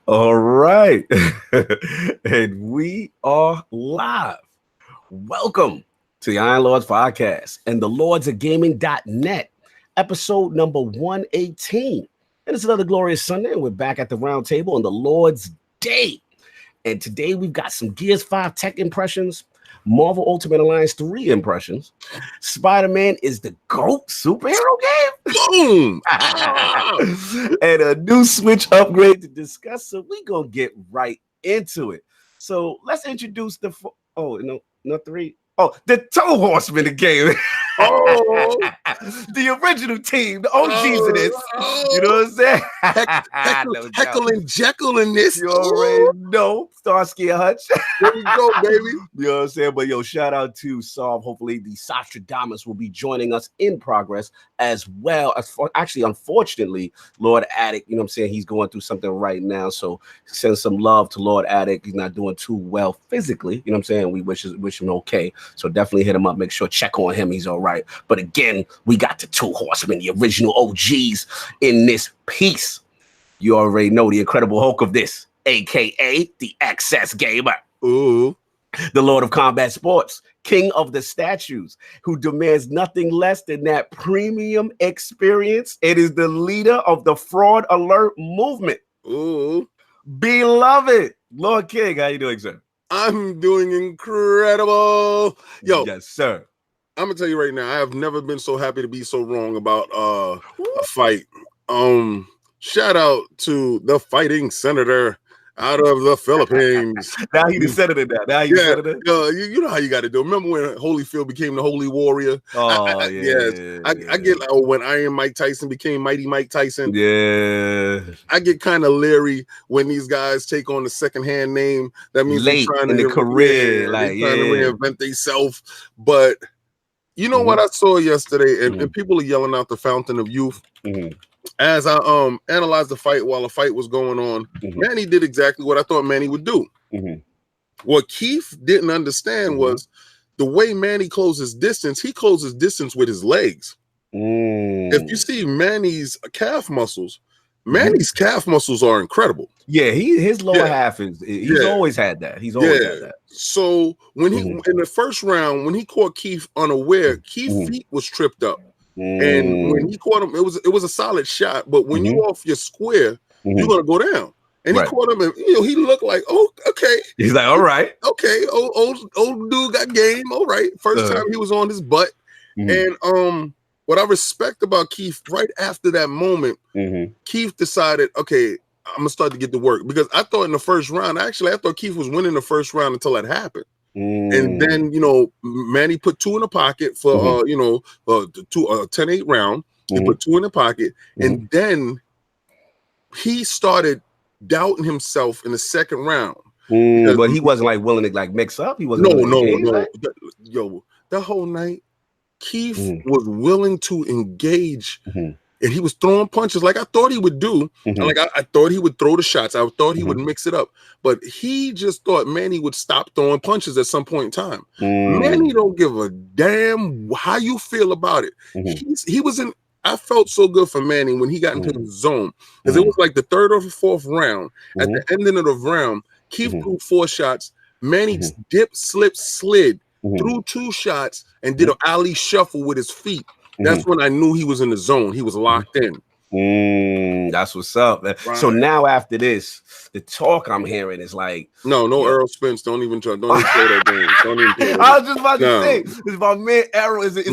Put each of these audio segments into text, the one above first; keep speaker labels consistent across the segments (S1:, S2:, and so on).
S1: All right. And we are live. Welcome to the Iron Lords Podcast and the Lords of Gaming.net, episode number 118. And it's another glorious Sunday, and we're back at the round table on the Lord's Day. And today we've got some Gears 5 tech impressions, Marvel Ultimate Alliance 3 impressions. Spider-Man is the GOAT superhero game. Boom! And a new Switch upgrade to discuss. So we're going to get right into it. So let's introduce the the Two Horsemen of game. The original team, the OGs of this. You know what I'm saying?
S2: Heckle and Jekyll in this.
S1: You already know. Starsky and Hutch.
S2: There we go, baby.
S1: You know what I'm saying? But shout out to Saab. Hopefully the Sostradamus will be joining us in progress as well. Actually, unfortunately, Lord Attic, you know what I'm saying? He's going through something right now. So send some love to Lord Attic. He's not doing too well physically. You know what I'm saying? We wish him okay. So definitely hit him up. Make sure, check on him. He's all right. But again, we got the Two Horsemen, the original OGs in this piece. You already know the Incredible Hulk of this, aka the Excess Gamer. Ooh. The Lord of Combat Sports, King of the Statues, who demands nothing less than that premium experience. It is the leader of the Fraud Alert movement. Ooh. Beloved Lord King, how you doing, sir?
S2: I'm doing incredible. Yo.
S1: Yes, sir.
S2: I'm gonna tell you right now, I have never been so happy to be so wrong about a fight. Shout out to the fighting senator out of the Philippines.
S1: Now he's the senator now. Senator.
S2: You know how you got to do. Remember when Holyfield became the Holy Warrior? I get when Iron Mike Tyson became Mighty Mike Tyson.
S1: Yeah.
S2: I get kind of leery when these guys take on the second-hand name. That means
S1: late in the career,
S2: trying to reinvent themselves. But you know what I saw yesterday, and people are yelling out the fountain of youth. As I analyzed the fight while the fight was going on, Manny did exactly what I thought Manny would do. What Keith didn't understand was the way Manny closes distance, he closes distance with his legs. If you see Manny's calf muscles, Manny's calf muscles are incredible.
S1: Yeah, his lower half he's always had that. He's always had that.
S2: So when he in the first round, when he caught Keith unaware, Keith's feet was tripped up. And when he caught him, it was a solid shot. But when you off your square, you're gonna go down. And he caught him, and he looked like, oh, okay.
S1: He's like, all right,
S2: okay, old dude got game. All right, first time he was on his butt. And what I respect about Keith, right after that moment, Keith decided, okay, I'm gonna start to get to work, because I thought in the first round, I thought Keith was winning the first round until that happened. And then, Manny put 2 in the pocket for, 10-8 round. He put 2 in the pocket. And then he started doubting himself in the second round.
S1: But he wasn't willing to mix up. He wasn't.
S2: No. That whole night, Keith was willing to engage. And he was throwing punches like I thought he would do. I thought he would throw the shots. I thought he would mix it up. But he just thought Manny would stop throwing punches at some point in time. Manny don't give a damn how you feel about it. He was in. I felt so good for Manny when he got into the zone, because it was like the 3rd or 4th round. At the ending of the round, Keith threw 4 shots. Manny dipped, slipped, slid, threw 2 shots, and did an alley shuffle with his feet. That's when I knew he was in the zone. He was locked in.
S1: That's what's up. Right. So now after this, the talk I'm hearing is like,
S2: no Earl Spence. Don't even play that game. Don't even play that.
S1: I was just about to say, it's about man Errol. Is it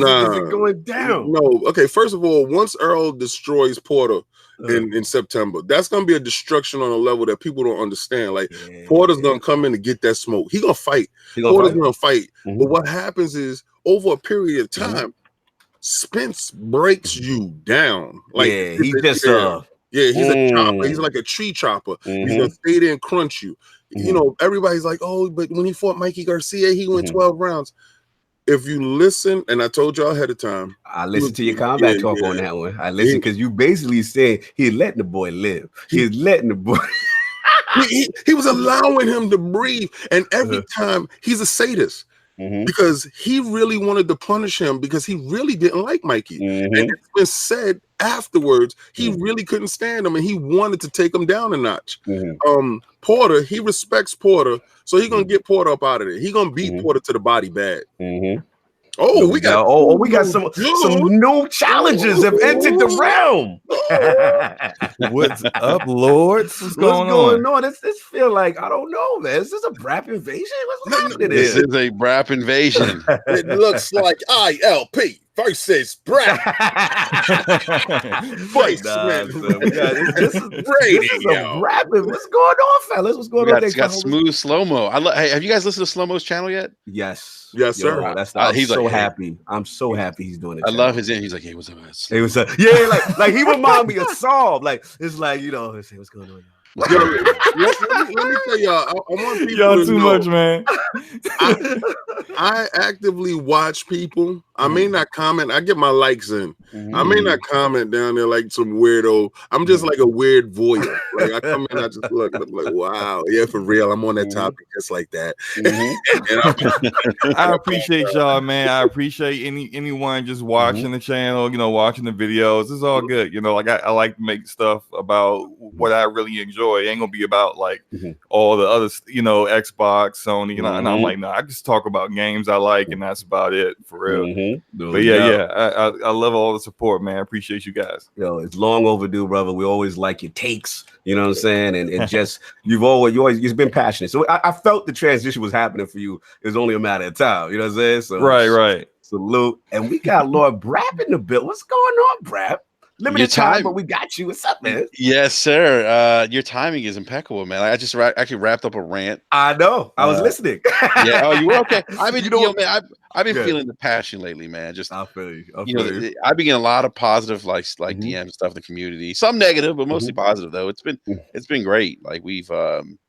S1: going down?
S2: No. Okay. First of all, once Earl destroys Porter in September, that's gonna be a destruction on a level that people don't understand. Porter's gonna come in to get that smoke. He's gonna fight. Porter's gonna fight. But what happens is, over a period of time, Spence breaks you down.
S1: He's just
S2: he's a chopper. He's like a tree chopper. He's gonna stay there and crunch you. Everybody's like, oh, but when he fought Mikey Garcia, he went 12 rounds. If you listen, and I told y'all ahead of time,
S1: I listened to your combat talk on that one. I listened because you basically said he's letting the boy live. He's letting the boy.
S2: he was allowing him to breathe, and every time he's a sadist. because he really wanted to punish him because he really didn't like Mikey. And it's been said afterwards he really couldn't stand him and he wanted to take him down a notch. Porter, he respects Porter, so he's gonna get Porter up out of there. He's gonna beat Porter to the body bad. Oh, we got
S1: some new challenges have entered the realm.
S3: What's up, Lords? What's going on?
S1: This feel like, I don't know, man. Is this a Brap invasion? What's happening here?
S4: This is a Brap invasion.
S2: It looks like ILP versus Brap.
S1: This is a Brap. What's going on, fellas? What's going on?
S4: It's got smooth Slomo. Hey, have you guys listened to Slomo's channel yet?
S2: Yes, sir.
S1: I'm so happy. I'm so happy he's doing it.
S4: I love his end. He's like, hey, what's up?
S1: It was like he remind me of Saul. Like it's like, you know, say what's going on.
S2: Yo, let me tell y'all. I want people
S3: y'all
S2: to
S3: too
S2: know,
S3: much, man.
S2: I actively watch people. I may not comment. I get my likes in. I may not comment down there like some weirdo. I'm just like a weird voyeur. Like I come in, I just look, and I'm like, wow, yeah, for real. I'm on that topic just like that.
S3: I appreciate y'all, man. I appreciate anyone just watching the channel, you know, watching the videos. It's all good. You know, like I like to make stuff about what I really enjoy. It ain't gonna be about like all the other, you know, Xbox, Sony, and I'm like, no, I just talk about games I like, and that's about it for real. But I love all the support, man. I appreciate you guys.
S1: Yo, it's long overdue, brother. We always like your takes, you know what I'm saying, and just you've been passionate. So I felt the transition was happening for you. It was only a matter of time, you know what I'm saying? So
S3: right.
S1: Salute, and we got Lord Brap in the bill. What's going on, Brap? Limited time, but we got you. What's up, man?
S4: Yes, sir. Your timing is impeccable, man. I just actually wrapped up a rant.
S1: I know. I was listening.
S4: Yeah. Oh, you were okay. I've been, man. I've been feeling the passion lately, man. Just
S1: I feel you.
S4: I've been getting a lot of positive, like DM stuff in the community. Some negative, but mostly positive though. It's been great. Like we've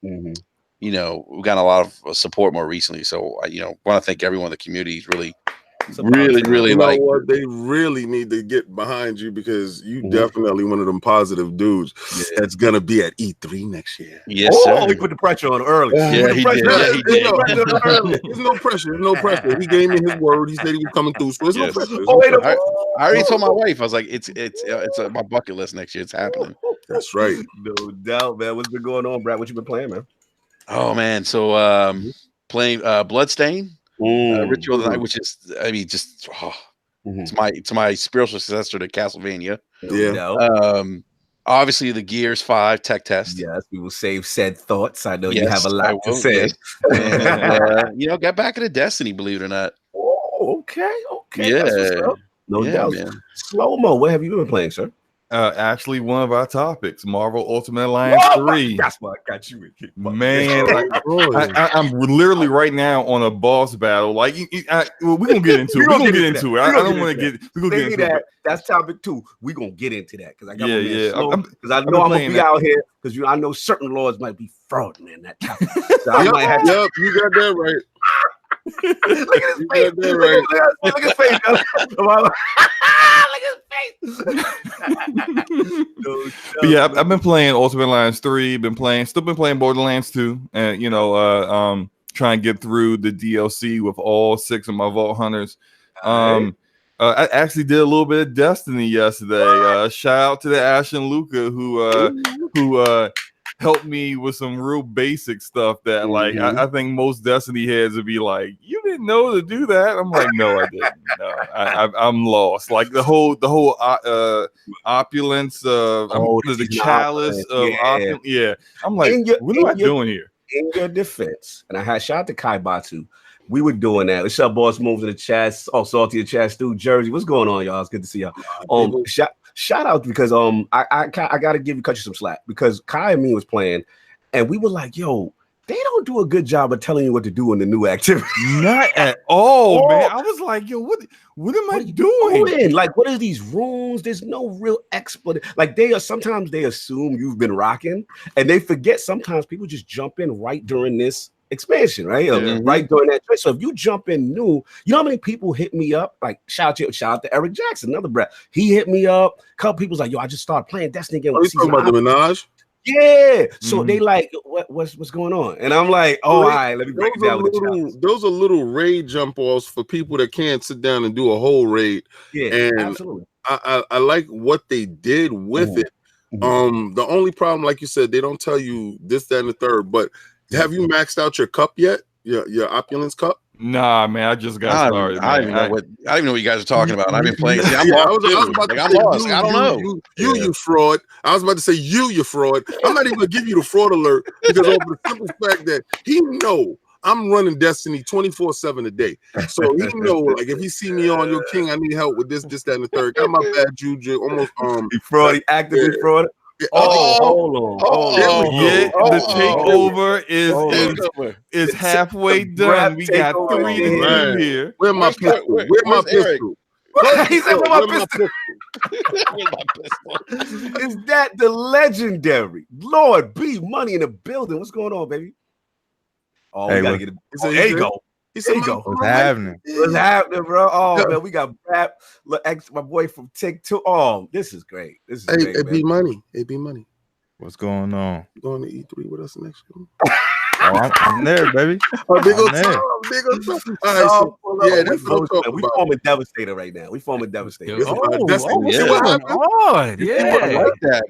S4: we've gotten a lot of support more recently. So I want to thank everyone in the community. Really like
S2: what they really need to get behind you because you definitely one of them positive dudes that's gonna be at E3 next year.
S4: Yes, sir.
S1: We put the pressure on early.
S4: Yeah, he did.
S2: There's no pressure. There's no pressure. He gave me his word. He said he was coming through. So there's no pressure.
S4: I already told my wife. I was like, it's on my bucket list next year. It's happening.
S2: That's right.
S1: No doubt, man. What's been going on, Brad? What you been playing, man?
S4: Oh man, so playing Bloodstain. Ritual of the Night, which is, it's my spiritual successor to Castlevania. Obviously the Gears 5 tech test.
S1: Yes, we will save said thoughts. I know you have a lot to say.
S4: And, get back into Destiny, believe it or not.
S1: Oh, okay.
S4: Yeah,
S1: no doubt, man. Slomo, what have you been playing, sir?
S3: Actually, one of our topics, Marvel Ultimate Alliance 3.
S1: That's why I got you,
S3: man. I'm literally right now on a boss battle. Like, we're gonna get into it. We're gonna get into it. I don't want to get. We're gonna get into
S1: that.
S3: it.
S1: That's topic 2. We're gonna get into that because I got
S3: because
S1: I know I'm gonna be out here because I know certain lords might be frauding in that topic. So I might have
S2: you got that right.
S1: Look at his face. Look at his face. Look at his face.
S3: But yeah, I've been playing Ultimate Alliance 3. Still been playing Borderlands 2, and trying to get through the DLC with all 6 of my Vault Hunters. I actually did a little bit of Destiny yesterday. Shout out to the Ash and Luca who helped me with some real basic stuff that I think most Destiny heads would be like, you didn't know to do that. I'm like, no, I didn't. No, I'm lost. Like the whole opulence of the chalice of opulence. Yeah. I'm like, what am I doing here?
S1: In your defense, and I had shout out to Kai Batu. We were doing that. What's up, boss? Moves in the chat. Oh, Salty the chat, Stu, Jersey. What's going on, y'all? It's good to see y'all. Shout out because I gotta cut you some slack because Kai and me was playing, and we were like, yo, they don't do a good job of telling you what to do in the new activity.
S3: Not at all, man. I was like, yo, what am I doing?
S1: Like, what are these rules? There's no real explanation. Like, sometimes they assume you've been rocking, and they forget sometimes people just jump in right during this expansion, right? Right during that. So if you jump in new, you know how many people hit me up? Like, shout out to Eric Jackson, another Brett. He hit me up. A couple people's like, yo, I just started playing Destiny again.
S2: Are you talking about the Minaj?
S1: Yeah. So they like, what's going on? And I'm like, oh, all right, let me break it down with the
S2: those are little raid jump offs for people that can't sit down and do a whole raid.
S1: Yeah,
S2: and
S1: absolutely.
S2: I like what they did with it. The only problem, like you said, they don't tell you this, that, and the third. But have you maxed out your cup yet? Your opulence cup?
S3: Nah, man, I just got started.
S4: I don't even know what you guys are talking about. I've been playing. See, I'm lost. I don't know.
S2: You fraud. I was about to say you fraud. I'm not even gonna give you the fraud alert because of the simple fact that he know I'm running Destiny 24/7 a day. So he know, like, if he see me on Yo King, I need help with this, that, and the third. Got my bad juju. Almost
S1: he fraud. He actively fraud. Hold on.
S3: Yeah, the takeover is halfway done. We got 3 to do here.
S2: Where my pistol? Where my pistol?
S1: He said, "Where my pistol?" Is that the legendary Lord BMuny in the building? What's going on, baby? Oh, we gotta get it. There you go. He said,
S5: "What's happening?
S1: What's happening, bro? Oh man, we got Brad, my boy from TikTok. Oh, this is great. This is great.
S2: Hey, BMuny. Hey, BMuny.
S5: What's going on?
S2: You going to E3 with us next year?
S5: Oh, I'm there, baby.
S2: Big old time. All right, that's what I'm talking
S1: we
S2: about.
S1: forming Devastator right now. We forming Devastator.
S2: Yeah.
S4: I like that.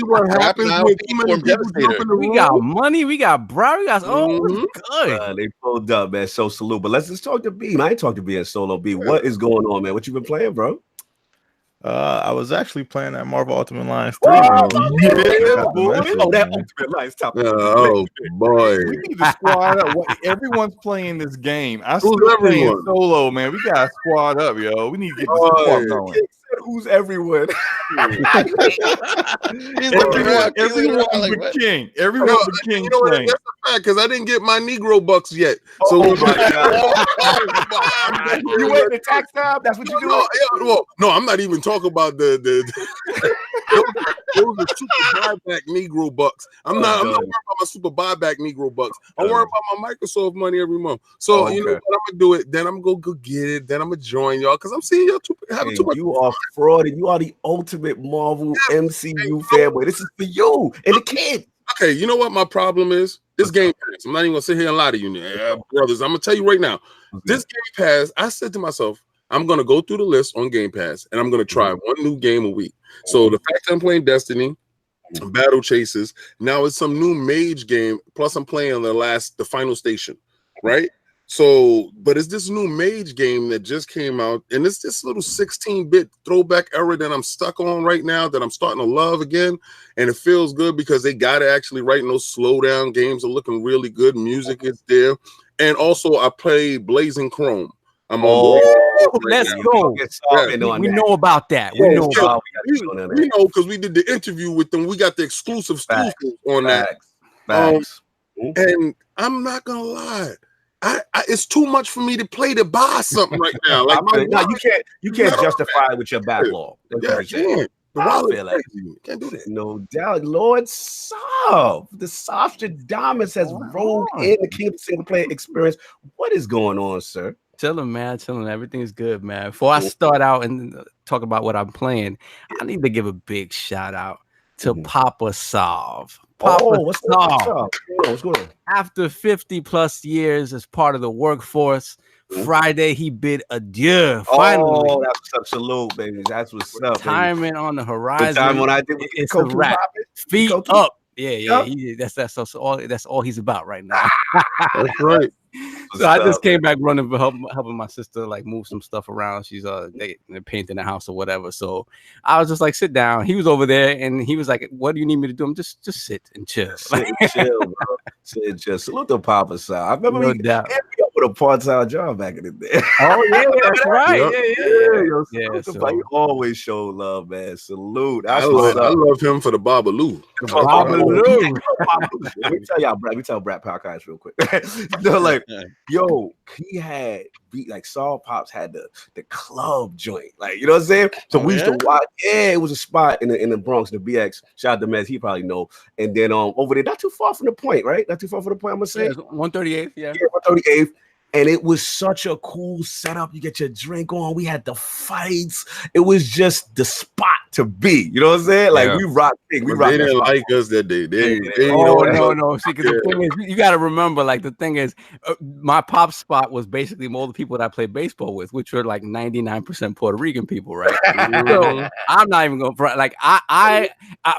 S2: What happens when too many people jump in the
S6: We
S2: room?
S6: got money. We got bro. We got good.
S1: They pulled up, man. So salute. But let's just talk to B. I ain't talked to B and Solo B. What is going on, man? What you been playing, bro?
S5: I was actually playing that Marvel Ultimate Alliance 3.
S1: That Ultimate Alliance top.
S2: Oh boy,
S3: We need to squad up. Everyone's playing this game. I'm still
S2: Who's
S3: playing
S2: everyone?
S3: solo, man. We gotta squad up, yo. We need to get this squad going.
S1: Who's everyone?
S3: Everyone but King. Everyone but King.
S2: You know what? That's a fact because I didn't get my Negro bucks yet. So
S1: my God. You waiting the tax time? That's what you doing?
S2: No, I'm not even talking about the those are super buyback Negro bucks. I'm not worried about my super buyback Negro bucks. I'm worried about my Microsoft money every month. So you know what, I'm gonna do it. Then I'm gonna go get it. Then I'm gonna join y'all because I'm seeing y'all having too much.
S1: You are fraud, and you are the ultimate Marvel MCU fanboy. This is for you and the kid.
S2: Okay, you know what my problem is? This Game Pass. I'm not even gonna sit here and lie to you, brothers. I'm gonna tell you right now. This Game Pass, I said to myself, I'm gonna go through the list on Game Pass and I'm gonna try one new game a week. So the fact that I'm playing Destiny, Battle Chasers, now it's some new mage game. Plus, I'm playing the final station, right? So, but it's this new mage game that just came out, and it's this little 16-bit throwback era that I'm stuck on right now that I'm starting to love again, and it feels good because they got to actually write those slow down games are looking really good. Music is there, and also I play Blazing Chrome. I'm on.
S6: Let's go. We know about that. We know about
S2: we know because we did the interview with them. We got the exclusive on that. And I'm not gonna lie. It's too much for me to play to buy something right now. Like
S1: you can't justify it with your backlog.
S2: Can't do that.
S1: No doubt. Lord Soft. The Sostradamus has rolled in the King of the Single Player Experience. What is going on, sir?
S6: Chilling, man. Chilling. Everything is good, man. Before I start out and talk about what I'm playing, I need to give a big shout out to Papa Solve.
S1: What's going on?
S6: After 50 plus years as part of the workforce, Friday he bid adieu. Finally,
S1: that's what's up. Salute, baby. That's what's up.
S6: Retirement on the horizon.
S1: The time when I did
S6: it's a wrap. Feet up. Yeah. That's all he's about right now.
S2: That's right.
S6: So I just came back running for helping my sister like move some stuff around. She's they're painting the house or whatever. So I was just like, sit down. He was over there and he was like, what do you need me to do? I'm just sit and chill.
S1: Sit and chill, bro. Sit and chill. Salute to Papa Sal. I remember with a part-time job back in the day.
S6: Oh yeah, that's right.
S1: You always show love, man. Salute.
S2: I love him for the Babaloo.
S1: Let me tell y'all, Brad. Let me tell Brad Podcast real quick. Yo, he had Saul Pops had the club joint, you know what I'm saying? So we used to watch. Yeah, it was a spot in the Bronx, the BX. Shout out to Mez, he probably know. And then over there, not too far from the point, right? Not too far from the point. I'm gonna say
S6: 138th. Yeah,
S1: 138th. And it was such a cool setup. You get your drink on. We had the fights. It was just the spot to be. You know what I'm saying? Like
S3: Yeah.
S1: we rock King. We
S2: But
S1: rock
S2: they
S1: that
S2: didn't
S1: spot.
S2: like us that day. They
S6: Oh
S2: ain't know
S6: no! See, because the thing is, you got to remember, like the thing is, my pop spot was basically all the people that I played baseball with, which were like 99% Puerto Rican people, right? So I'm not even going to like I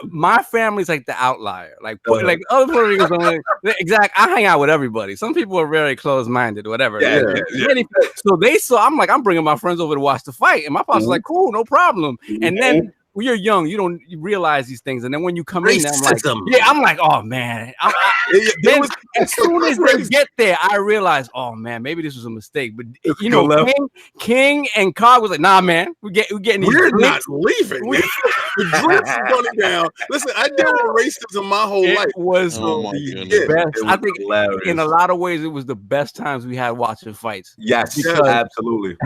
S6: my family's like the outlier, like other Puerto Ricans. Exactly, I hang out with everybody. Some people are very close-minded, whatever. So they saw. I'm like, I'm bringing my friends over to watch the fight, and my pops was like, cool, no problem. And then when you're young, you realize these things, and then when you come in, I'm like, oh man. Then as soon as they get there, I realize, oh man, maybe this was a mistake. But you know, King and Cog was like, nah, man, we're getting these.
S2: We're
S6: drinks.
S2: not leaving. The drinks are going down. Listen, I dealt with racism my whole life.
S6: It was
S4: goodness.
S6: best. I think in a lot of ways, it was the best times we had watching fights.
S1: Yes, absolutely.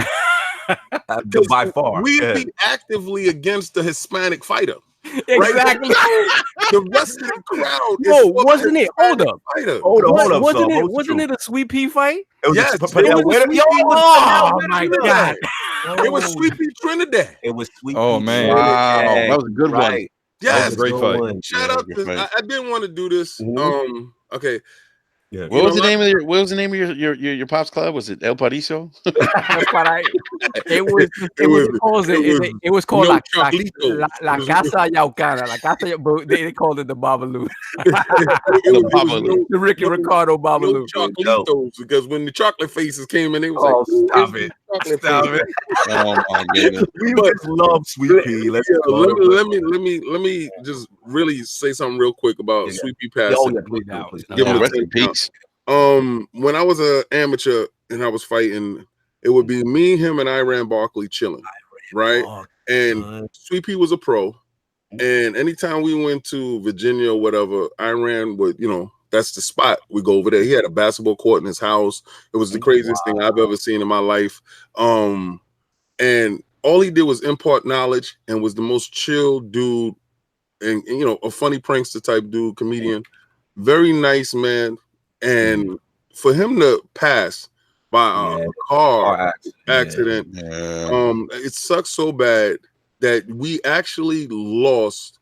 S1: By far,
S2: we'd be actively against the Hispanic fighter.
S6: Exactly.
S2: Right? The rest of the crowd.
S6: Whoa, wasn't it? Hold up.
S1: Hold up.
S6: Wasn't it a Sweet Pea fight?
S2: Yes.
S6: Oh my God.
S2: It was Sweet Pea Trinidad.
S1: It was Sweet Pea.
S3: Oh man.
S4: Wow. That was a good one.
S2: Yes.
S3: That was a great fight.
S2: Shout out to I didn't want to do this. Okay.
S1: Yeah.
S4: What was the name of your pops club? Was it El Paraiso?
S6: It was called La Casa Yaucana. But they called it the Babalu. The Ricky Ricardo Babalu.
S2: Chocolitos, because when the chocolate faces came in, it was
S1: stop it.
S4: Oh my goodness.
S1: We just love Sweet Pea. Let
S2: me just really say something real quick about Sweet Pea passing.
S4: Give him rest in peace.
S2: When I was an amateur and I was fighting, it would be me, him, and Iran Barkley chilling, right? And Sweet Pea was a pro, and anytime we went to Virginia or whatever, Iran would, that's the spot. We go over there. He had a basketball court in his house. It was the craziest thing I've ever seen in my life. And all he did was impart knowledge and was the most chill dude, and a funny prankster type dude, comedian, very nice man. And for him to pass by a car accident, it sucks so bad that we actually lost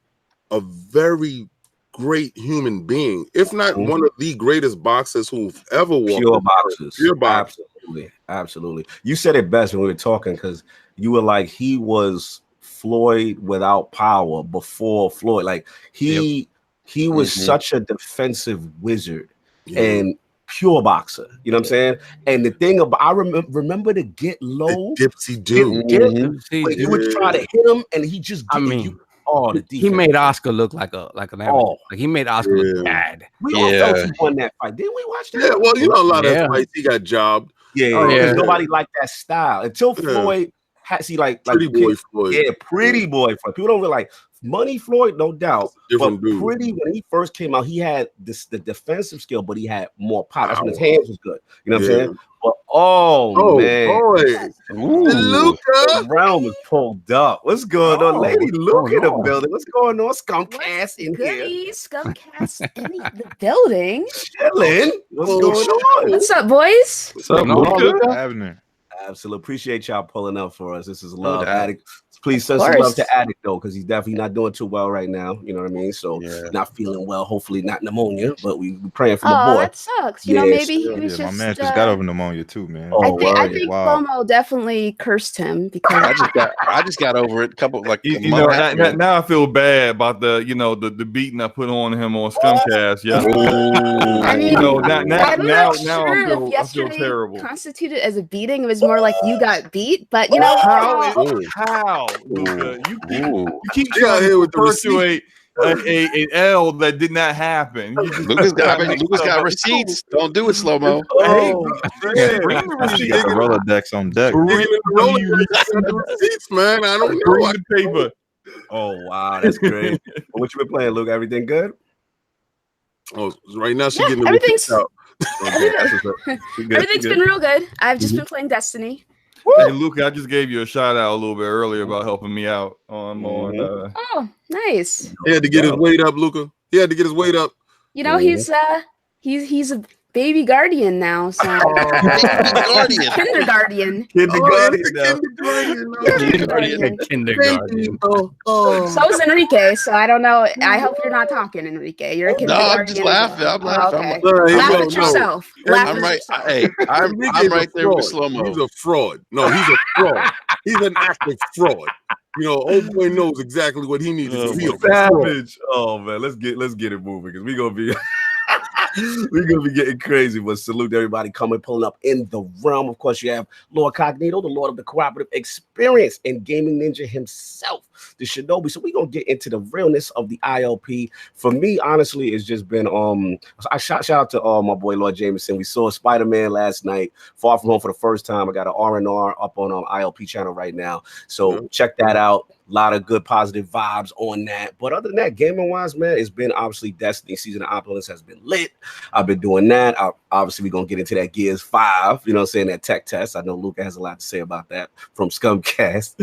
S2: a very great human being, if not one of the greatest boxers who've ever walked. Pure boxers.
S1: Absolutely. You said it best when we were talking, because you were like, he was Floyd without power before Floyd. Like he was such a defensive wizard. And pure boxer, you know what I'm saying? And the thing about, I remember to get low,
S2: the Dipsy dude.
S1: You would try to hit him, and he just.
S6: He made Oscar look like an amateur. Like he made Oscar look bad.
S1: We all felt he won that fight. Didn't we watch that?
S2: Yeah, well, a lot of fights he got jobbed.
S1: Because nobody liked that style until Floyd. Pretty boy Floyd. Yeah, pretty boy Floyd. People don't really like Money Floyd, no doubt. But Pretty, when he first came out, he had the defensive skill, but he had more pop. That's when his hands was good. You know what I'm saying? But man,
S2: boy. Luca,
S1: the realm is pulled up. What's going on, Lady Luca in the building? What's going on? Skunkcast in here.
S7: Skunkcast in the building.
S1: Chilling. What's going on?
S7: What's up, boys?
S3: What's up, Luca?
S1: Absolutely appreciate y'all pulling up for us. This is Love Addict. Please send some love to Addict though, because he's definitely not doing too well right now. You know what I mean? So not feeling well. Hopefully not pneumonia, but we praying for the boy.
S7: That sucks. You know, maybe he was
S5: my man just got over pneumonia too, man.
S7: I think Slomo definitely cursed him because
S4: I just got over it.
S3: Now I feel bad about the beating I put on him on Skunkcast. Yeah.
S7: I mean,
S3: now I feel terrible.
S7: Constituted as a beating, it was more like you got beat, but
S3: how? Luca, you keep trying to perpetuate an L that did not happen.
S4: Lucas got receipts. Don't do it, Slomo.
S5: She got the Rolodex on deck.
S2: Receipts, man. I don't know.
S3: The paper.
S1: Oh wow, that's great. What you been playing, Luke? Everything good?
S2: Oh, right now she's getting
S7: everything's
S2: out.
S7: Everything's been real good. I've just been playing Destiny.
S3: Hey, Luca, I just gave you a shout out a little bit earlier about helping me out on.
S7: Oh, nice.
S2: He had to get his weight up, Luca. He had to get his weight up.
S7: You know, he's baby guardian now. So
S4: Guardian.
S7: kindergarten.
S2: Kindergarten.
S6: Kindergarten.
S7: So is Enrique. So I don't know. I hope you're not talking, Enrique. You're a
S4: No,
S7: kindergarten.
S4: I'm just laughing. I'm laughing.
S7: Okay.
S2: No,
S7: Laugh
S2: no,
S7: at yourself. Laugh
S4: I'm
S7: at
S4: right.
S7: yourself.
S4: Hey, I'm right there with Slomo.
S2: He's a fraud. No, he's a fraud. He's an active fraud. You know, old boy knows exactly what he needs to do. He a fraud.
S1: Savage. Oh man, let's get it moving because we're gonna be we're gonna be getting crazy. But salute to everybody coming, pulling up in the realm. Of course, you have Lord Cognito, the Lord of the Cooperative Experience, and Gaming Ninja himself, the Shinobi. So we're gonna get into the realness of the ILP. For me, honestly, it's just been I shout out to my boy Lord Jameson. We saw Spider-Man last night, Far From Home for the first time. I got an R&R up on ILP channel right now. So check that out. A lot of good positive vibes on that. But other than that, gaming wise, man, it's been obviously Destiny Season of Opulence has been lit. I've been doing that. Obviously, we're gonna get into that Gears 5, you know what I'm saying, that tech test. I know Luca has a lot to say about that from Scumcast.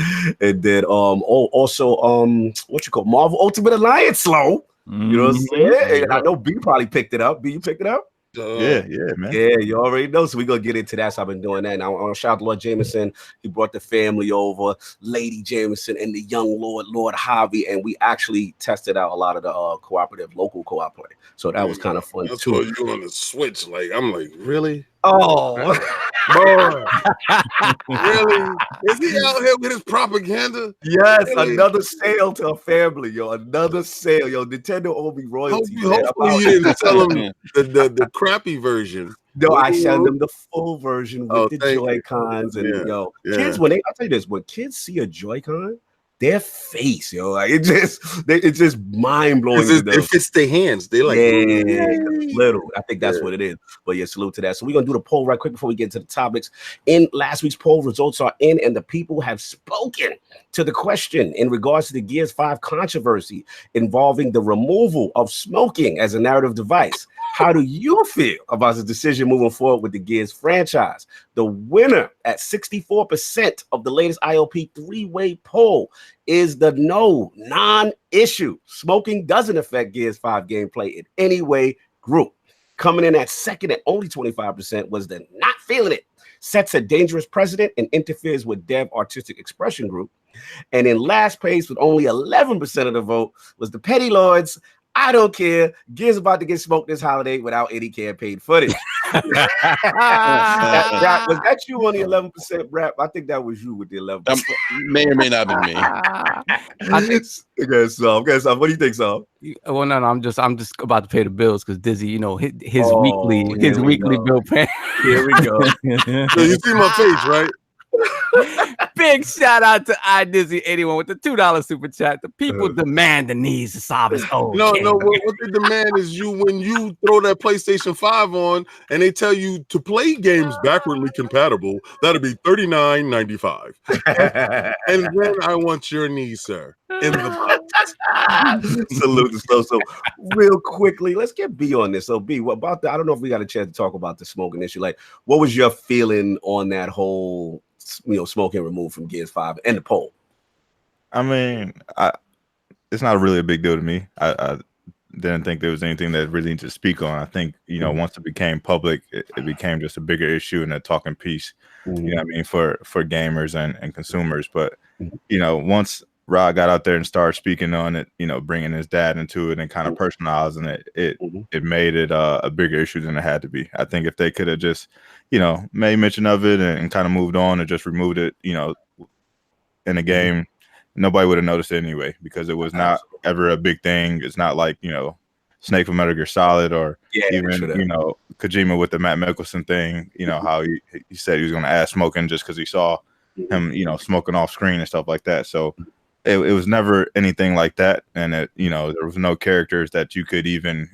S1: And then also what you call Marvel Ultimate Alliance slow. You know what I'm saying? And I know B probably picked it up. B, you picked it up?
S5: Yeah, man.
S1: Yeah, you already know. So we're gonna get into that. So I've been doing that. And I want to shout out to Lord Jameson. He brought the family over, Lady Jameson and the young Lord Javi, and we actually tested out a lot of the cooperative local co-op play. So that was kind of fun too.
S2: What you on the Switch? Like, I'm like, really?
S1: Oh,
S2: Boy, really? Is he out here with his propaganda?
S1: yes,
S2: Really?
S1: another sale to a family, yo. Another sale, yo. Nintendo owe me royalties.
S2: Hopefully you didn't sell him the crappy version.
S1: No, I send them the full version with the
S2: thank you.
S1: Joy-Cons and
S2: Yeah.
S1: kids. I'll tell you this, when kids see a Joy-Con, their face, yo, like it's just mind blowing.
S2: It fits their hands. They like
S1: little. I think that's what it is. But yeah, salute to that. So we're gonna do the poll right quick before we get into the topics. In last week's poll, results are in, and the people have spoken to the question in regards to the Gears 5 controversy involving the removal of smoking as a narrative device. How do you feel about the decision moving forward with the Gears franchise? The winner at 64% of the latest ILP three-way poll is the no, non-issue. Smoking doesn't affect Gears 5 gameplay in any way group. Coming in at second at only 25% was the not feeling it. Sets a dangerous precedent and interferes with dev artistic expression group. And in last place with only 11% of the vote was the Petty Lords. I don't care. Gears about to get smoked this holiday without any campaign footage. Was that you on the 11% rap? I think that was you with the 11%.
S4: May or may not have been me.
S6: I think.
S1: Okay, so what do you think, so?
S6: Well, no, I'm just about to pay the bills because Dizzy, you know, his weekly bill pay.
S1: Here we go.
S2: So you see my face, right?
S6: Big shout out to iDizzy81 with the $2 super chat. The people demand the needs to solve his own.
S2: No, what they demand is when you throw that PlayStation 5 on and they tell you to play games backwardly compatible, that'll be $39.95. And then I want your knees, sir, in the box.
S1: Salute to so real quickly. Let's get B on this. So B, what about I don't know if we got a chance to talk about the smoking issue. Like, what was your feeling on that whole, smoking removed from Gears 5 and the poll?
S5: I mean, it's not really a big deal to me. I didn't think there was anything that really needed to speak on. I think, once it became public, it became just a bigger issue and a talking piece, you know what I mean, for gamers and consumers. But, once Rod got out there and started speaking on it, bringing his dad into it and kind of personalizing it, it made it a bigger issue than it had to be. I think if they could have just, made mention of it and kind of moved on and just removed it, in the game, nobody would have noticed it anyway, because it was not ever a big thing. It's not like, Snake from Metal Gear Solid or even, Kojima with the Matt Mickelson thing, how he said he was going to add smoking just because he saw him, smoking off screen and stuff like that. So it was never anything like that. And there was no characters that you could even,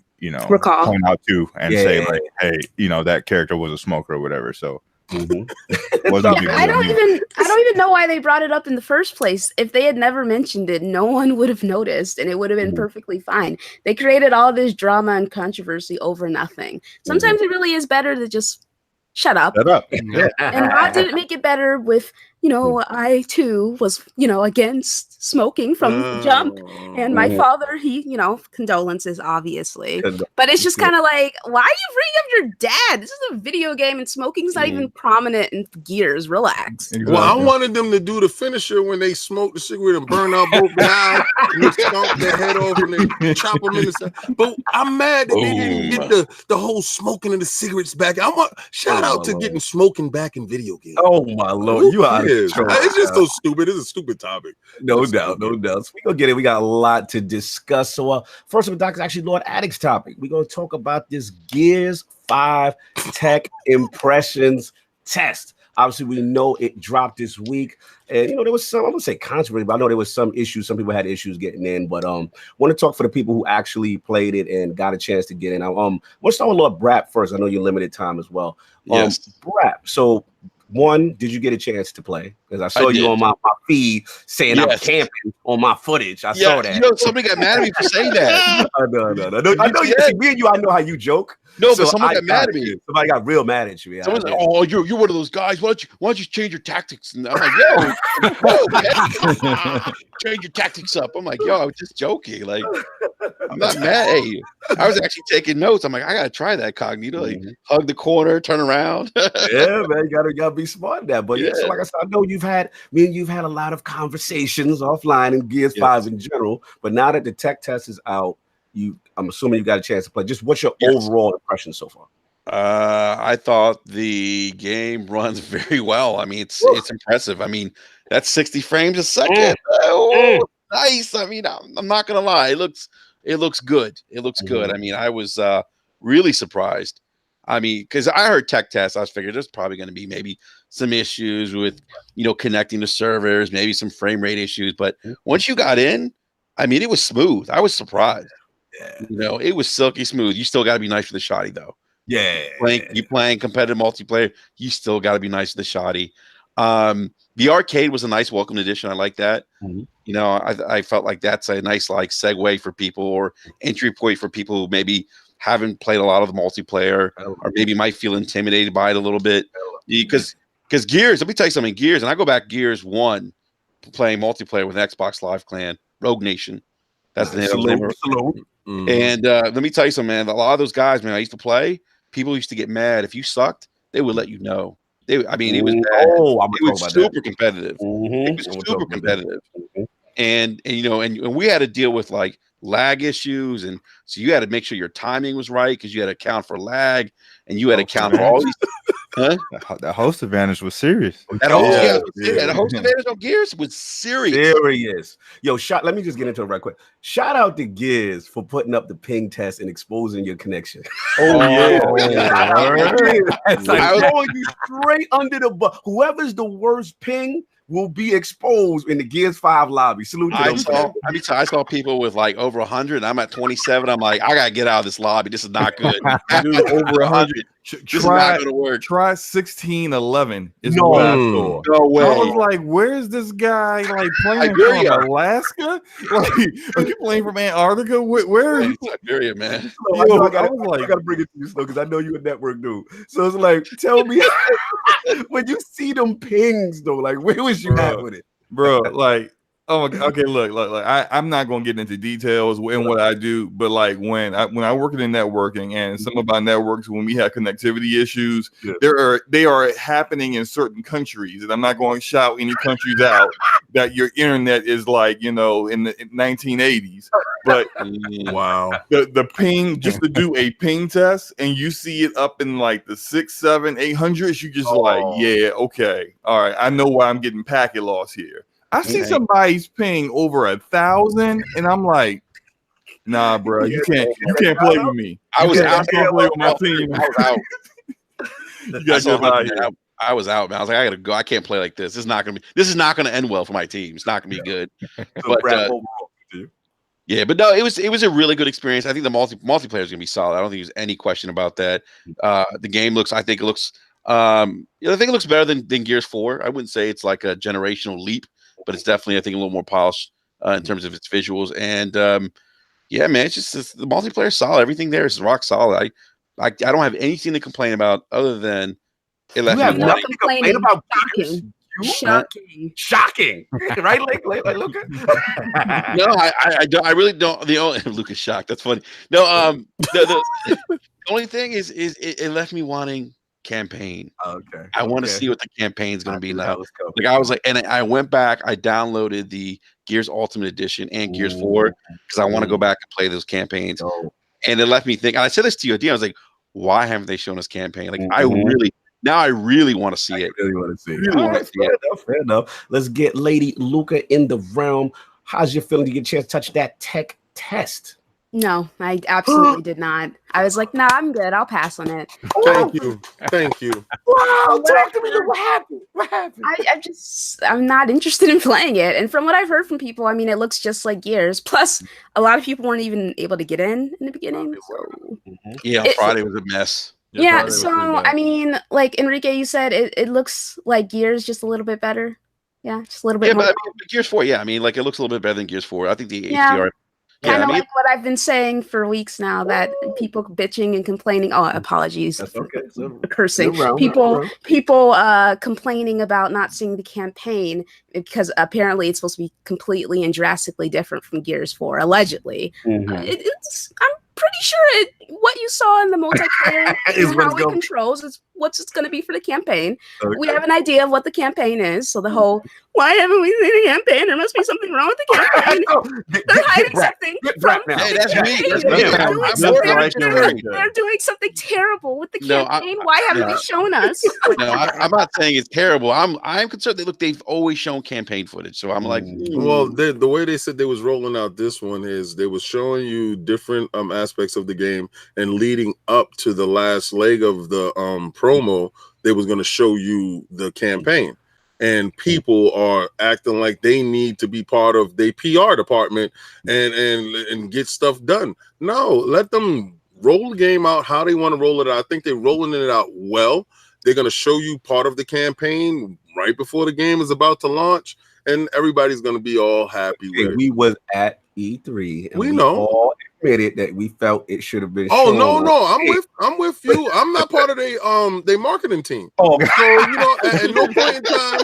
S7: recall,
S5: point out to and say like, hey, that character was a smoker or whatever. So
S7: I don't even know why they brought it up in the first place. If they had never mentioned it, no one would have noticed and it would have been perfectly fine. They created all this drama and controversy over nothing. Sometimes it really is better to just shut up.
S5: Shut up.
S7: And Rod didn't make it better with, I too was, against smoking from the jump. And my father, he, condolences, obviously. But it's just kind of like, why are you bringing up your dad? This is a video game and smoking's not even prominent in Gears. Relax.
S3: Exactly.
S2: Well, I wanted them to do the finisher when they smoke the cigarette and burn out both their eyes and they stomp their head off and they chop them in the side. But I'm mad that they didn't get the whole smoking of the cigarettes back. Shout out to getting smoking back in video games.
S1: Oh my Lord, you are.
S2: It's just so stupid. It's a stupid topic.
S1: No doubt. So we gonna get it. We got a lot to discuss. So first of all, Doc, is actually Lord Addict's topic. We're gonna talk about this Gears 5 tech impressions test. Obviously, we know it dropped this week, and there was some, I'm gonna say controversy, but I know there was some issues. Some people had issues getting in, but want to talk for the people who actually played it and got a chance to get in. Let's start with Lord Brap first. I know you're limited time as well.
S4: Yes.
S1: Brap. So, one, did you get a chance to play? Because I saw you on my feed saying I'm camping on my footage. I saw that.
S4: Somebody got mad at me for saying that.
S1: No. I know you. Me and you. I know how you joke.
S4: No, but someone got mad at me.
S1: Somebody got real mad at you.
S4: Someone's like, "Oh, you're one of those guys. Why don't you change your tactics?" And I'm like, "Yo, change your tactics up." I'm like, "Yo, I was just joking. Like, I'm not mad at you. I was actually taking notes. I'm like, I gotta try that cognito. Like, hug the corner, turn around."
S1: Yeah, man, you gotta be smart in that. But yeah, so like I said, I know you've had a lot of conversations offline in Gears 5 in general. But now that the tech test is out, I'm assuming you got a chance to play. Just what's your overall impression so far?
S4: I thought the game runs very well. I mean, it's impressive. I mean, that's 60 frames a second. Nice. I mean, I'm not gonna lie. It looks good. It looks good. I mean, I was really surprised. I mean, because I heard tech tests, I was figuring there's probably going to be maybe some issues with connecting to servers, maybe some frame rate issues. But once you got in, I mean, it was smooth. I was surprised. Yeah. It was silky smooth. You still got to be nice for the shoddy, though.
S1: Yeah.
S4: You playing competitive multiplayer, you still got to be nice to the shoddy. The arcade was a nice welcome addition. I like that. I felt like that's a nice segue for people or entry point for people who maybe haven't played a lot of the multiplayer or maybe might feel intimidated by it a little bit. Because Gears, let me tell you something, Gears, and I go back Gears 1 playing multiplayer with Xbox Live Clan, Rogue Nation. That's the name. And let me tell you something, man. A lot of those guys, man, I used to play, people used to get mad. If you sucked, they would let you know. It was bad. It was super competitive. It was super competitive. And we had to deal with lag issues, and so you had to make sure your timing was right because you had to account for lag, and you had to account for all these.
S5: The host advantage was serious.
S4: That host advantage on Gears was serious.
S1: Yo, let me just get into it right quick. Shout out to Gears for putting up the ping test and exposing your connection. I was throwing you straight under the bus. Whoever's the worst ping will be exposed in the Gears 5 lobby. Salute to them.
S4: I saw people with over 100. I'm at 27. I'm like, I gotta get out of this lobby. This is not good. Dude, over 100. This is not gonna work.
S3: Try 1611.
S4: No way.
S3: I was like, where's this guy playing from Alaska? Are you playing from Antarctica? Where are you?
S4: Siberia, man.
S1: I gotta bring it to you, because I know you're a network dude. So it's tell me when you see them pings though, where was you at with it,
S3: bro? Okay, look, I'm not gonna get into details in what I do, but when I work in networking and some of our networks, when we have connectivity issues, they are happening in certain countries, and I'm not going to shout any countries out that your internet is in the 1980s. But
S2: wow,
S3: the ping, just to do a ping test, and you see it up in the 600, 700, 800s, you just yeah, okay, all right, I know why I'm getting packet loss here. I see somebody's ping over 1,000, and I'm like, nah, bro, you can't play with me.
S4: I was out.
S3: Can't play with my team.
S4: I was out. I was out, man. I was like, I gotta go. I can't play like this. This is not gonna end well for my team. It's not gonna be good. But yeah, but no, it was a really good experience. I think the multiplayer is gonna be solid. I don't think there's any question about that. The game I think it looks better than Gears 4. I wouldn't say it's a generational leap, but it's definitely, I think, a little more polished in terms of its visuals. And yeah, man, it's the multiplayer is solid. Everything there is rock solid. I don't have anything to complain about other than
S1: it left me wanting. You have nothing to complain about.
S7: Shocking.
S1: Right? Like Luca?
S4: No, I really don't. The only Lucas shocked. That's funny. No, the only thing is it left me wanting campaign.
S1: Okay.
S4: I want to see what the campaign's going to be now.
S1: Like
S4: I was like, and I went back. I downloaded the Gears Ultimate Edition and Gears 4 because I want to go back and play those campaigns. And it left me think. And I said this to you at the end. I was like, why haven't they shown us campaign? Like I really want to see it.
S1: Really want to see it. Fair enough. Let's get Lady Luca in the realm. How's your feeling to get a chance to touch that tech test?
S7: No, I absolutely did not. I was like, nah, I'm good. I'll pass on it.
S2: Thank you.
S1: Wow, talk to me. What happened?
S7: I'm not interested in playing it. And from what I've heard from people, I mean, it looks just like Gears. Plus, a lot of people weren't even able to get in the beginning. So.
S4: Yeah, Friday was a mess.
S7: Yeah, so I mean, like Enrique, you said it looks like Gears, just a little bit better. Yeah, just a little bit more.
S4: But Gears 4, I mean, like it looks a little bit better than Gears 4. I think the HDR.
S7: Kind of like what I've been saying for weeks now, that people bitching and complaining. Oh, apologies.
S1: That's okay.
S7: Cursing. People complaining about not seeing the campaign because apparently it's supposed to be completely and drastically different from Gears 4, allegedly. I'm pretty sure what you saw in the multiplayer is how it controls is what's it's going to be for the campaign. Okay. We have an idea of what the campaign is. So the whole, why haven't we seen the campaign? There must be something wrong with the campaign. They're hiding something from
S4: Hey, that's me.
S7: They're doing something terrible with the campaign. Why haven't they shown us?
S4: No, I'm not saying it's terrible. I'm concerned. They've always shown campaign footage. So I'm like,
S2: well, the way they said they was rolling out this one is they was showing you different aspects of the game, and leading up to the last leg of the promo, they was going to show you the campaign, and people are acting like they need to be part of their PR department and get stuff done. No, let them roll the game out how they want to roll it out. I think they're rolling it out well. They're going to show you part of the campaign right before the game is about to launch, and everybody's going to be all happy with it.
S1: We was at E3, and
S2: we know.
S1: All admitted that we felt it should have been.
S2: Oh no, I'm with you. I'm not part of their marketing team.
S1: Oh,
S2: so at no point in time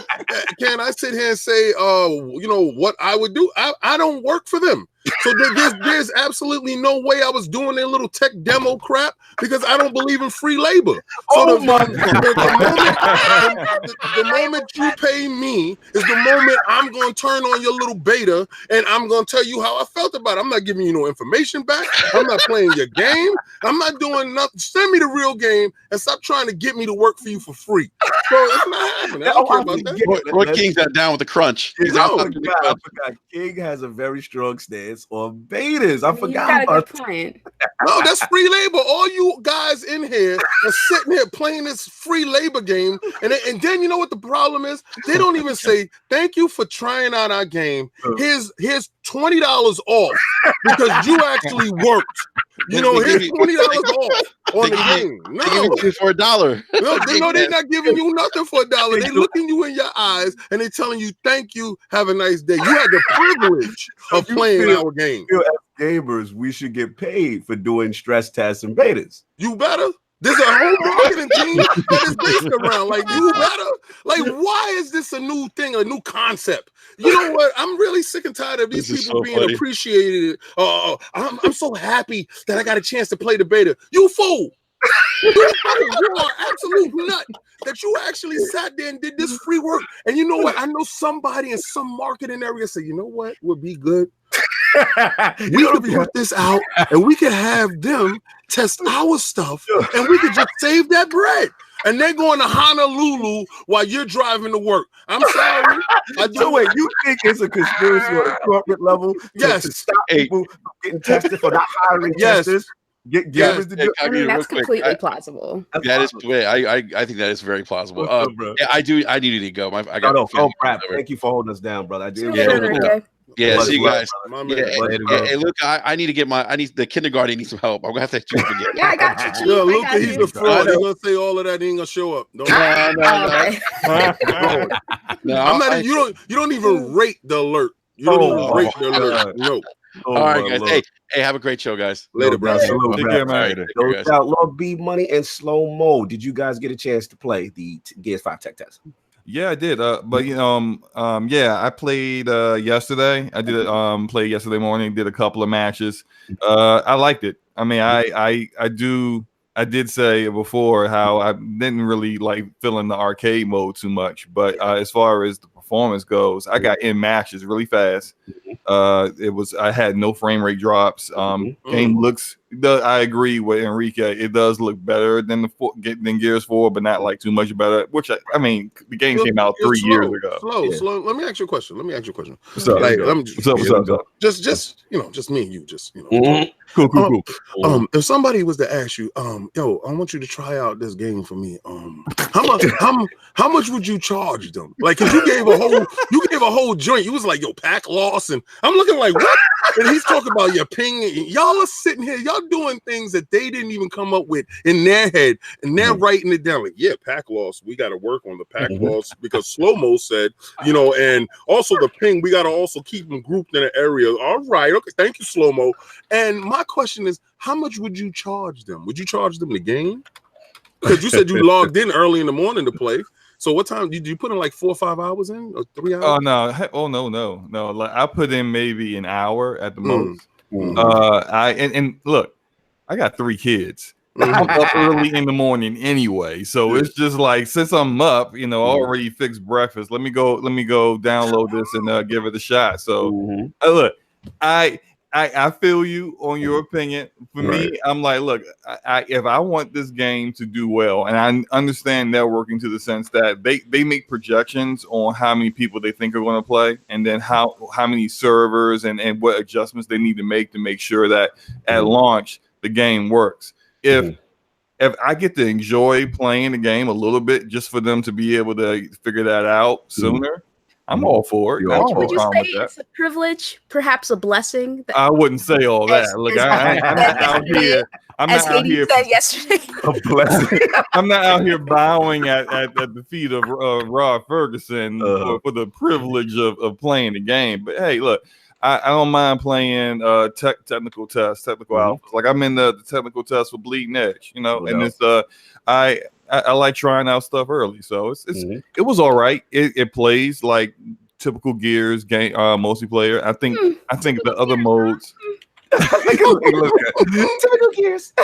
S2: can I sit here and say what I would do. I don't work for them. So there's absolutely no way I was doing their little tech demo crap because I don't believe in free labor. So the moment you pay me is the moment I'm going to turn on your little beta and I'm going to tell you how I felt about it. I'm not giving you no information back. I'm not playing your game. I'm not doing nothing. Send me the real game and stop trying to get me to work for you for free. So it's not happening. I don't care about that.
S4: Roy King's not down with the crunch.
S1: I forgot. King has a very strong stance on betas. I forgot about that.
S2: No, that's free labor. All you guys in here are sitting here playing this free labor game, and then you know what the problem is? They don't even say thank you for trying out our game. Here's $20 off because you actually worked. Here's $20 off on the game. No,
S4: they give it to you for $1.
S2: No, they're not giving you nothing for $1. They're looking you in your eyes and they're telling you, thank you, have a nice day. You had the privilege of playing our game.
S1: As gamers, we should get paid for doing stress tests and betas.
S2: You better. There's a whole marketing team that is based around. Like, you better. Like, why is this a new thing, a new concept? You know what? I'm really sick and tired of these people being appreciated. I'm so happy that I got a chance to play the beta. You fool. You are absolute nut that you actually sat there and did this free work. And you know what? I know somebody in some marketing area say, you know what would be good? We could put this out and we could have them test our stuff and we could just save that bread. And they're going to Honolulu while you're driving to work. I'm sorry.
S1: So wait, you think it's a conspiracy on a corporate level to stop people from getting tested for not hiring testers? Get gamers to do.
S7: I mean, that's completely plausible.
S4: That is the way. I think that is very plausible. I need to go. I got
S1: crap. Thank you for holding us down, brother. I did.
S4: Yeah, see you guys. Hey, look, I need to get the kindergarten needs some help. I'm gonna have to choose again.
S7: Yeah, I got you.
S2: Yo, Luca, he's a fraud. He's gonna say all of that. He ain't gonna show up. No, I'm not. You don't even rate the alert. You don't even rate the alert. No.
S4: All right, guys. Hey, have a great show, guys.
S2: Later, bro.
S1: Take care, man. Love BMuny and Slomo. Did you guys get a chance to play the Gears 5 tech test?
S3: Yeah, I did. But yeah, I played yesterday. I did play yesterday morning. Did a couple of matches. I liked it. I mean, I did say before how I didn't really like feeling the arcade mode too much, but as far as the performance goes, I got in matches really fast. I had no frame rate drops. Game looks. I agree with Enrique. It does look better than than Gears 4, but not like too much better. Which I mean, the game came out 3 years ago.
S2: Slow. Let me ask you a question.
S3: What's up?
S2: Like,
S3: What's up?
S2: Just just me and you. Just Cool. If somebody was to ask you, yo, I want you to try out this game for me. How much would you charge them? Like, cause you gave a whole joint. You was like, yo, pack loss, and I'm looking like, what? And he's talking about your ping. Y'all are sitting here, y'all doing things that they didn't even come up with in their head, and they're writing it down. Like, yeah, pack loss. We got to work on the pack loss because Slomo said, and also the ping. We got to also keep them grouped in an area. All right, okay, thank you, Slomo. And my question is, how much would you charge them? Would you charge them the game? Because you said you logged in early in the morning to play. So what time did you put in, like 4 or 5 hours in, or 3 hours?
S3: Oh no. Like, I put in maybe an hour at the most. And look, I got 3 kids. I'm up early in the morning anyway, so it's just like, since I'm up, already fixed breakfast. Let me go download this and give it a shot. So look, I feel you on your opinion. For me, I'm like, look, if I want this game to do well, and I understand networking to the sense that they make projections on how many people they think are going to play, and then how many servers and what adjustments they need to make sure that at launch the game works. If I get to enjoy playing the game a little bit just for them to be able to figure that out sooner, I'm all for it.
S7: Would you say it's a privilege, perhaps a blessing?
S3: I wouldn't say all that. Look, I'm not out here.
S7: As Katie said yesterday.
S3: A blessing. I'm not out here bowing at the feet of Rod Ferguson for the privilege of playing the game. But hey, look, I don't mind playing technical tests, technical alphas. Like, I'm in the technical test with Bleeding Edge, and it's I like trying out stuff early, so it was all right. It plays like typical Gears game multiplayer. I think the other modes.
S7: Typical Gears.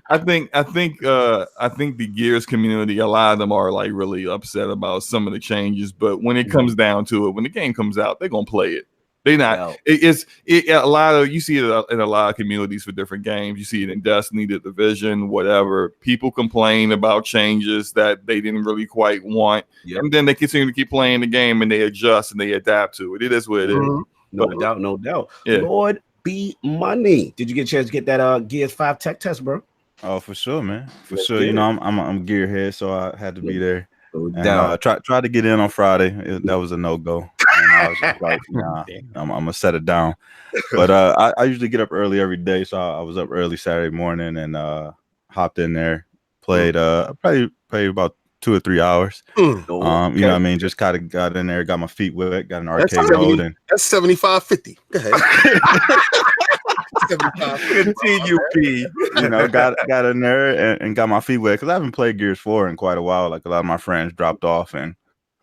S3: I think the Gears community, a lot of them are like really upset about some of the changes. But when it comes down to it, when the game comes out, they're gonna play it. They not. It's a lot of, you see it in a lot of communities for different games. You see it in Destiny, the Division, whatever. People complain about changes that they didn't really quite want, and then they continue to keep playing the game and they adjust and they adapt to it. It is what it is.
S1: No doubt. Yeah. Lord BMuny, did you get a chance to get that Gears 5 tech test, bro?
S5: Oh, for sure, man. For sure. I'm a gearhead, so I had to be there.
S1: And
S5: tried to get in on Friday. That was a no-go. And I was just like, nah, I'm gonna set it down. But I usually get up early every day, so I was up early Saturday morning and hopped in there, played probably about 2 or 3 hours. You know what I mean? Just kind of got in there, got my feet wet, got an arcade mode, and
S2: that's 75.50. Go ahead.
S5: Continue, P. Got in there and got my feet wet because I haven't played Gears 4 in quite a while. Like, a lot of my friends dropped off, and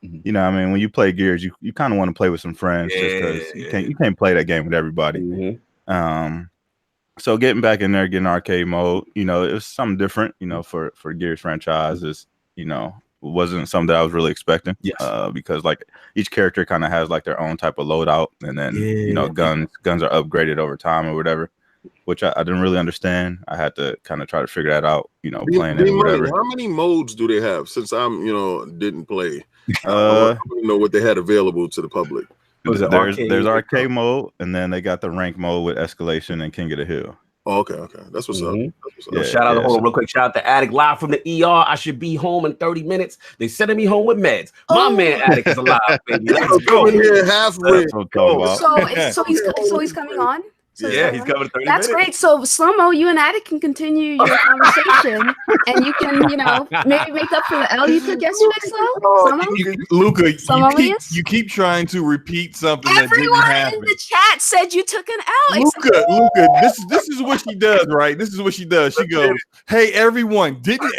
S5: I mean, when you play Gears, you kind of want to play with some friends just because you can't play that game with everybody. So getting back in there, getting arcade mode, it was something different. For Gears franchises, wasn't something that I was really expecting. Because like each character kind of has like their own type of loadout, and then guns are upgraded over time or whatever, which I didn't really understand. I had to kind of try to figure that out, playing it or whatever.
S2: How many modes do they have? Since I'm didn't play, I don't know what they had available to the public.
S5: There's arcade mode, and then they got the rank mode with escalation and King of the Hill.
S2: Oh, okay. That's what's up.
S1: Shout out real quick. Shout out to Attic live from the ER. I should be home in 30 minutes. They sending me home with meds. My man Attic is alive, baby. Let's go.
S2: Here halfway.
S7: So he's coming on. So
S1: yeah, he's coming 30
S7: That's
S1: minutes.
S7: great. So Slomo, you and Attic can continue your conversation, and you can, maybe make up for the L you took yesterday. Slomo,
S3: Luca,
S7: Slomo,
S3: you keep trying to repeat something that didn't
S7: everyone
S3: happen.
S7: in the chat said you took an L.
S3: Luca, this is what she does, right? This is what she does. She goes, "Hey, everyone, didn't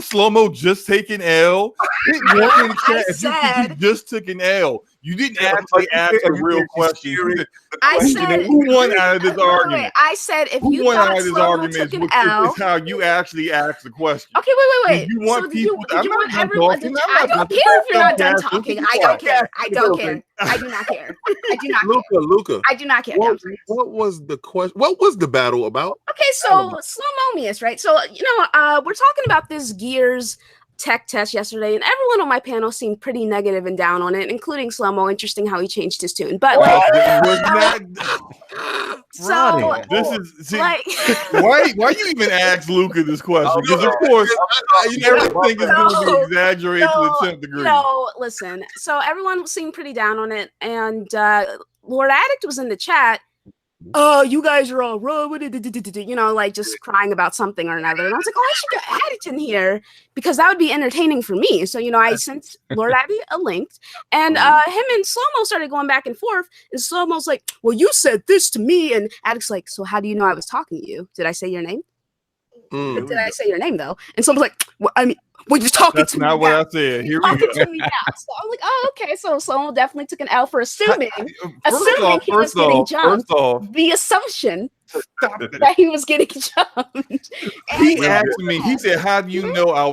S3: Slomo just take an L? Hit one in the chat if you think he just took an L. You didn't actually ask a real question.
S7: I said,
S3: who won out of this argument?
S7: I said, if you
S3: won
S7: thought
S3: out of this
S7: Slomo
S3: argument
S7: took an L,
S3: is how you actually ask the question.
S7: Okay, wait.
S3: You want
S7: so
S3: people?
S7: did you want everyone? I don't care if you're not done talking. I don't care. I don't care. I do not care. I do not care.
S2: Luca.
S7: I do not care.
S2: What was the question? What was the battle about?
S7: Okay, so Slomomius, right? So we're talking about this Gears tech test yesterday, and everyone on my panel seemed pretty negative and down on it, including Slomo. Interesting how he changed his tune, but so
S3: this is
S7: like
S3: why you even ask Luca this question? Because of course everything is going to be exaggerated to the 10th degree.
S7: No, listen. So everyone seemed pretty down on it, and Lord Addict was in the chat. You guys are all wrong, like just crying about something or another. And I was like, I should get Addict in here because that would be entertaining for me. So, I sent Lord Addict a link, and him and Slomo started going back and forth. And Slomo's like, well, you said this to me. And Addict's like, so how do you know I was talking to you? Did I say your name? Did I say your name, though? And Slomo's like, well, I mean, well, you're talking
S3: That's
S7: to me.
S3: That's not what I said. Here we go.
S7: To me now. So I'm like, oh, okay. So Slomo definitely took an L for assuming he was getting jumped. The assumption that he was getting jumped.
S3: He asked me. He said, "How do you know I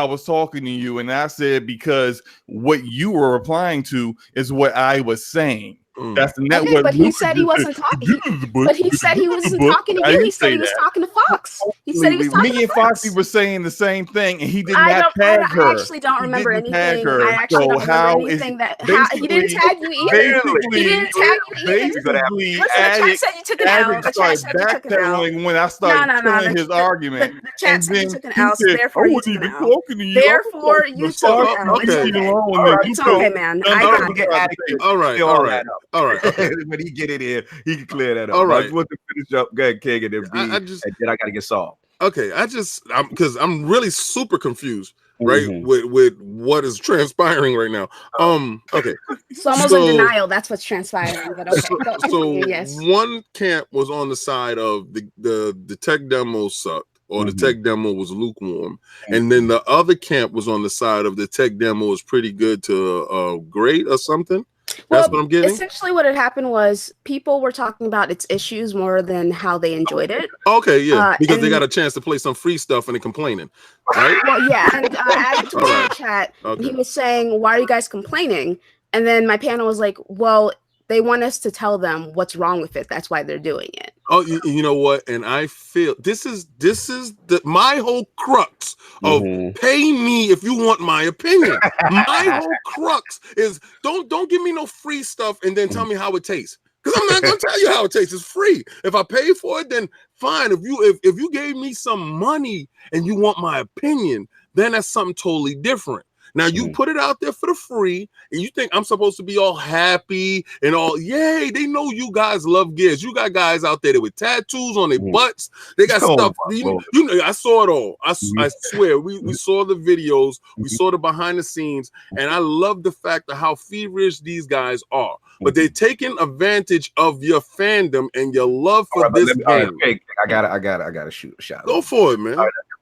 S3: was talking to you?" And I said, "Because what you were replying to is what I was saying." That's not what.
S7: But he said he wasn't talking. But he said he wasn't talking to you. He said he was talking to Fox. He said he was talking to Fox.
S3: Me and Foxy were saying the same thing, and he did not tag her.
S7: I actually don't remember anything. I actually don't remember anything that he didn't tag you either. He didn't tag you either.
S3: Basically,
S7: the chat said you took an L. The chat said you took an L.
S3: When I started killing his argument,
S7: the chat said you took an L. Therefore, you took an L. Therefore, you took an L. It's okay, man. I got it.
S2: All right.
S1: When he get in here, he can clear that up.
S2: All right.
S1: I just want to finish up. Go ahead, King, and then B, and then I got to get solved.
S2: Okay, because I'm really super confused, right, with what is transpiring right now. Okay.
S7: So almost in denial. That's what's transpiring. But okay.
S2: So
S7: yes.
S2: One camp was on the side of the tech demo sucked, or the tech demo was lukewarm, and then the other camp was on the side of the tech demo was pretty good to great or something. That's what I'm getting.
S7: Essentially, what had happened was people were talking about its issues more than how they enjoyed it.
S2: Okay, yeah, because they got a chance to play some free stuff and they're complaining, right?
S7: Well, yeah, and Addict was in the chat. He was saying, "Why are you guys complaining?" And then my panel was like, "Well, they want us to tell them what's wrong with it. That's why they're doing it."
S2: Oh, you know what? And I feel this is my whole crux of pay me if you want my opinion. My whole crux is don't give me no free stuff and then tell me how it tastes. Because I'm not gonna tell you how it tastes. It's free. If I pay for it, then fine. If you gave me some money and you want my opinion, then that's something totally different. Now you put it out there for the free, and you think I'm supposed to be all happy and all, yay, they know you guys love Gears. You got guys out there with tattoos on their butts. They got stuff. You know, I saw it all. I swear, we saw the videos, we saw the behind the scenes, and I love the fact of how feverish these guys are. But they're taking advantage of your fandom and your love for this game.
S1: I gotta shoot a shot.
S2: Go for it, man.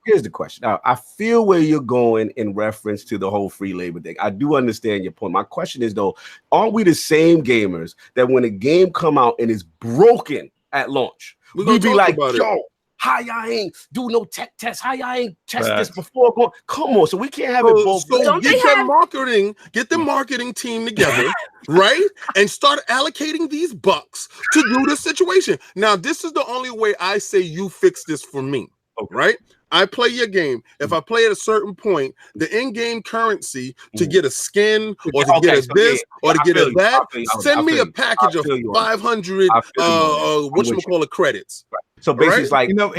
S1: Here's the question. Now, I feel where you're going in reference to the whole free labor thing. I do understand your point. My question is, though, aren't we the same gamers that when a game come out and is broken at launch, we be like, yo, how y'all ain't do no tech test? How y'all ain't test this before? Come on, so we can't have it both.
S2: So get the marketing team together, right? And start allocating these bucks to do this situation. Now, this is the only way I say you fix this for me, right? I play your game. If I play at a certain point, the in-game currency to get a skin or to get a this or to get a that, send me a package of 500 whatchamacallit credits.
S1: So basically, it's like,
S3: you know,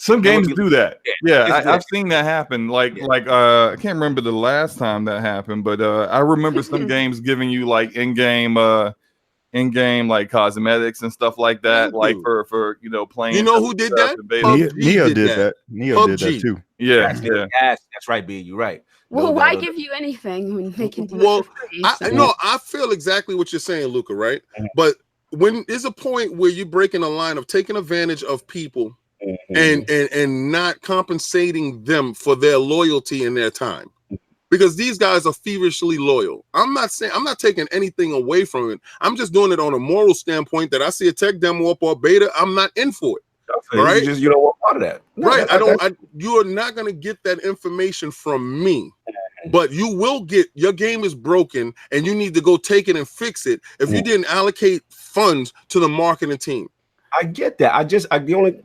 S3: some games do that. Yeah, I've seen that happen. Like I can't remember the last time that happened, but I remember some games giving you like in-game in-game like cosmetics and stuff like that, like for playing.
S2: You know who did that?
S5: Neo did that. Neo did that too.
S3: Yeah,
S1: that's right, B. You're right.
S7: Well, why give you anything when they can do it for free?
S2: I feel exactly what you're saying, Luca, right? But when there's a point where you're breaking a line of taking advantage of people and not compensating them for their loyalty and their time, because these guys are feverishly loyal. I'm not taking anything away from it. I'm just doing it on a moral standpoint that I see a tech demo up or beta, I'm not in for it.
S1: All right, you don't want part of that,
S2: right? You are not going to get that information from me, but you will get. Your game is broken, and you need to go take it and fix it. If you didn't allocate funds to the marketing team,
S1: I get that. The only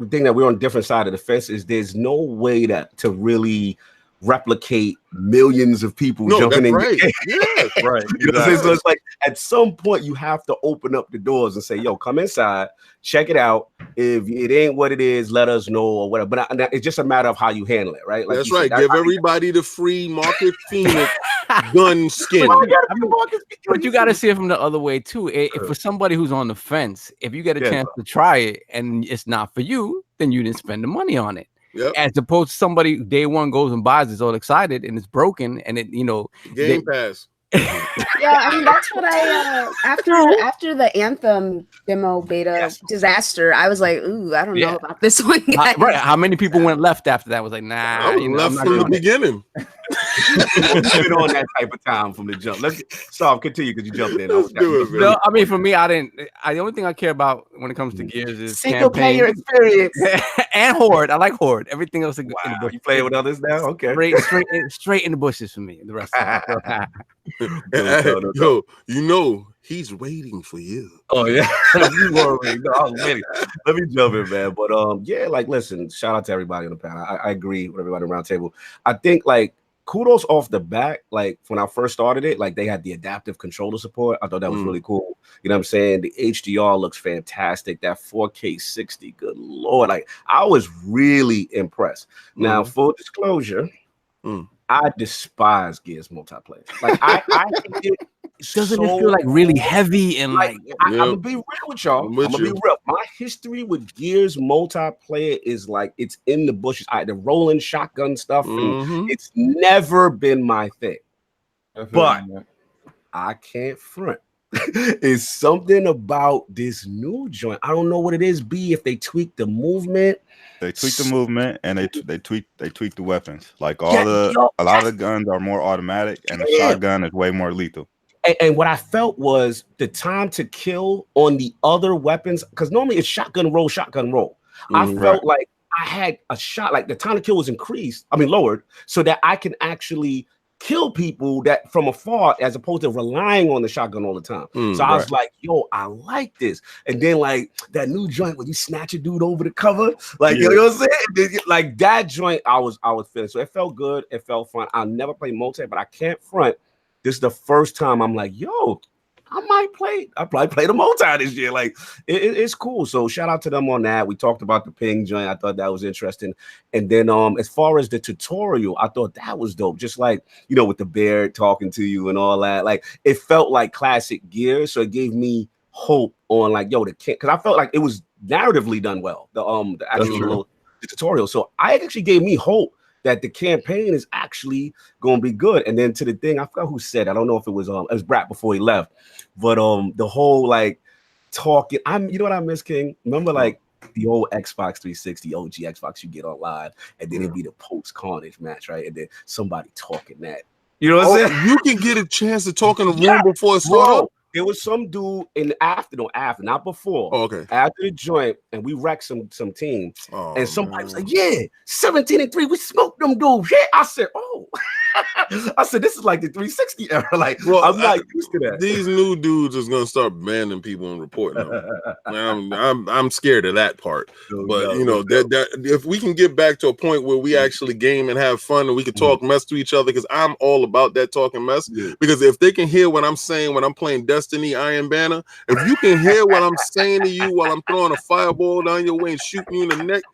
S1: thing that we're on different side of the fence is there's no way to really replicate millions of people jumping in.
S2: Right.
S1: Yeah, right. So it's like at some point you have to open up the doors and say, "Yo, come inside, check it out. If it ain't what it is, let us know or whatever." But it's just a matter of how you handle it, right? Like
S2: that's right. Give everybody the free Market Phoenix gun skin.
S6: But you got to see it from the other way too. For somebody who's on the fence, if you get a chance to try it and it's not for you, then you didn't spend the money on it.
S2: Yep.
S6: As opposed to somebody day one goes and buys it's all excited and it's broken and it
S2: Game Pass.
S7: Yeah, I mean that's what I after the Anthem demo beta disaster, I was like, ooh, I don't know about this one.
S6: Right? How many people went left after that? Was like, nah,
S2: I was left from the beginning.
S1: Been on that type of time from the jump. Let's continue because you jumped in.
S6: No, I mean for me, the only thing I care about when it comes to Gears is
S7: single player experience
S6: and Horde. I like Horde. Everything else in the bush.
S1: You play with others now? Okay.
S6: Straight in the bushes for me. The rest of
S2: it. He's waiting for you.
S1: Oh yeah. You worry. No, I was waiting. Let me jump in, man. But listen, shout out to everybody on the panel. I agree with everybody around the table. I think kudos off the back, when I first started it, they had the adaptive controller support. I thought that was really cool. You know what I'm saying? The HDR looks fantastic. That 4K 60, good Lord. I was really impressed. Now, full disclosure, I despise Gears multiplayer. I think
S6: doesn't it feel really heavy and I'm
S1: gonna be real with y'all. I'm gonna be real. My history with Gears multiplayer is it's in the bushes. The rolling shotgun stuff. And it's never been my thing. But I can't front. It's something about this new joint. I don't know what it is. If they tweak the movement.
S5: They tweak the movement and they tweak the weapons. A lot of the guns are more automatic and the shotgun is way more lethal.
S1: And what I felt was the time to kill on the other weapons, because normally it's shotgun roll. I felt like I had a shot, the time to kill was lowered, so that I can actually kill people that from afar as opposed to relying on the shotgun all the time. So I was like, yo, I like this. And then that new joint where you snatch a dude over the cover, you know what I'm saying? That joint, I was feeling. So it felt good. It felt fun. I'll never play multi, but I can't front. This is the first time I'm like, yo, I probably play the multi this year. It's cool. So shout out to them on that. We talked about the ping joint. I thought that was interesting. And then as far as the tutorial, I thought that was dope. Just with the bear talking to you and all that. It felt like classic Gears. So it gave me hope on because I felt like it was narratively done well. The actual the tutorial. So I actually gave me hope that the campaign is actually going to be good. And then to the thing, I forgot who said, I don't know if it was Brat before he left, but the whole talking, you know what I miss, King? Remember the old Xbox 360 OG Xbox you get online, and then it'd be the post Carnage match, right? And then somebody talking that. You know what I'm saying?
S2: You can get a chance to talk in the room before it starts.
S1: There was some dude after, not before.
S2: Oh, okay.
S1: After the joint, and we wrecked some team. And somebody was like, 17-3, we smoked them dudes. Yeah. I said, this is like the 360 era. I'm not used to that.
S2: These new dudes is gonna start banning people and reporting them. I'm scared of that part. But that if we can get back to a point where we actually game and have fun and we can talk mess to each other, because I'm all about that talking mess. Yeah. Because if they can hear what I'm saying when I'm playing Destiny Iron Banner, if you can hear what I'm saying to you while I'm throwing a fireball down your way and shooting you in the neck,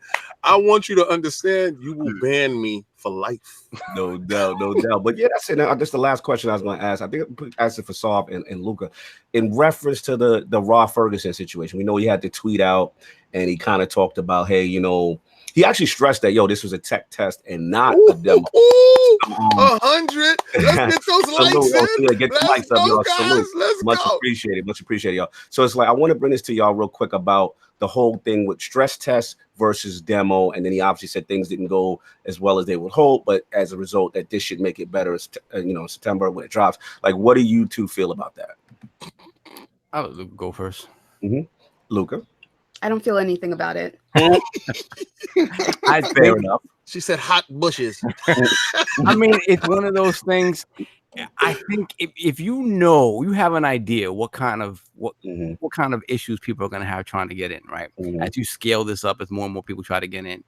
S2: I want you to understand you will ban me for life.
S1: No doubt, no doubt. But yeah, that's it. Now, that's the last question I was going to ask. I think I asked it for Saab and Luca. In reference to the Raw Ferguson situation, we know he had to tweet out and he kind of talked about, hey, you know, he actually stressed that, yo, this was a tech test and not a demo.
S2: 100. Let's get those likes in.
S1: Yeah, get the likes up, y'all. Salute.
S2: Let's
S1: much
S2: go.
S1: Appreciated. Much appreciated, y'all. So it's like, I want to bring this to y'all real quick about the whole thing with stress test versus demo. And then he obviously said things didn't go as well as they would hope, but as a result that this should make it better, you know, September when it drops. Like, what do you two feel about that?
S6: I'll go first.
S1: Luca?
S7: I don't feel anything about it.
S1: Fair enough.
S2: She said hot bushes.
S6: I mean, it's one of those things. I think if you know, you have an idea what kind of issues people are going to have trying to get in, right? As you scale this up, as more and more people try to get in,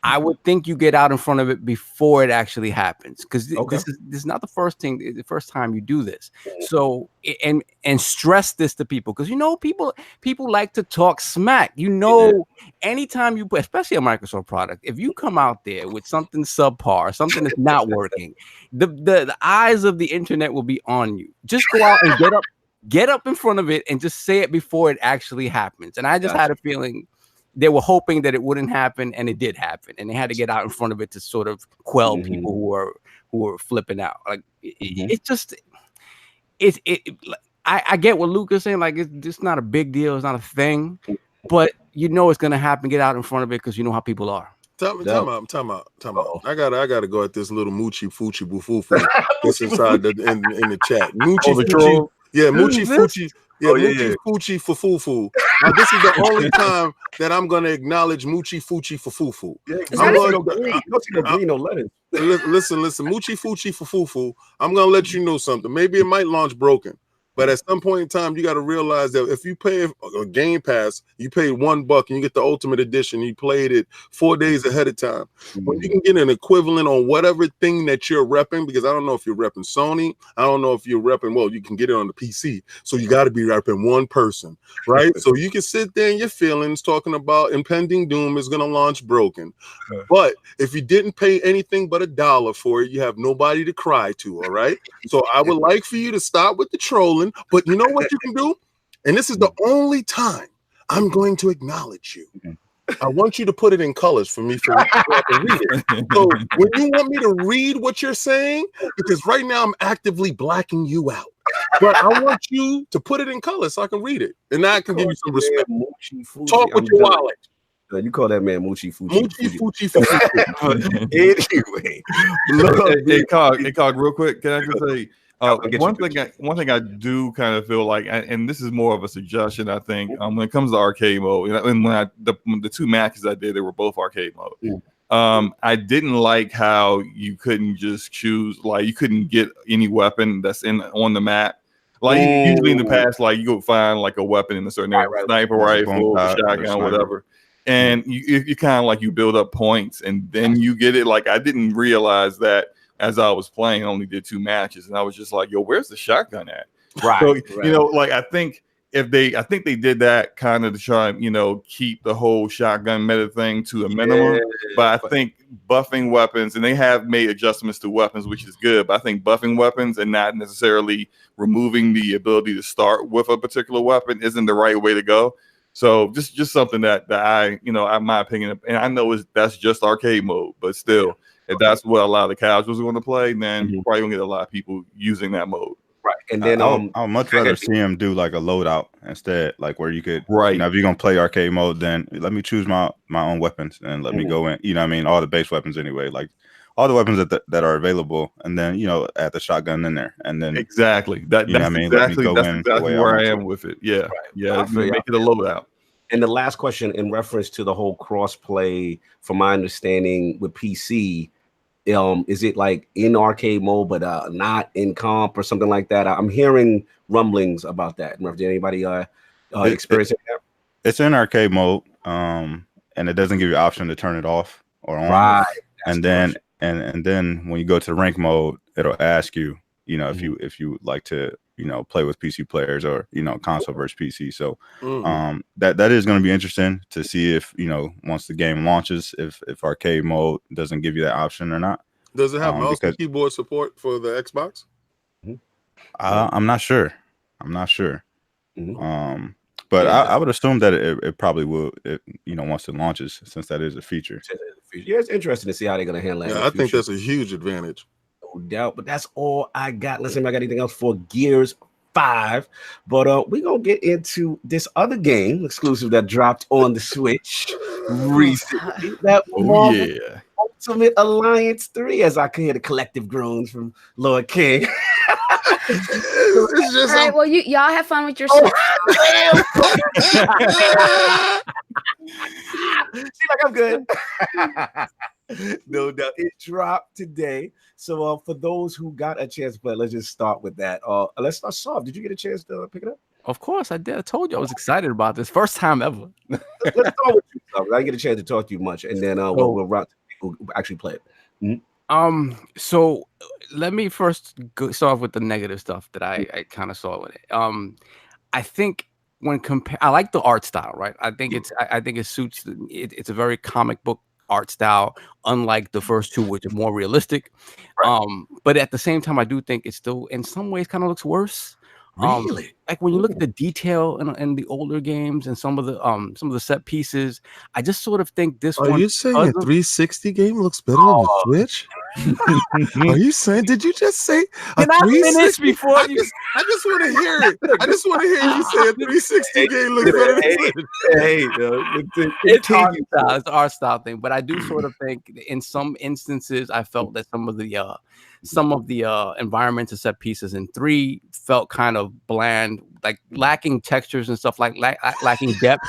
S6: I would think you get out in front of it before it actually happens, because this is not the first time you do this. So and stress this to people, because you know people like to talk smack. You know, anytime you put, especially a Microsoft product, if you come out there with something subpar, something that's not working, the eyes of the internet will be on you. Just go out and get up in front of it and just say it before it actually happens. And I just had a feeling they were hoping that it wouldn't happen, and it did happen, and they had to get out in front of it to sort of quell people who were flipping out. Like it's just I get what Luca's saying. Like, it's just not a big deal, it's not a thing, but you know it's gonna happen. Get out in front of it, because you know how people are.
S2: Time out. I gotta go at this little Moochie Fuchi Bufufu that's inside in the chat. Moochie Fuchi. Yeah, Moochie Fuchi. Yeah, Moochie Fuchi Fufufu. Now, this is the only time that I'm going to acknowledge Moochie Fuchi Fufufu. Listen, Moochie Fuchi Fufufu. I'm going to let you know something. Maybe it might launch broken, but at some point in time, you got to realize that if you pay a Game Pass, you pay $1 and you get the Ultimate Edition. You played it 4 days ahead of time. When you can get an equivalent on whatever thing that you're repping, because I don't know if you're repping Sony, I don't know if you're repping. Well, you can get it on the PC, so you got to be repping one person, right? So you can sit there in your feelings talking about impending doom is going to launch broken, but if you didn't pay anything but $1 for it, you have nobody to cry to. All right. So I would like for you to stop with the trolling. But you know what you can do? And this is the only time I'm going to acknowledge you. I want you to put it in colors for me so I can read it. So when you want me to read what you're saying, because right now I'm actively blacking you out, but I want you to put it in colors so I can read it. And now I can give you some respect. Talk with your wallet.
S1: You call that man Moochie Fuchi.
S3: Anyway, hey, Cog, real quick, can I just say, one thing I do kind of feel like, and this is more of a suggestion, I think, when it comes to arcade mode, and when the two matches I did, they were both arcade mode. I didn't like how you couldn't just choose, like you couldn't get any weapon that's on the map. Like usually in the past, like you go find like a weapon in a certain area, sniper rifle, shotgun, whatever. And you kind of like you build up points and then you get it. Like I didn't realize that as I was playing, I only did 2 matches, and I was just like, "Yo, where's the shotgun at?"
S1: Right.
S3: So, you know, like I think they did that kind of to try and, you know, keep the whole shotgun meta thing to a minimum. But I think buffing weapons, and they have made adjustments to weapons, which is good. But I think buffing weapons and not necessarily removing the ability to start with a particular weapon isn't the right way to go. So just something that I, you know, in my opinion, and I know that's just arcade mode, but still, if that's what a lot of the casuals are going to play, then you're probably going to get a lot of people using that mode.
S1: Right. And then
S5: I'd much rather see him do like a loadout instead, like where you could, you know, if you're going to play arcade mode, then let me choose my own weapons and let me go in, you know what I mean? All the base weapons anyway, like all the weapons that are available, and then, you know, add the shotgun in there, and then
S3: exactly that's exactly where I am with it. Yeah. Make it a loadout.
S1: And the last question in reference to the whole cross-play, from my understanding with PC, is it like in arcade mode but not in comp or something like that? I'm hearing rumblings about that. Did anybody experience it?
S5: It's in arcade mode, and it doesn't give you an option to turn it off or on.
S1: Right.
S5: And then when you go to rank mode, it'll ask you, you know, if you like to, you know, play with PC players or, you know, console versus PC. So that is going to be interesting to see if, you know, once the game launches, if arcade mode doesn't give you that option or not.
S2: Does it have mouse
S5: because
S2: and keyboard support for the Xbox?
S5: I'm not sure.
S1: Mhm.
S5: But
S1: Yeah.
S5: I would assume that it probably will, once it launches, since that is a feature.
S1: Yeah, it's interesting to see how they're gonna handle that.
S2: Yeah, I think that's a huge advantage.
S1: No doubt. But that's all I got. Listen, I got anything else for Gears 5? But we're gonna get into this other game exclusive that dropped on the Switch recently. That Marvel Ultimate Alliance 3, as I can hear the collective groans from Lord King.
S2: It's just
S7: All right, well, y'all have fun with your Switch.
S1: See, like I'm good. No doubt. It dropped today. So for those who got a chance to play, let's just start with that. Let's start soft. Did you get a chance to pick it up?
S6: Of course I did. I told you I was excited about this. First time ever.
S1: Let's start with you. I didn't get a chance to talk to you much, and then we'll route to people who actually play it. Mm-hmm.
S6: So let me first start off with the negative stuff that I kind of saw with it. I think when I like the art style, right? I think it suits. It's a very comic book art style, unlike the first two, which are more realistic.
S1: Right.
S6: But at the same time, I do think it still, in some ways, kind of looks worse.
S1: Really?
S6: Like when you look at the detail in the older games and some of the set pieces, I just sort of think this one.
S2: Are you saying a 360 game looks better on the Switch? Are you saying? Did you just say a 360
S6: before
S2: I just want to hear it. I just want to hear you say a 360 game looks better than Switch.
S6: It's art style thing, but I do sort of think in some instances I felt that some of the environments and set pieces in 3 felt kind of bland, like lacking textures and stuff, like lacking depth.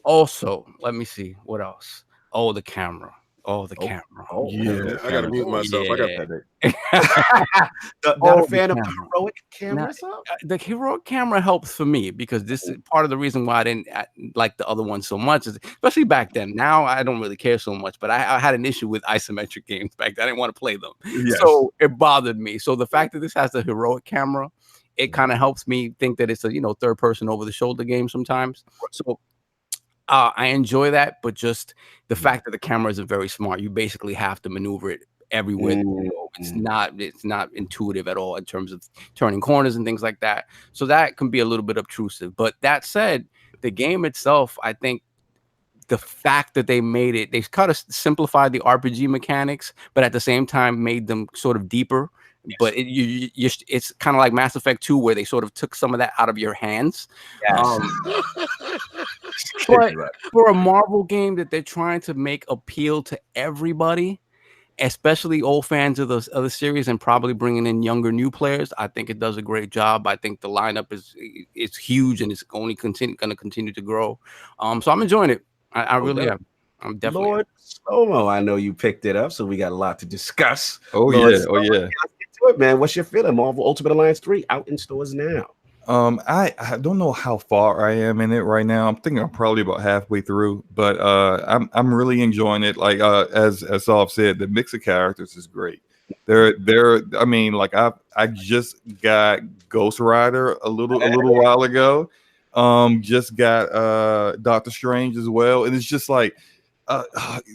S6: Also, let me see what else. Oh, the camera. Camera.
S2: Yeah, I gotta mute myself. I got that.
S1: Not a fan of the heroic camera.
S6: The heroic camera helps for me because this is part of the reason why I didn't like the other one so much, especially back then. Now I don't really care so much, but I had an issue with isometric games back then. I didn't want to play them, so it bothered me. So the fact that this has the heroic camera, it kind of helps me think that it's a third person over the shoulder game sometimes. So I enjoy that, but just the fact that the camera isn't very smart, you basically have to maneuver it everywhere. It's not intuitive at all in terms of turning corners and things like that. So that can be a little bit obtrusive. But that said, the game itself, I think the fact that they kind of simplified the RPG mechanics, but at the same time made them sort of deeper. Yes. But it's kind of like Mass Effect 2, where they sort of took some of that out of your hands. Yes. But for a Marvel game that they're trying to make appeal to everybody, especially old fans of the series, and probably bringing in younger new players, I think it does a great job. I think the lineup is huge, and it's only going to continue to grow. So I'm enjoying it. I really am. I'm definitely.
S1: Lord Slomo, I know you picked it up, so we got a lot to discuss.
S3: Lord Slomo, yeah.
S1: Let's get to it, man. What's your feeling? Marvel Ultimate Alliance 3 out in stores now.
S3: I don't know how far I am in it right now. I'm thinking I'm probably about halfway through, but I'm really enjoying it. Like as Solve said, the mix of characters is great. I mean, like I just got Ghost Rider a little while ago. Just got Doctor Strange as well, and it's just like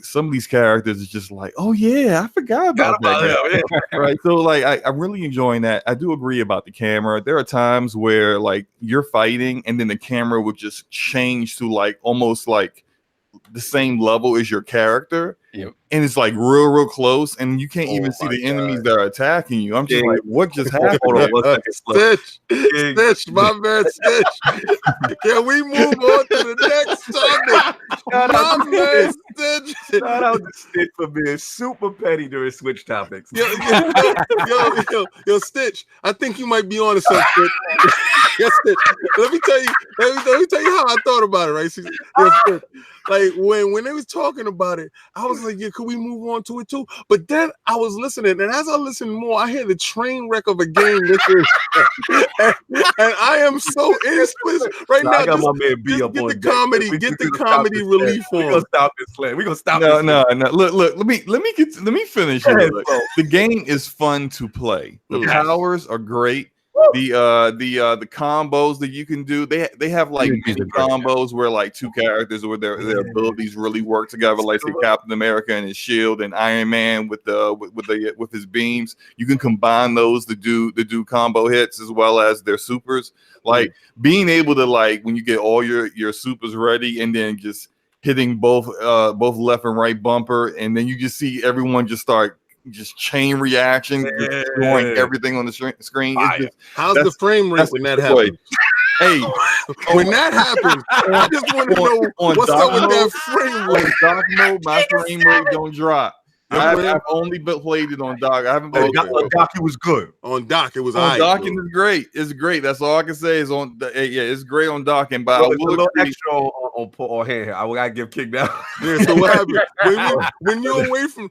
S3: some of these characters is just like, oh yeah, I forgot about that guy. Right? So like I'm really enjoying that. I do agree about the camera. There are times where like you're fighting and then the camera would just change to like almost like the same level as your character.
S6: Yep.
S3: And it's like real close, and you can't even see the enemies that are attacking you. I'm just like, what just happened?
S2: Hold on, 1 second. Stitch, my man, Stitch. Can we move on to the next topic?
S1: Shout out to Stitch for being super petty during Switch topics.
S2: Yo, Stitch. I think you might be on to something. Yes, Stitch. Let me tell you how I thought about it. Right? Stitch. Like when they was talking about it, I was like, yeah, could we move on to it too? But then I was listening, and as I listened more, I hear the train wreck of a game this is, and I am so explicit right now.
S1: I got my man B up on
S2: get the comedy relief on.
S1: We're gonna stop this plan. We're gonna stop.
S3: No. Look. Let me finish here. The game is fun to play. The powers are great. the combos that you can do. They have like mini combos where like two characters where their abilities really work together, like say Captain America and his shield and Iron Man with his beams. You can combine those to do combo hits as well as their supers. Like being able to like when you get all your supers ready and then just hitting both left and right bumper, and then you just see everyone just start chain reaction, destroying everything on the screen.
S2: How's the frame rate when that happens?
S3: Hey,
S2: when that happens, I just want to know what's up with that frame rate.
S3: On dark mode, my frame rate don't drop. I've only played it on dock. I haven't played it
S1: on dock. It was good.
S2: On dock, it was
S3: on docking. Is great. It's great. That's all I can say is on. It's great on docking. But I will
S1: a little extra on hand. I gotta give kick down.
S2: Yeah. So what happened when you're away from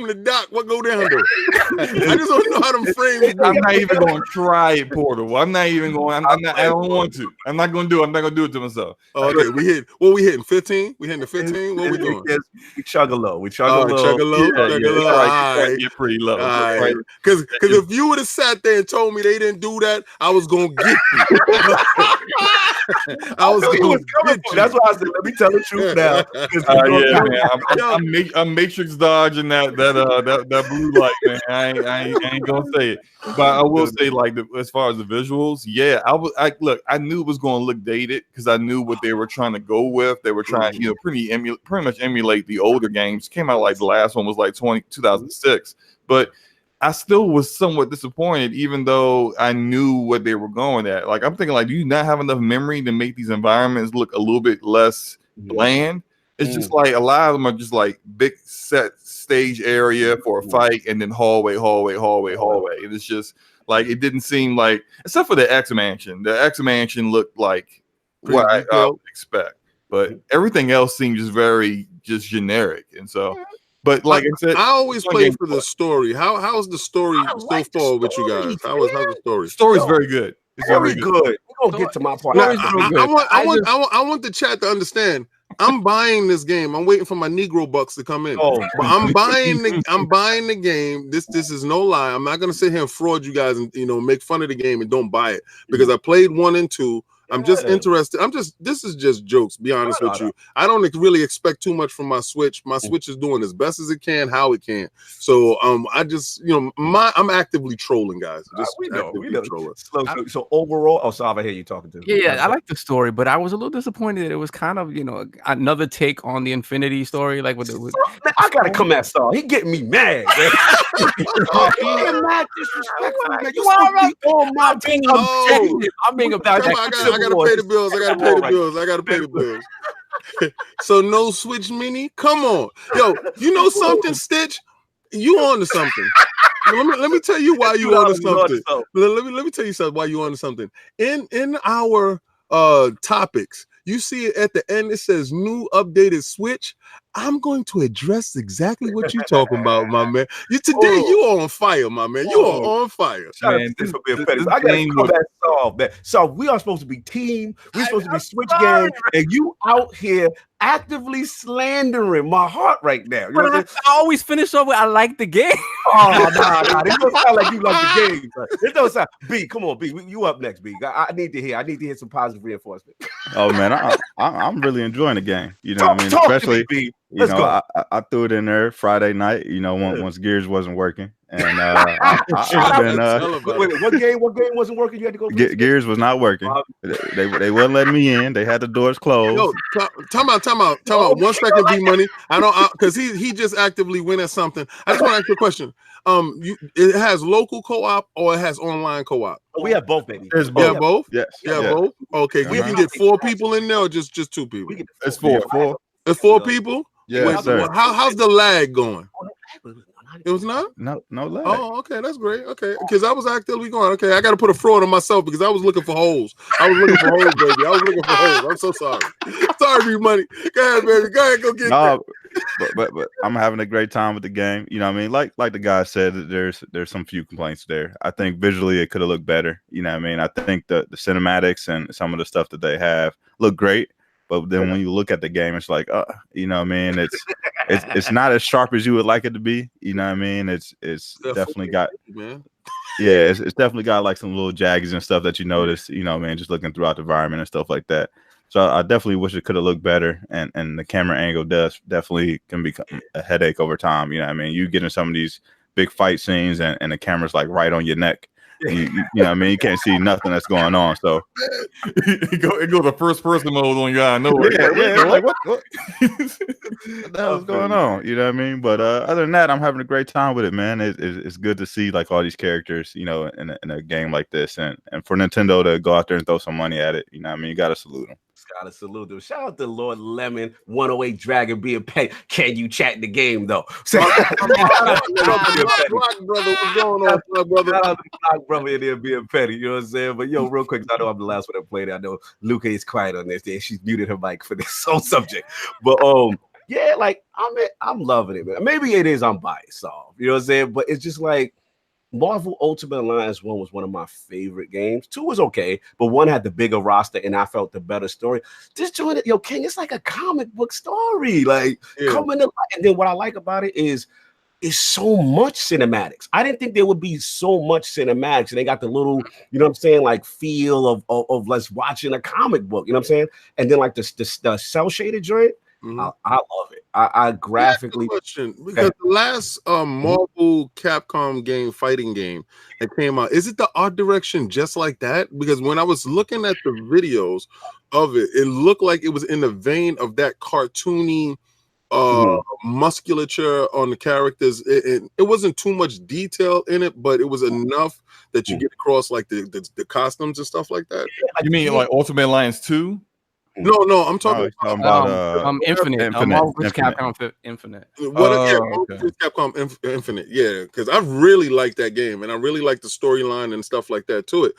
S2: the dock? What go down there? I just don't know how them frames.
S3: I'm not even going to try it, Portal. I'm not even going. I don't want to. I'm not going to do it. I'm not going to do it to myself.
S2: Oh, okay. We hitting 15. We hitting the 15. What we doing?
S1: We chug a low. We chug a low.
S2: Right.
S3: Get pretty low.
S2: Right. Because if you would have sat there and told me they didn't do that, I was gonna get you.
S1: That's why I said, let me tell the truth now.
S3: I'm matrix dodging that blue light, man. I ain't gonna say it, but I will say like as far as the visuals, I knew it was gonna look dated because I knew what they were trying to go with. They were trying, pretty much emulate the older games. Came out like the last one was like 2006, but I still was somewhat disappointed, even though I knew what they were going at. Like I'm thinking, like, do you not have enough memory to make these environments look a little bit less bland? It's just like a lot of them are just like big set stage area for a fight, and then hallway. And it's just like it didn't seem like, except for the X Mansion. The X Mansion looked like what I would expect, but everything else seemed just very generic, and so. But like I said,
S2: I always play for the story. How's the story so far with you guys? How's the story?
S3: Story's very good. It's
S1: very good. We're gonna get to my part.
S2: I want the chat to understand. I'm buying this game. I'm waiting for my Negro bucks to come in. I'm buying the game. This is no lie. I'm not gonna sit here and fraud you guys and make fun of the game and don't buy it because I played 1 and 2. I'm just interested. This is just jokes, be honest with you. I don't really expect too much from my Switch. My Switch is doing as best as it can, how it can. So I just, I'm actively trolling, guys. Just
S1: we know. Trolling. So overall, Sav, I hear you talking to.
S6: Yeah, I like the story, but I was a little disappointed that it was kind of, another take on the Infinity story. Like with
S1: I gotta come at Sav. He getting me mad. Mad disrespectful. Man. You already on my team.
S6: I'm being objective.
S2: I gotta pay the bills. So no Switch Mini? Come on. Yo, you know something, Stitch? You on to something. Let me tell you why you on to something. Let me tell you something why you on to something. In our topics, you see it at the end, it says new updated Switch. I'm going to address exactly what you're talking about, my man. You are on fire, my man. You are on fire.
S1: Shout out to this for being petty. I gotta come back Sav, man. So we are supposed to be team. We're supposed to be Switch gang, and you out here actively slandering my heart right now. You know what
S6: I always finish up with I like the game.
S1: Oh nah. This don't sound like you like the game. It don't sound. B, come on, B. You up next, B. I need to hear some positive reinforcement.
S5: Oh man, I'm really enjoying the game. You know what I mean? Especially
S1: B.
S5: I threw it in there Friday night. Once Gears wasn't working, and
S1: what game wasn't working? You had to go.
S5: Gears was not working. They weren't letting me in. They had the doors closed.
S2: Yo, time out. 1 second, BMuny. I don't because he just actively went at something. I just want to ask you a question. It has local co-op or it has online co-op?
S1: We have both, baby.
S2: There's both.
S5: Yes.
S2: Both. Okay, we can get 4 people in there or just 2 people.
S3: It's 4.
S2: It's 4 people.
S5: Yeah, sir.
S2: How's the lag going? It was not?
S5: No lag.
S2: Oh, okay, that's great. Okay, because I was actively going. Okay, I got to put a fraud on myself because I was looking for holes. Baby. I'm so sorry. Sorry, BMuny. Go ahead, baby. Go ahead, go get that.
S5: But I'm having a great time with the game. You know what I mean? Like the guy said, there's some few complaints there. I think visually it could have looked better. You know what I mean? I think the cinematics and some of the stuff that they have look great. But then when you look at the game, it's like, you know what I mean? It's not as sharp as you would like it to be. You know what I mean? It's definitely got, Yeah, it's definitely got like some little jags and stuff that you notice, you know, man, just looking throughout the environment and stuff like that. So I definitely wish it could have looked better, and the camera angle definitely can become a headache over time. You know what I mean? You get in some of these big fight scenes and the camera's like right on your neck. You know what I mean? You can't see nothing that's going on. So
S3: it go to first person mode on you out of nowhere.
S5: yeah, like what the hell is going on? You know what I mean? But other than that, I'm having a great time with it, man. It's good to see like all these characters, you know, in a game like this, and for Nintendo to go out there and throw some money at it, you know what I mean? You gotta salute them.
S1: Gotta salute them. Shout out to Lord Lemon, 108 Dragon being paid. Can you chat in the game though?
S2: Block brother, what's going on, brother?
S1: Shout out to Block brother in there being petty. You know what I'm saying? But yo, real quick, I know I'm the last one that played it. I know Luca is quiet on this. She's muted her mic for this whole subject. But yeah, like I'm loving it, man. Maybe it is I'm biased, so you know what I'm saying? But it's just like Marvel Ultimate Alliance 1 was one of my favorite games. 2 was okay, but 1 had the bigger roster and I felt the better story. This joint, yo, King, it's like a comic book story. Like coming to life. And then what I like about it is so much cinematics. I didn't think there would be so much cinematics. And they got the little, you know what I'm saying, like feel of let's watching a comic book, you know what I'm saying? And then like the cell shaded joint. I love it. I graphically
S2: question, because the last Marvel Capcom game, fighting game that came out, is it the art direction just like that? Because when I was looking at the videos of it, it looked like it was in the vein of that cartoony musculature on the characters. It wasn't too much detail in it, but it was enough that you get across like the costumes and stuff like that.
S3: You mean like Ultimate Alliance 2?
S2: No, I'm talking
S6: about Infinite. Marvel vs. Capcom Infinite.
S2: Capcom Infinite, yeah, because I really like that game and I really like the storyline and stuff like that to it.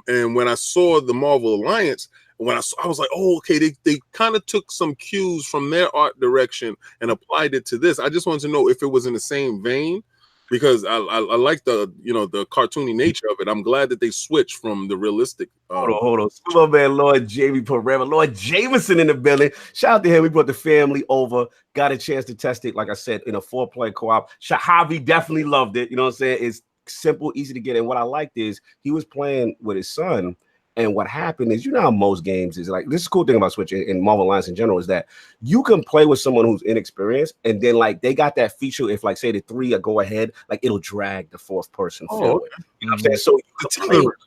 S2: And when I saw the Marvel Alliance, I was like, oh, okay, they kind of took some cues from their art direction and applied it to this. I just wanted to know if it was in the same vein, because I like the the cartoony nature of it. I'm glad that they switched from the realistic.
S1: Hold on. Super man, Lord Jamie Forever, Lord Jameson in the building. Shout out to him. We brought the family over. Got a chance to test it, like I said, in a 4-player co-op. Javi definitely loved it. You know what I'm saying? It's simple, easy to get in. What I liked is he was playing with his son. And what happened is, you know how most games is like, this is the cool thing about Switch and Marvel Alliance in general is that you can play with someone who's inexperienced, and then like they got that feature. If like say the 3 go ahead, like it'll drag the 4th person. You know what I'm saying? So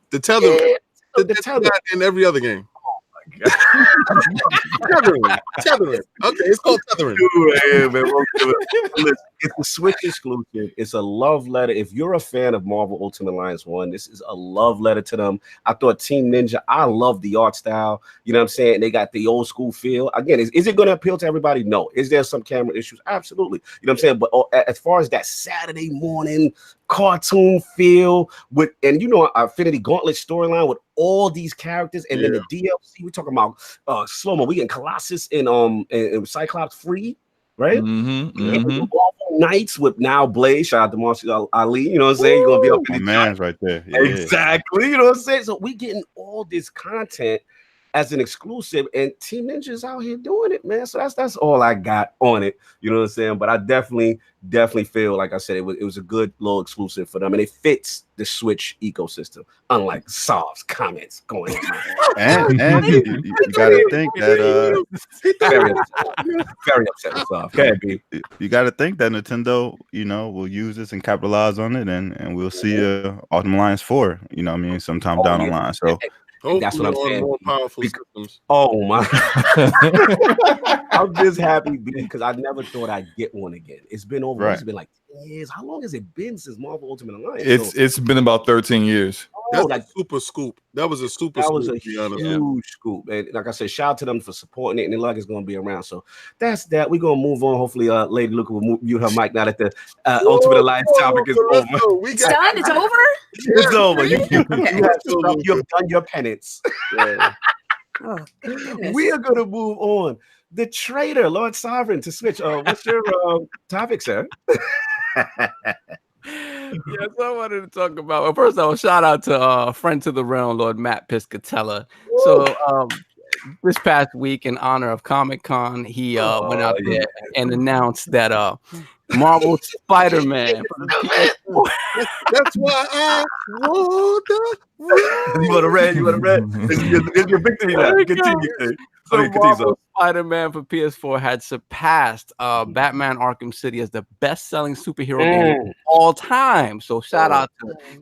S2: the tether in every other game. Tethering. Okay, it's called tethering.
S1: It's a Switch exclusive. It's a love letter. If you're a fan of Marvel Ultimate Alliance 1, this is a love letter to them. I thought Team Ninja, I love the art style. You know what I'm saying? They got the old school feel. Again, is it going to appeal to everybody? No. Is there some camera issues? Absolutely. You know what I'm saying? But as far as that Saturday morning cartoon feel with, and you know, Infinity Gauntlet storyline with all these characters, and then the DLC, we're talking about Slomo. We getting Colossus and Cyclops free, right? Knights with now Blaze. Shout out to Marshall Ali. You know what I'm saying? You're gonna be up in the
S5: man's right there. Yeah.
S1: Exactly. You know what I'm saying? So we getting all this content as an exclusive, and Team Ninja's out here doing it, man. So that's all I got on it. You know what I'm saying? But I definitely feel, like I said, it was a good little exclusive for them, and it fits the Switch ecosystem, unlike Sov's comments going on.
S5: and you gotta think that
S1: very upset with Sov. Go ahead, B.
S5: You gotta think that Nintendo, will use this and capitalize on it, and we'll see Ultimate Alliance 4, you know what I mean, sometime down the line. So
S1: that's what I'm saying.
S2: More powerful systems.
S1: Oh my! I'm just happy because I never thought I'd get one again. It's been over. It's been like 10 years. How long has it been since Marvel Ultimate Alliance?
S3: It's been about 13 years.
S2: That's like super scoop. That was a super. That was a
S1: huge scoop. And like I said, shout out to them for supporting it. And it like it's going to be around. So that's that. We're going to move on. Hopefully, Lady Luca will mute her mic now that the Ultimate Alliance topic is over.
S7: It's done. It's over.
S1: It's over. You have done your penance.
S7: Oh,
S1: we are going to move on. The Trader, Lord Sovereign, to Switch. What's your topic, sir?
S6: Yes, I wanted to talk about. Well, first of all, shout out to friend to the realm, Lord Matt Piscatella. So this past week, in honor of Comic-Con, he went out there and announced that Marvel Spider-Man.
S2: That's why I wrote the.
S1: You want a red? You want a red? It's your victory lap. Continue.
S6: So Marvel Spider-Man for PS4 had surpassed Batman Arkham City as the best-selling superhero game of all time. So shout out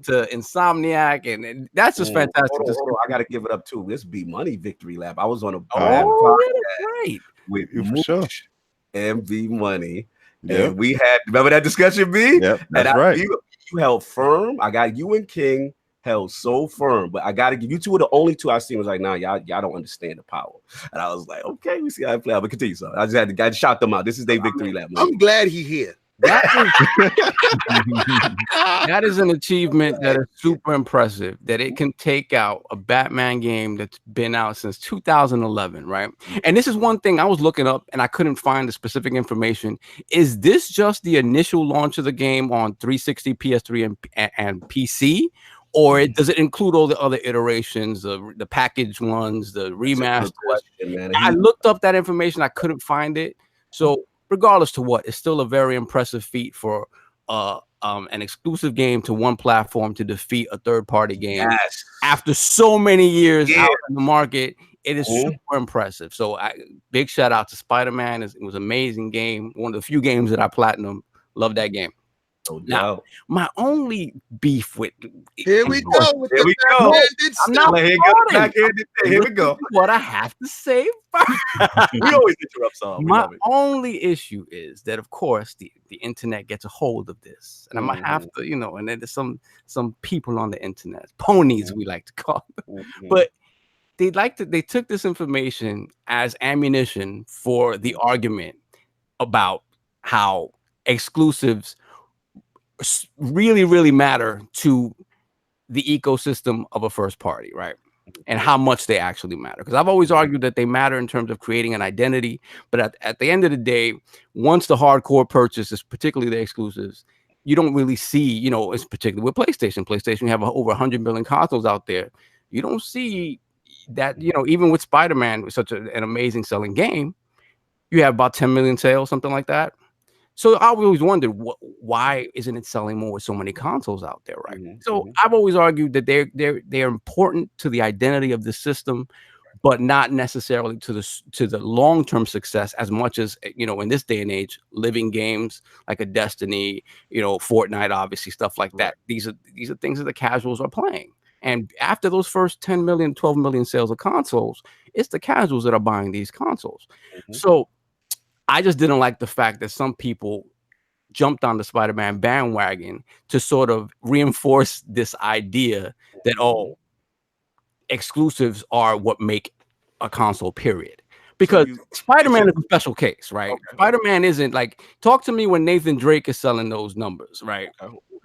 S6: to Insomniac, and that's just fantastic.
S1: Hold on. I gotta give it up too. This BMuny victory lap. I was on a
S6: great
S1: with
S5: Mooch
S1: and BMuny. Yeah, and we had, remember that discussion, B?
S5: Yep, that's right.
S1: You held firm. I got you and King held so firm, but I gotta give you two are the only two I seen was like, nah, y'all don't understand the power. And I was like, okay, we see how I play. But continue. So I just had to shout them out. This is their victory lap.
S2: I'm glad he here.
S6: That is an achievement that is super impressive, that it can take out a Batman game that's been out since 2011, right? And this is one thing I was looking up and I couldn't find the specific information. Is this just the initial launch of the game on 360, PS3, and PC? Or does it include all the other iterations, the packaged ones, the remasters? I looked up that information. I couldn't find it. So regardless to what, it's still a very impressive feat for an exclusive game to one platform to defeat a third-party game after so many years out in the market. It is super impressive. So big shout out to Spider-Man. It was an amazing game. One of the few games that I platinum. Love that game. Now, my only beef with
S2: here we go.
S1: Here we go.
S6: I'm not
S1: here we go.
S6: What I have to say first.
S1: We always interrupt some.
S6: My only issue is that, of course, the internet gets a hold of this, and I might have to, and then there's some people on the internet, ponies we like to call them, but they took this information as ammunition for the argument about how exclusives really, really matter to the ecosystem of a first party, right? And how much they actually matter. Because I've always argued that they matter in terms of creating an identity. But at the end of the day, once the hardcore purchase is particularly the exclusives, you don't really see, it's particularly with PlayStation. PlayStation, you have over 100 million consoles out there. You don't see that, even with Spider-Man, with such an amazing selling game, you have about 10 million sales, something like that. So I always wondered why isn't it selling more with so many consoles out there, right? So I've always argued that they're important to the identity of the system, but not necessarily to the long-term success as much as in this day and age, living games like a Destiny, Fortnite, obviously stuff like that. These are things that the casuals are playing. And after those first 10 million, 12 million sales of consoles, it's the casuals that are buying these consoles. So I just didn't like the fact that some people jumped on the Spider-Man bandwagon to sort of reinforce this idea that, exclusives are what make a console, period. Because Spider-Man is a special case, right? Spider-Man isn't like, talk to me when Nathan Drake is selling those numbers, right?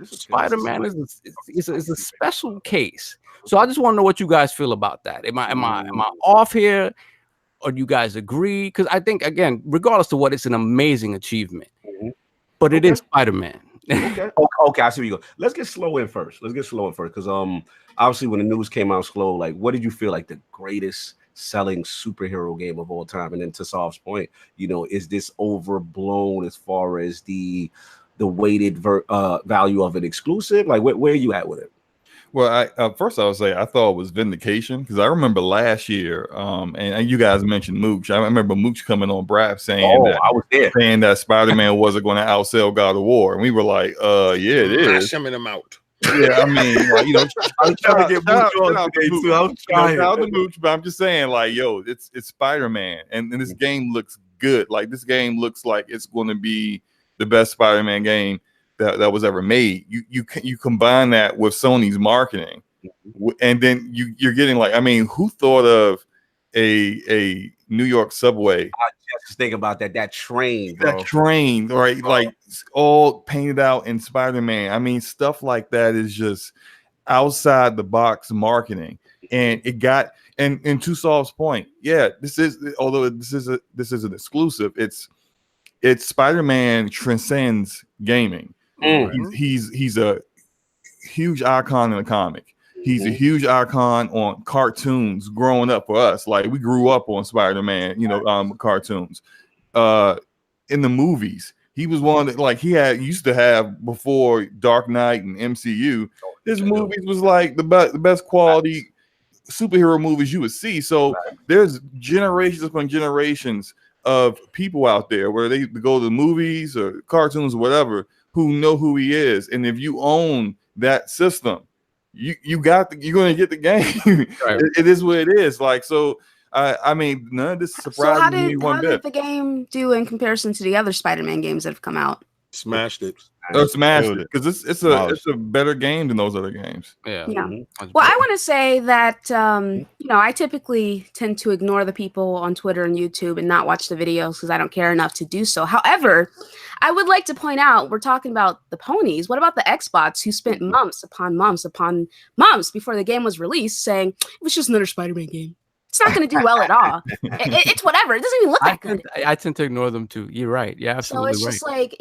S6: Spider-Man is a special case. So I just want to know what you guys feel about that. Am I off here? Or do you guys agree? Because I think, again, regardless of what, it's an amazing achievement. But it is Spider-Man.
S1: Okay, I see where you go. Let's get slow in first. Because obviously when the news came out slow, like, what did you feel like the greatest selling superhero game of all time? And then to Saul's point, is this overblown as far as the weighted value of an exclusive? Like, where are you at with it?
S3: Well, first I would say I thought it was vindication, because I remember last year, and you guys mentioned Mooch. I remember Mooch coming on Brap saying that Spider-Man wasn't going to outsell God of War, and we were like, yeah, it is.
S2: Shimmin' them out.
S3: Yeah, I mean, I'm trying to get Mooch on today too. I'm trying to Mooch, but I'm just saying, like, yo, it's Spider-Man, and this game looks good. Like, this game looks like it's going to be the best Spider-Man game that was ever made. You combine that with Sony's marketing, and then you're getting, like, I mean, who thought of a New York subway?
S1: I just think about that train, bro.
S3: That train, right? Like, all painted out in Spider-Man. I mean, stuff like that is just outside the box marketing, and it got. And to Saul's point, this is an exclusive. It's Spider-Man transcends gaming. He's a huge icon in the comic. He's a huge icon on cartoons growing up for us. Like we grew up on Spider-Man, cartoons. In the movies, he was one that like he used to have before Dark Knight and MCU. His movies was like the best quality superhero movies you would see. So there's generations upon generations of people out there where they go to the movies or cartoons or whatever who know who he is. And if you own that system, you're going to get the game. Right. It is what it is. Like, so I mean, none of this surprised me one bit.
S7: How did the game do in comparison to the other Spider-Man games that have come out?
S2: Smashed it.
S3: Smashed it because it's a better game than those other games.
S6: Yeah.
S7: Well, I want to say that I typically tend to ignore the people on Twitter and YouTube and not watch the videos because I don't care enough to do so. However, I would like to point out we're talking about the ponies. What about the Xbots who spent months upon months upon months before the game was released saying it was just another Spider-Man game? It's not going to do well at all. It's whatever. It doesn't even look that good.
S6: I tend to ignore them too. You're right. Yeah, absolutely.
S7: So it's just like,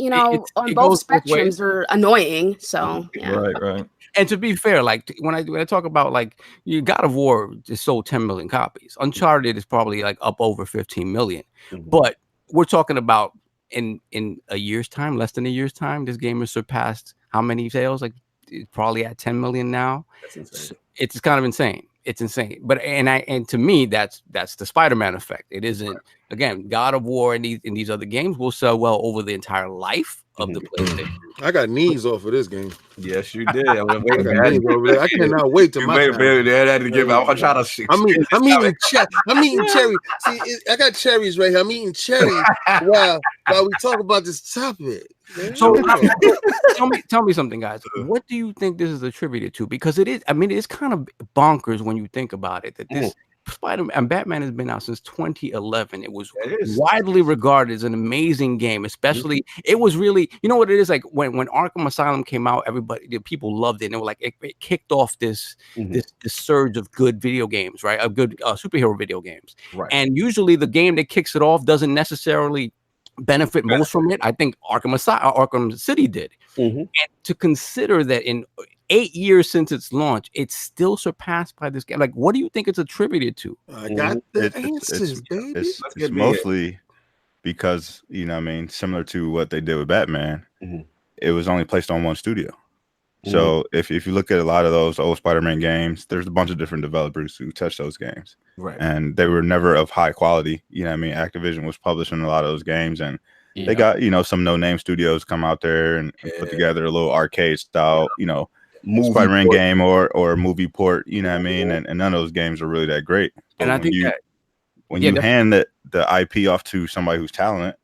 S7: on both spectrums are annoying. So yeah.
S3: Right.
S6: And to be fair, like when I talk about like God of War just sold 10 million copies. Uncharted is probably like up over 15 million. But we're talking about in a year's time, less than a year's time, this game has surpassed how many sales? Like it's probably at 10 million now. That's insane. It's kind of insane. It's insane. But and to me, that's the Spider-Man effect. It isn't, again, God of War and these other games will sell well over the entire life of the PlayStation.
S2: I got knees off of this game.
S1: Yes, you did. I
S2: cannot wait to my
S1: I'm
S2: eating cherry. See, I got cherries right here. I'm eating cherry while we talk about this topic.
S6: So tell me something, guys. What do you think this is attributed to? Because it is, I mean, it's kind of bonkers when you think about it, that this Spider-Man and Batman has been out since 2011. It was widely regarded as an amazing game, especially it was really, you know what it is, like when Arkham Asylum came out, the people loved it, and it was like it kicked off this surge of good video games, right? Of good superhero video games. Right. And usually the game that kicks it off doesn't necessarily benefit most from it. I think Arkham City did. And to consider that in 8 years since its launch, it's still surpassed by this game. Like, what do you think it's attributed to?
S2: I got the answers, baby.
S5: It's mostly because, similar to what they did with Batman, it was only placed on one studio. So if you look at a lot of those old Spider-Man games, there's a bunch of different developers who touched those games. Right. And they were never of high quality. Activision was publishing a lot of those games, and they got, some no-name studios come out there and put together a little arcade style, Spider-Man game or movie port, and none of those games are really that great. But
S6: and I think
S5: when you hand the IP off to somebody who's talented,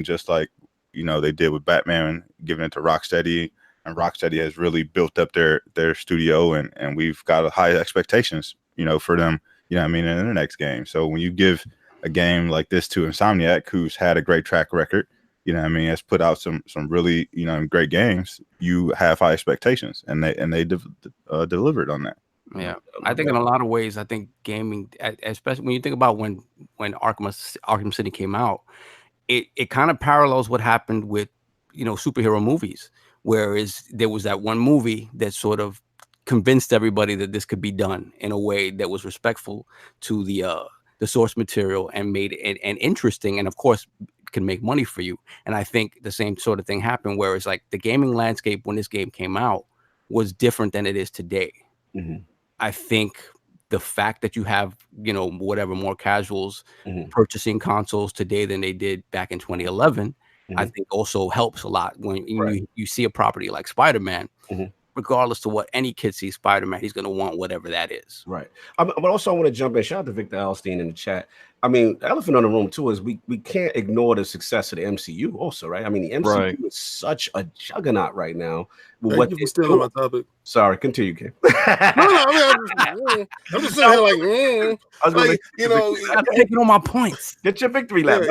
S5: just like, they did with Batman, giving it to Rocksteady, and Rocksteady has really built up their studio, and we've got high expectations, for them, in their next game. So when you give a game like this to Insomniac, who's had a great track record, has put out some really, great games, you have high expectations, and they delivered on that.
S6: Yeah, I think in a lot of ways, I think gaming, especially when you think about when Arkham City came out, it kind of parallels what happened with, superhero movies. Whereas there was that one movie that sort of convinced everybody that this could be done in a way that was respectful to the source material and made it and interesting, and of course can make money for you. And I think the same sort of thing happened, where it's like the gaming landscape when this game came out was different than it is today. I think the fact that you have, more casuals purchasing consoles today than they did back in 2011, I think also helps a lot when you see a property like Spider-Man. Regardless of what any kid sees Spider-Man, he's going to want whatever that is.
S1: Right. But also I want to jump in. Shout out to Victor Alstein in the chat. I mean, the elephant in the room too is we can't ignore the success of the MCU also, right? I mean, the MCU is such a juggernaut right now.
S2: What you still on my topic?
S1: Sorry, continue, Kim.
S2: I'm just sitting here like,
S6: I'm taking all my points.
S1: Get your victory lap.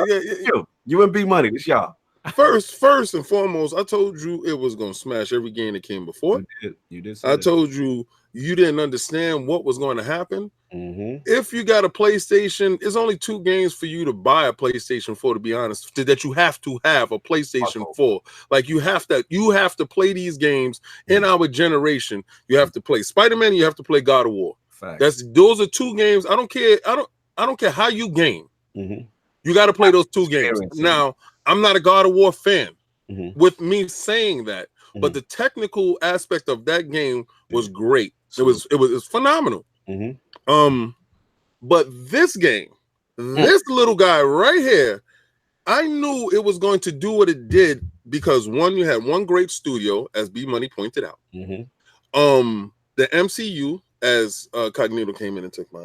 S1: You and BMuny, this y'all.
S2: First and foremost, I told you it was gonna smash every game that came before.
S1: You did.
S2: I told you didn't understand what was going to happen. If you got a PlayStation, it's only 2 games for you to buy a PlayStation 4, to be honest, that you have to have a PlayStation 4. Like you have to play these games in our generation. You have to play Spider-Man, you have to play God of War. Those are 2 games. I don't care how you game. You got to play those 2 games. Now, I'm not a God of War fan with me saying that, but the technical aspect of that game was great. It was phenomenal. But this game, this little guy right here, I knew it was going to do what it did because one, you had one great studio, as BMuny pointed out. The MCU, as Cognito came in and took my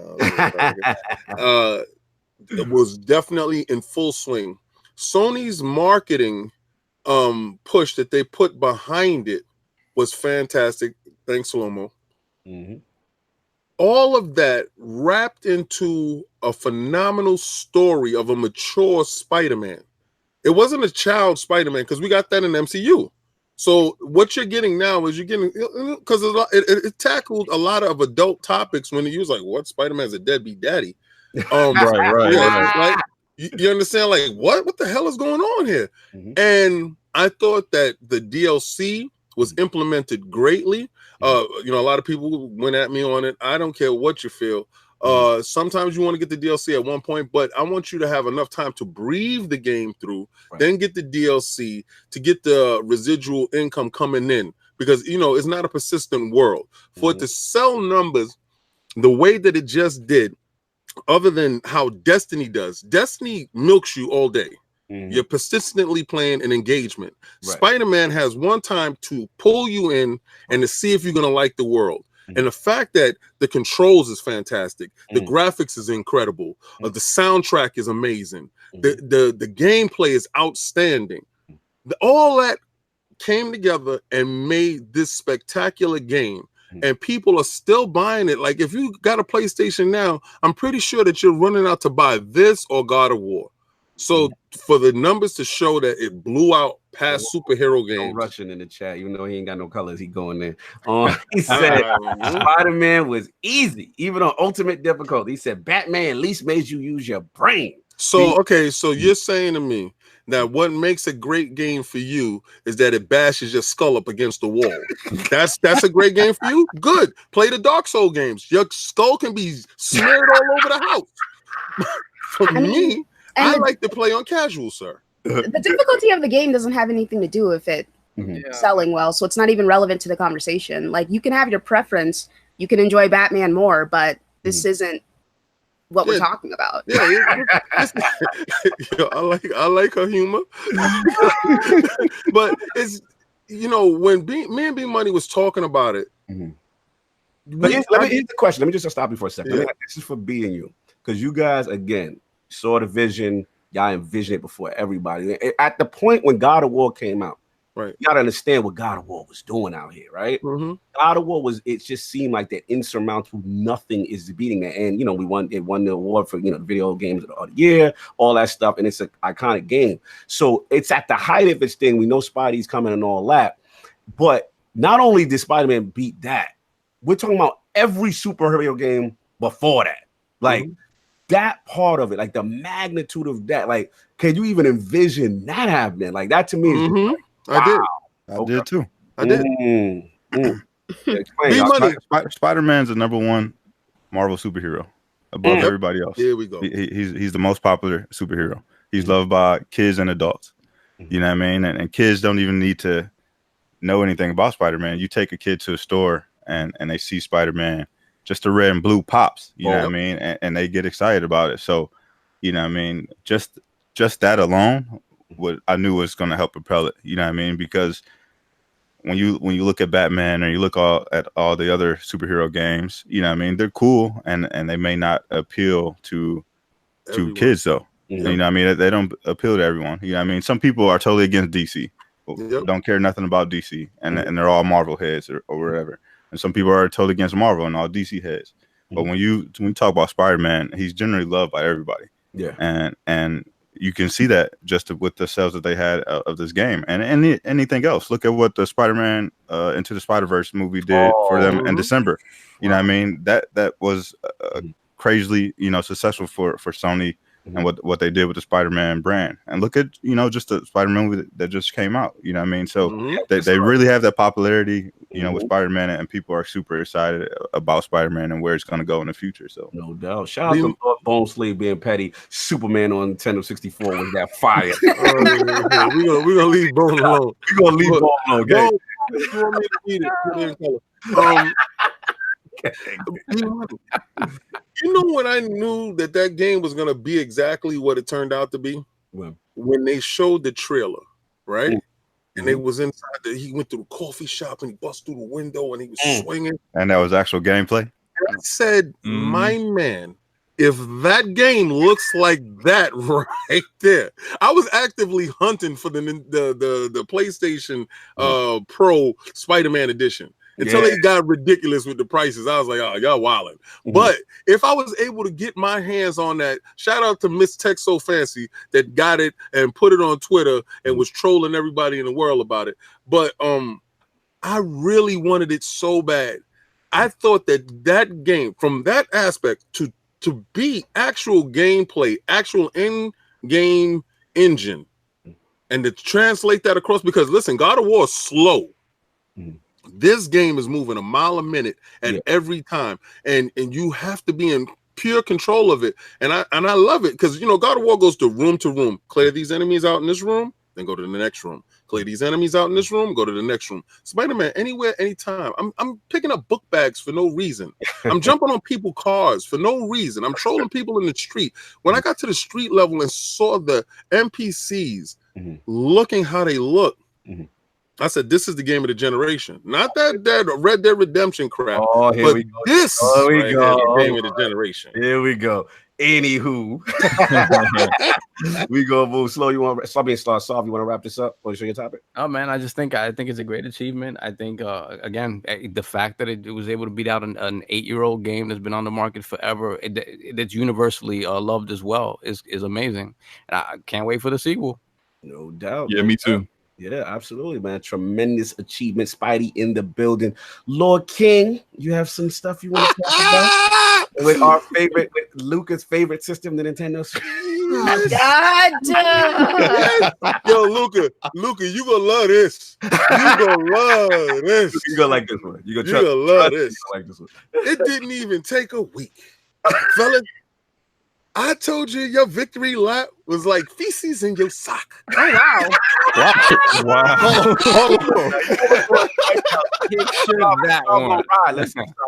S2: it was definitely in full swing. Sony's marketing push that they put behind it was fantastic. Thanks, Slomo. All of that wrapped into a phenomenal story of a mature Spider-Man. It wasn't a child Spider-Man because we got that in MCU. So what you're getting now is because it tackled a lot of adult topics when he was like, "What, Spider-Man's a deadbeat daddy?" Right. You understand? Like, what the hell is going on here? And I thought that the DLC was implemented greatly. A lot of people went at me on it. I don't care what you feel. Sometimes you want to get the DLC at one point, but I want you to have enough time to breathe the game through, then get the DLC to get the residual income coming in, because it's not a persistent world. For it to sell numbers the way that it just did, other than how Destiny does, Destiny milks you all day. You're persistently playing an engagement. Spider-Man has one time to pull you in and to see if you're going to like the world. And the fact that the controls is fantastic, the graphics is incredible, the soundtrack is amazing, the gameplay is outstanding. All that came together and made this spectacular game. And people are still buying it. Like, if you got a PlayStation now, I'm pretty sure that you're running out to buy this or God of War. So for the numbers to show that it blew out past superhero games.
S1: Russian in the chat, even though he ain't got no colors, he going there. He said Spider-Man was easy, even on ultimate difficulty. He said Batman at least made you use your brain.
S2: So so you're saying to me that what makes a great game for you is that it bashes your skull up against the wall. That's a great game for you? Good. Play the Dark Souls games. Your skull can be smeared all over the house. For me, I like to play on casual, sir.
S7: The difficulty of the game doesn't have anything to do with it selling well, so it's not even relevant to the conversation. Like, you can have your preference, you can enjoy Batman more, but this isn't what we're talking about.
S2: I like her humor. But it's when me and BMuny was talking about it.
S1: But here's the question. Let me just stop you for a second. This is for B and you, because you guys again saw the vision. Y'all envisioned it before everybody. At the point when God of War came out, you gotta understand what God of War was doing out here, right? God of War it just seemed like that insurmountable nothing is beating that. And it won the award for the video games of the year, all that stuff, and it's an iconic game. So it's at the height of its thing. We know Spidey's coming and all that, but not only did Spider-Man beat that, we're talking about every superhero game before that, like. That part of it, like the magnitude of that, like, can you even envision that happening? Like, that to me is like, wow.
S5: I did too.
S2: I did.
S5: Spider-Man's the #1 Marvel superhero above everybody else.
S2: Here we go.
S5: He's the most popular superhero. He's loved by kids and adults. You know what I mean? And kids don't even need to know anything about Spider-Man. You take a kid to a store and they see Spider-Man, just the red and blue pops, you know what I mean? And they get excited about it. So, you know what I mean? Just that alone, what I knew was going to help propel it, you know what I mean? Because when you look at Batman or you look at all the other superhero games, you know what I mean? They're cool and they may not appeal to kids though. You know what I mean? They don't appeal to everyone. You know what I mean? Some people are totally against DC, don't care nothing about DC, and they're all Marvel heads or whatever. And some people are totally against Marvel and all DC heads. But when you talk about Spider-Man, he's generally loved by everybody. And you can see that just with the sales that they had of this game, and anything else. Look at what the Spider-Man Into the Spider-Verse movie did for them in December. You know what I mean? That was crazily, successful for Sony and what they did with the Spider-Man brand. And look at, just the Spider-Man movie that just came out. You know what I mean? So they really have that popularity, with Spider-Man, and people are super excited about Spider-Man and where it's going to go in the future. So
S1: no doubt. Shout out to Bone Slave being petty. Superman on Nintendo 64 was that fire.
S2: We're gonna leave Bone alone.
S1: We're gonna leave Bone alone. Okay?
S2: You want me to read it? Put it in color. You know when I knew that game was gonna be exactly what it turned out to be? When they showed the trailer, right? And they was inside. He went through the coffee shop and he bust through the window and he was swinging.
S5: And that was actual gameplay.
S2: And I said, my man, if that game looks like that right there, I was actively hunting for the PlayStation Pro Spider-Man edition. Until they got ridiculous with the prices, I was like, "Oh, y'all wilding." But if I was able to get my hands on that, shout out to Miss Tech So Fancy that got it and put it on Twitter and was trolling everybody in the world about it. But I really wanted it so bad. I thought that game, from that aspect, to be actual gameplay, actual in-game engine, and to translate that across, because listen, God of War is slow. This game is moving a mile a minute at every time, and you have to be in pure control of it. And I love it because God of War goes to room, clear these enemies out in this room, then go to the next room. Clear these enemies out in this room, go to the next room. Spider-Man, anywhere, anytime. I'm picking up book bags for no reason. I'm jumping on people's cars for no reason. I'm trolling people in the street. When I got to the street level and saw the NPCs looking how they look, I said, this is the game of the generation. Not that Red Dead Redemption crap.
S1: Oh, here we go.
S2: This
S1: is the
S2: game of the generation.
S1: Here we go. Anywho, we go move slow. You want to start soft? You want to wrap this up or show your topic?
S6: Oh man, I think it's a great achievement. I think again, the fact that it was able to beat out an 8-year-old game that's been on the market forever, that's universally loved as well, is amazing. And I can't wait for the sequel.
S1: No doubt.
S3: Yeah, me too.
S1: Yeah, absolutely, man. Tremendous achievement. Spidey in the building. Lord King, you have some stuff you want to talk about with with Luca's favorite system, the Nintendo Switch.
S7: Oh, God.
S2: Yo, Luca, you gonna love this. You gonna love this.
S1: You gonna like this one. You gonna
S2: love this.
S1: You gonna like this one.
S2: It didn't even take a week, fella. I told you your victory lap was like feces in your sock.
S7: Oh, wow.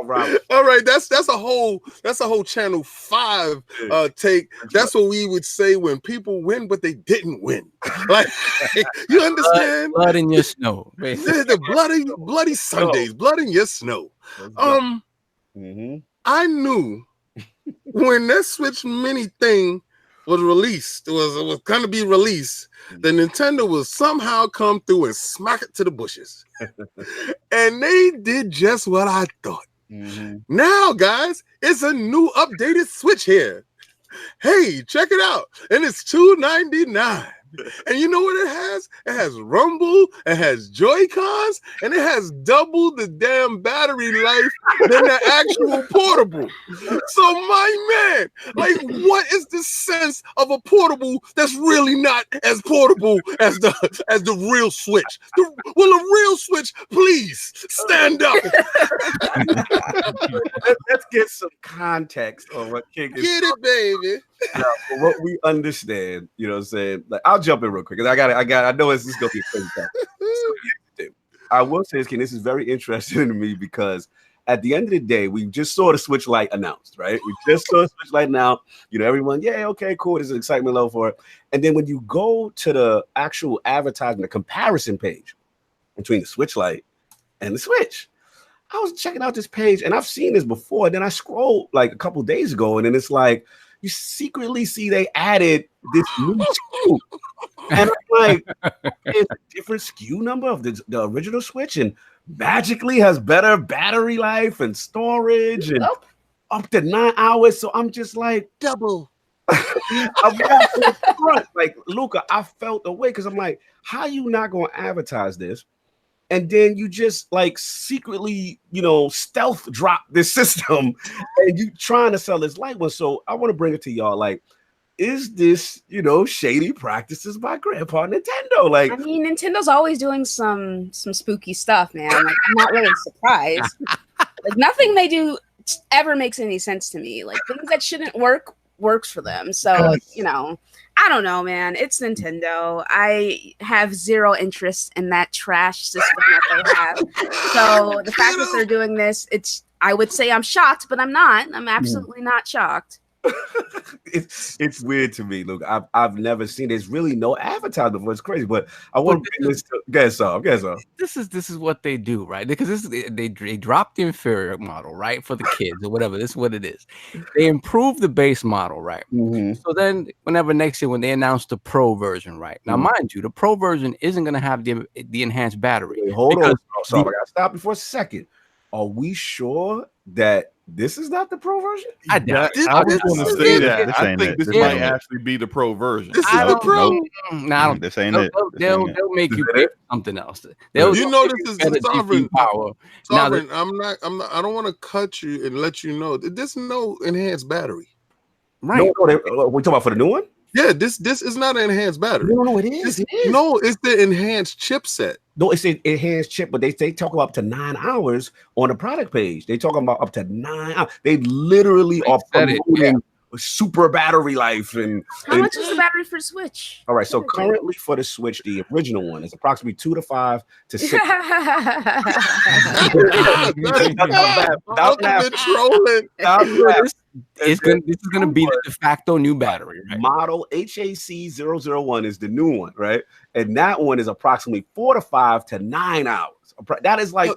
S5: Wow.
S2: All right, that's a whole Channel 5 take. That's what we would say when people win, but they didn't win. Like, you understand?
S6: Blood in your snow.
S2: The bloody Sundays, blood in your snow. I knew when that Switch Mini thing was released, it was going to be released, the Nintendo will somehow come through and smack it to the bushes. And they did just what I thought. Now, guys, it's a new updated Switch here. Hey, check it out. And it's $299. And you know what it has? It has Rumble, it has Joy-Cons, and it has double the damn battery life than the actual portable. So my man, like, what is the sense of a portable that's really not as portable as the real Switch? Will a real Switch please stand up?
S1: Let's get some context on what King is.
S2: Get it, baby.
S1: Now, for what we understand, you know what I'm saying? Like, I'll jump in real quick because I know this is gonna be a crazy time. I will say this, King, this is very interesting to me because at the end of the day, we just saw the Switch Lite announced, right? We just saw the Switch Lite now. You know, everyone, yeah, okay, cool. There's an excitement level for it. And then when you go to the actual advertisement, the comparison page between the Switch Lite and the Switch, I was checking out this page and I've seen this before. Then I scrolled like a couple days ago, and then it's like, you secretly see they added this new SKU. And I'm like, it's a different SKU number of the original Switch and magically has better battery life and storage and up to 9 hours. So I'm just like,
S2: double
S1: I'm walking in front. Like, Luca, I felt away because I'm like, how you not gonna advertise this? And then you just like secretly, stealth drop this system and you trying to sell this light one. So I want to bring it to y'all. Like, is this, shady practices by Grandpa Nintendo? Like,
S7: I mean, Nintendo's always doing some spooky stuff, man. Like, I'm not really surprised. Like, nothing they do ever makes any sense to me. Like, things that shouldn't works for them. So, I don't know, man. It's Nintendo. I have zero interest in that trash system that they have. So the fact that they're doing this, I would say I'm shocked, but I'm not. I'm absolutely not shocked.
S1: It's weird to me. Look, I've never seen. There's really no advertisement for it. It's crazy, but I want to bring this to guess off.
S6: This is what they do, right? Because they drop the inferior model, right, for the kids or whatever. This is what it is. They improve the base model, right?
S1: Mm-hmm.
S6: So then, whenever next year when they announce the Pro version, right? Now, mind you, the Pro version isn't going to have the enhanced battery.
S1: Wait, hold on. So I got to stop you for a second. Are we sure that this is not the Pro version?
S3: I was going to say that. I think this might actually be the Pro version.
S2: This is the Pro.
S6: No,
S5: this ain't it.
S6: They'll make you pay for something else. This is
S2: Sovereign
S6: power.
S2: Sovereign, I don't want to cut you and let you know that there's no enhanced battery.
S6: Right.
S1: No, we talking about for the new one?
S2: Yeah, this is not an enhanced battery.
S1: No, it is.
S2: No, it's the enhanced chipset.
S1: No, it's an enhanced chip, but they talk about up to 9 hours on the product page. They talking about up to 9 hours. They literally are promoting super battery life. And
S7: how much is the battery for the Switch?
S1: All right, so currently for the Switch, the original one is approxiately 2 to 5 to 6.
S6: This is gonna be the de facto new battery. Right?
S1: Model HAC001 is the new one, right? And that one is approximately 4 to 5 to 9 hours. That is like.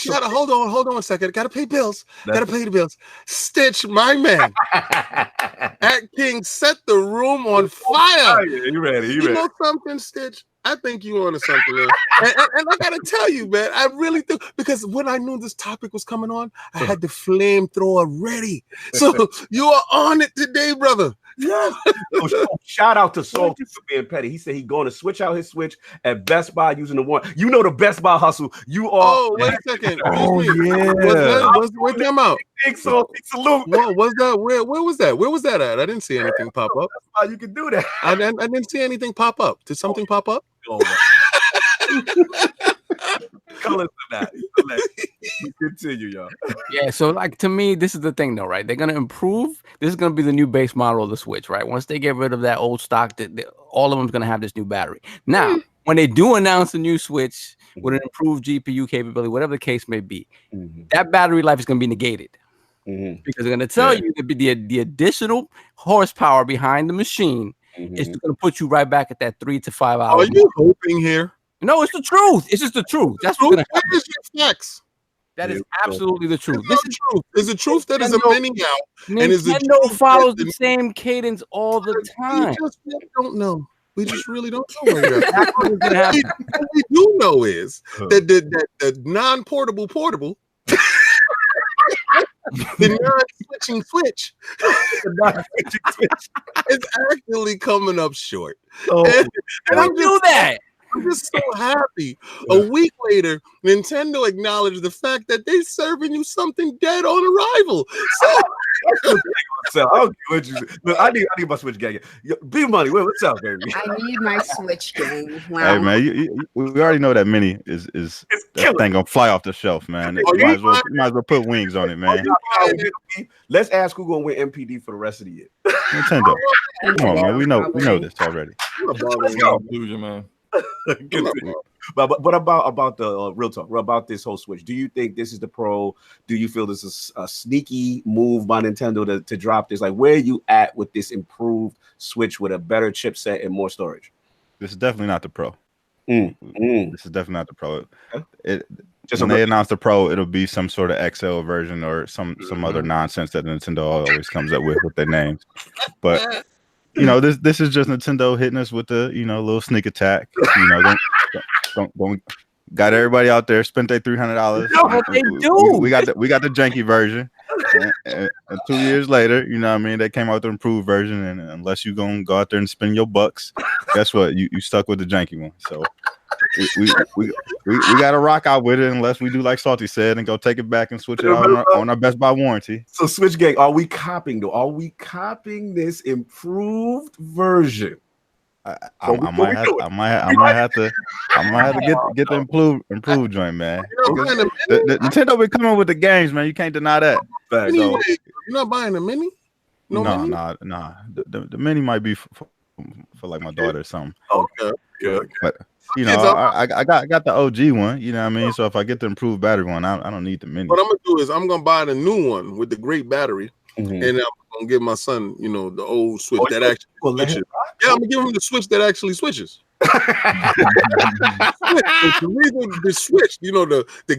S2: Hold on a second. Gotta pay bills. Gotta pay the bills. Stitch, my man. At King set the room on fire.
S1: You ready?
S2: You know something, Stitch? I think you on to something else. and I gotta tell you, man, I really do, because when I knew this topic was coming on, I had the flamethrower ready. So you are on it today, brother.
S1: Yeah. Shout out to Soul for being petty. He said he's going to switch out his Switch at Best Buy using the one. You know the Best Buy hustle. You are.
S2: Oh, wait a second. Where's them out?
S1: Big salute.
S2: What was that? Where was that? Where was that at? I didn't see anything pop up.
S1: That's why you can do that.
S2: I didn't see anything pop up. Did something pop up?
S1: Colors of that. Continue, y'all.
S6: Yeah, so like to me, this is the thing though, right? They're gonna improve. This is gonna be the new base model of the Switch, right? Once they get rid of that old stock, all of them's gonna have this new battery. Now, when they do announce a new Switch with an improved GPU capability, whatever the case may be, that battery life is gonna be negated. Because they're gonna tell you that the additional horsepower behind the machine is going to put you right back at that 3 to 5 hours.
S2: Are you hoping here?
S6: No, it's the truth. It's just the truth. That's what's going to happen.
S2: Flex.
S6: That is absolutely the truth.
S2: This is truth. Is the truth that is a mini out, and is the
S6: truth follows the same cadence all the time.
S2: We just don't know. We just really don't know. What we do know is that the non-portable portable. The non-switching switch is actually coming up short. And I'm just so happy. A week later, Nintendo acknowledged the fact that they're serving you something dead on arrival.
S1: So I don't care what you look. I need my Switch gang. BMuny, what's up, baby?
S7: I need my Switch gang. Wow.
S5: Hey man, we already know that mini is that thing gonna fly off the shelf, man. You might as well put wings on it, man.
S1: Let's ask who gonna win MPD for the rest of the year.
S5: Nintendo. Come on, man. We know this already.
S1: Let's go.
S3: Conclusion, man.
S1: But about the real talk about this whole Switch, do you think this is the Pro? Do you feel this is a sneaky move by Nintendo to drop this? Like, where are you at with this improved Switch with a better chipset and more storage?
S5: This is definitely not the Pro. This is definitely not the Pro. When they announce the Pro, it'll be some sort of XL version or some other nonsense that Nintendo always comes up with their names. But this is just Nintendo hitting us with the little sneak attack. Don't got everybody out there spent their $300.
S6: No, they do.
S5: We got the janky version, and 2 years later, you know what I mean, they came out with the improved version, and unless you gonna go out there and spend your bucks, guess what? You stuck with the janky one. So we gotta rock out with it unless we do like Salty said and go take it back and switch it out on our Best Buy warranty.
S1: So Switch Gang, are we copying though? Are we copying this improved version?
S5: I might have to get the improved joint, man. The Nintendo be coming with the games, man. You can't deny that.
S2: So, you're not buying the mini?
S5: No. The mini might be for like my daughter or something.
S2: Okay. Good.
S5: But you know, I got the OG one. You know what I mean? So if I get the improved battery one, I don't need the mini.
S2: What I'm gonna do is I'm gonna buy the new one with the great battery, and I'm gonna give my son, you know, the old Switch that actually switches. Yeah, I'm gonna give him the Switch that actually switches. The reason the Switch, you know, the
S1: you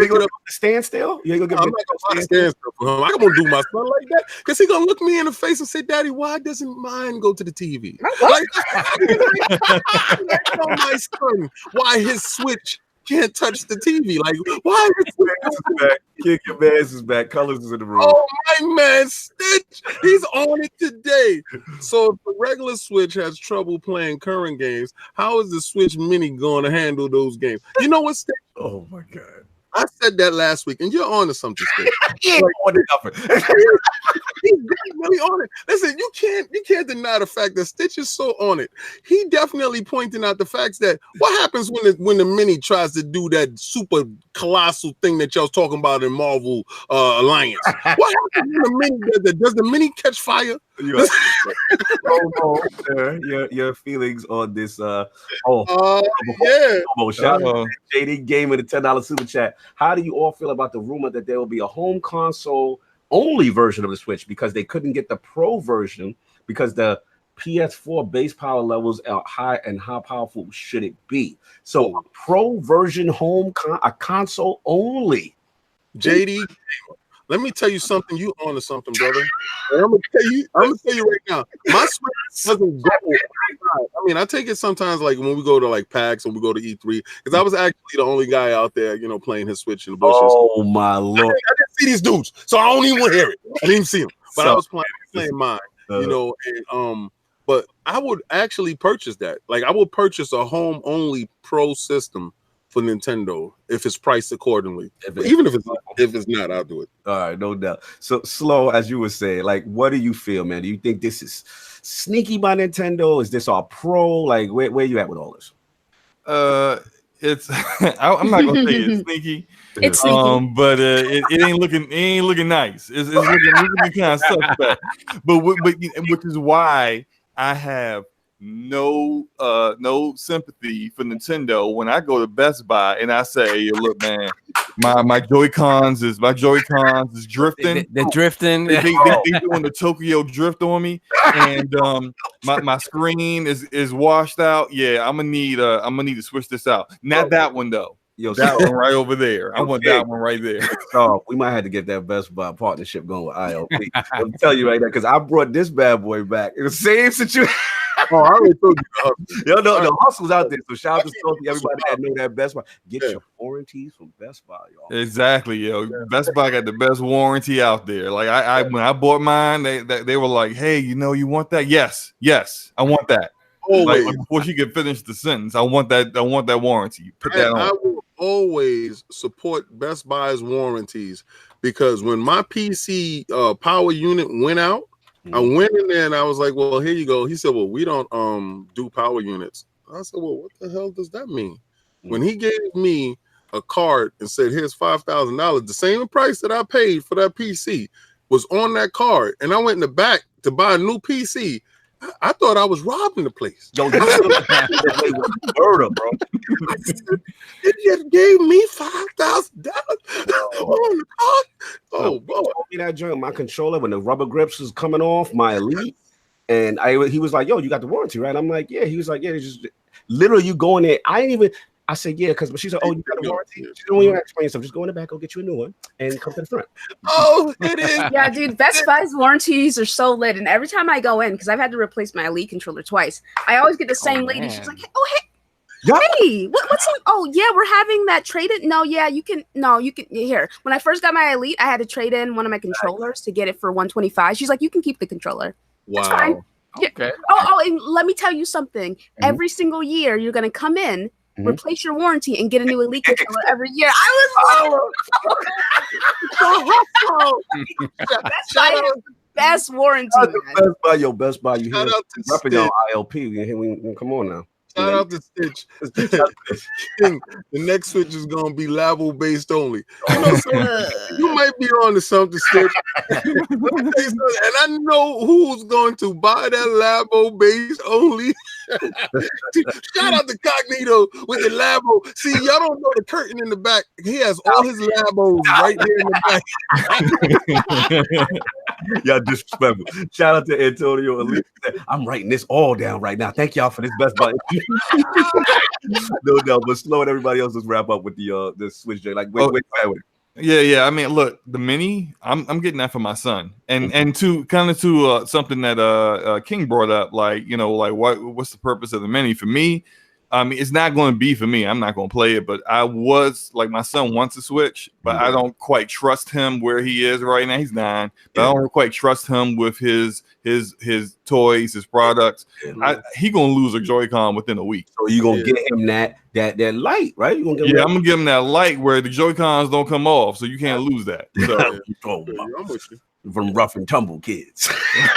S1: ain't gonna give the standstill? You ain't gonna give
S2: I'm not gonna buy a standstill for him. I'm gonna do my son like that because he gonna look me in the face and say, "Daddy, why doesn't mine go to the TV?" Like, tell my son why his Switch can't touch the TV. Like, why?
S1: Kick your man's is back. Colors is in the room.
S2: Oh, my man, Stitch, he's on it today. So if the regular Switch has trouble playing current games, how is the Switch Mini going to handle those games? You know what, Stitch?
S1: Oh my God.
S2: I said that last week, and you're on to something, Stitch.
S1: He's
S2: really on it. Listen, you can't deny the fact that Stitch is so on it. He definitely pointing out the facts that what happens when the Mini tries to do that super colossal thing that y'all talking about in Marvel Alliance. What happens when the Mini does that? Does the Mini catch fire?
S1: Your feelings on this?
S2: Yeah.
S1: Shout out to JD Gamer, the $10 super chat. How do you all feel about the rumor that there will be a home console only version of the Switch because they couldn't get the Pro version because the PS4 base power levels are high, and how powerful should it be? So a Pro version a console only.
S2: JD, let me tell you something. You on to something, brother. And I'm gonna tell you right now. My Switch doesn't go. I mean, I take it sometimes, like when we go to like PAX or we go to E3, because I was actually the only guy out there, you know, playing his Switch in the bushes.
S1: Oh my Lord!
S2: I didn't see these dudes, so I don't even want to hear it. I didn't even see them, but I was playing mine, you know, and but I would actually purchase that. Like I would purchase a home only Pro system for Nintendo if it's priced accordingly. Even if it's not, I'll do it.
S1: All right, no doubt. So Slow, as you were saying, like, what do you feel, man? Do you think this is sneaky by Nintendo? Is this all pro? Like, where you at with all this?
S3: It's I'm not gonna say it's sneaky.
S7: It's sneaky.
S3: But it ain't looking nice. It's looking kind of suspect. But which is why I have no sympathy for Nintendo when I go to Best Buy and I say, hey, look, man, my Joy-Cons is drifting.
S6: They're drifting.
S3: They doing the Tokyo drift on me, and my screen is washed out. Yeah, I'm gonna need to switch this out. Not that one though. Yo, that one right over there. I want that one right there.
S1: So we might have to get that Best Buy partnership going with ILP. I'll tell you right now, because I brought this bad boy back in the same situation.
S2: Oh, I already told you.
S1: The hustle's out there. So shout out to everybody that know that Best Buy. Get your warranties from Best Buy, y'all.
S3: Exactly, yo. Best Buy got the best warranty out there. Like I when I bought mine, they were like, hey, you want that? Yes, I want that. Like before she could finish the sentence, I want that warranty. Put that on.
S2: I will always support Best Buy's warranties because when my PC power unit went out, I went in there and I was like, well, here you go. He said, well, we don't do power units. I said, well, what the hell does that mean? When he gave me a card and said, here's $5,000, the same price that I paid for that PC was on that card. And I went in the back to buy a new PC. I thought I was robbing the place.
S1: Yo, this is murder, bro.
S2: It just gave me $5,000 on the card. Oh, bro.
S1: That joint, my controller, when the rubber grips was coming off, my Elite, and he was like, yo, you got the warranty, right? I'm like, yeah. He was like, yeah, just literally you go in there. I said, yeah, because she said, oh, you got a warranty? She don't want you to explain stuff. Just go in the back, go get you a new one, and come to the front.
S2: Oh, it is.
S7: Yeah, dude, Best Buy's warranties are so lit. And every time I go in, because I've had to replace my Elite controller twice, I always get the same lady. She's like, oh, hey. Hey, what's up? Oh yeah, we're having that trade in. No, yeah, you can. No, you can. Here, when I first got my Elite, I had to trade in one of my controllers to get it for 125. She's like, you can keep the controller. That's fine.
S2: Wow.
S7: Yeah.
S6: Okay.
S7: Oh, and let me tell you something. Every single year, you're gonna come in, replace your warranty, and get a new Elite controller every year. I was like, that's why it's the best warranty.
S1: Best Buy. You
S2: Shout
S1: hear?
S2: out to
S1: Repping
S2: Stitch.
S1: on ILP. Come on now.
S2: Shout out to Stitch. The next Switch is gonna be Labo based only. You know, so you might be on to something, Stitch. Let me tell you something, and I know who's going to buy that Labo based only. Shout out to Cognito with the Labo. See, y'all don't know the curtain in the back. He has all his Labos right there in the back.
S1: Y'all disrespectful. Shout out to Antonio Elite. I'm writing this all down right now. Thank y'all for this Best Buy. No, but Slow and everybody else, let's wrap up with the Switch J. Like, wait, with it.
S3: Yeah. I mean, look, the mini, I'm getting that for my son, and to kind of to something that King brought up, like, you know, like what's the purpose of the mini for me? I mean, it's not going to be for me. I'm not going to play it, but I was like, my son wants a Switch, but I don't quite trust him where he is right now. He's 9, but I don't quite trust him with his toys, his products. He gonna lose a Joy-Con within a week.
S1: So you gonna get him that light, right? You gonna give him
S3: I'm gonna give him that light where the Joy-Cons don't come off, so you can't lose that. So,
S2: I'm with you.
S1: From rough and tumble kids.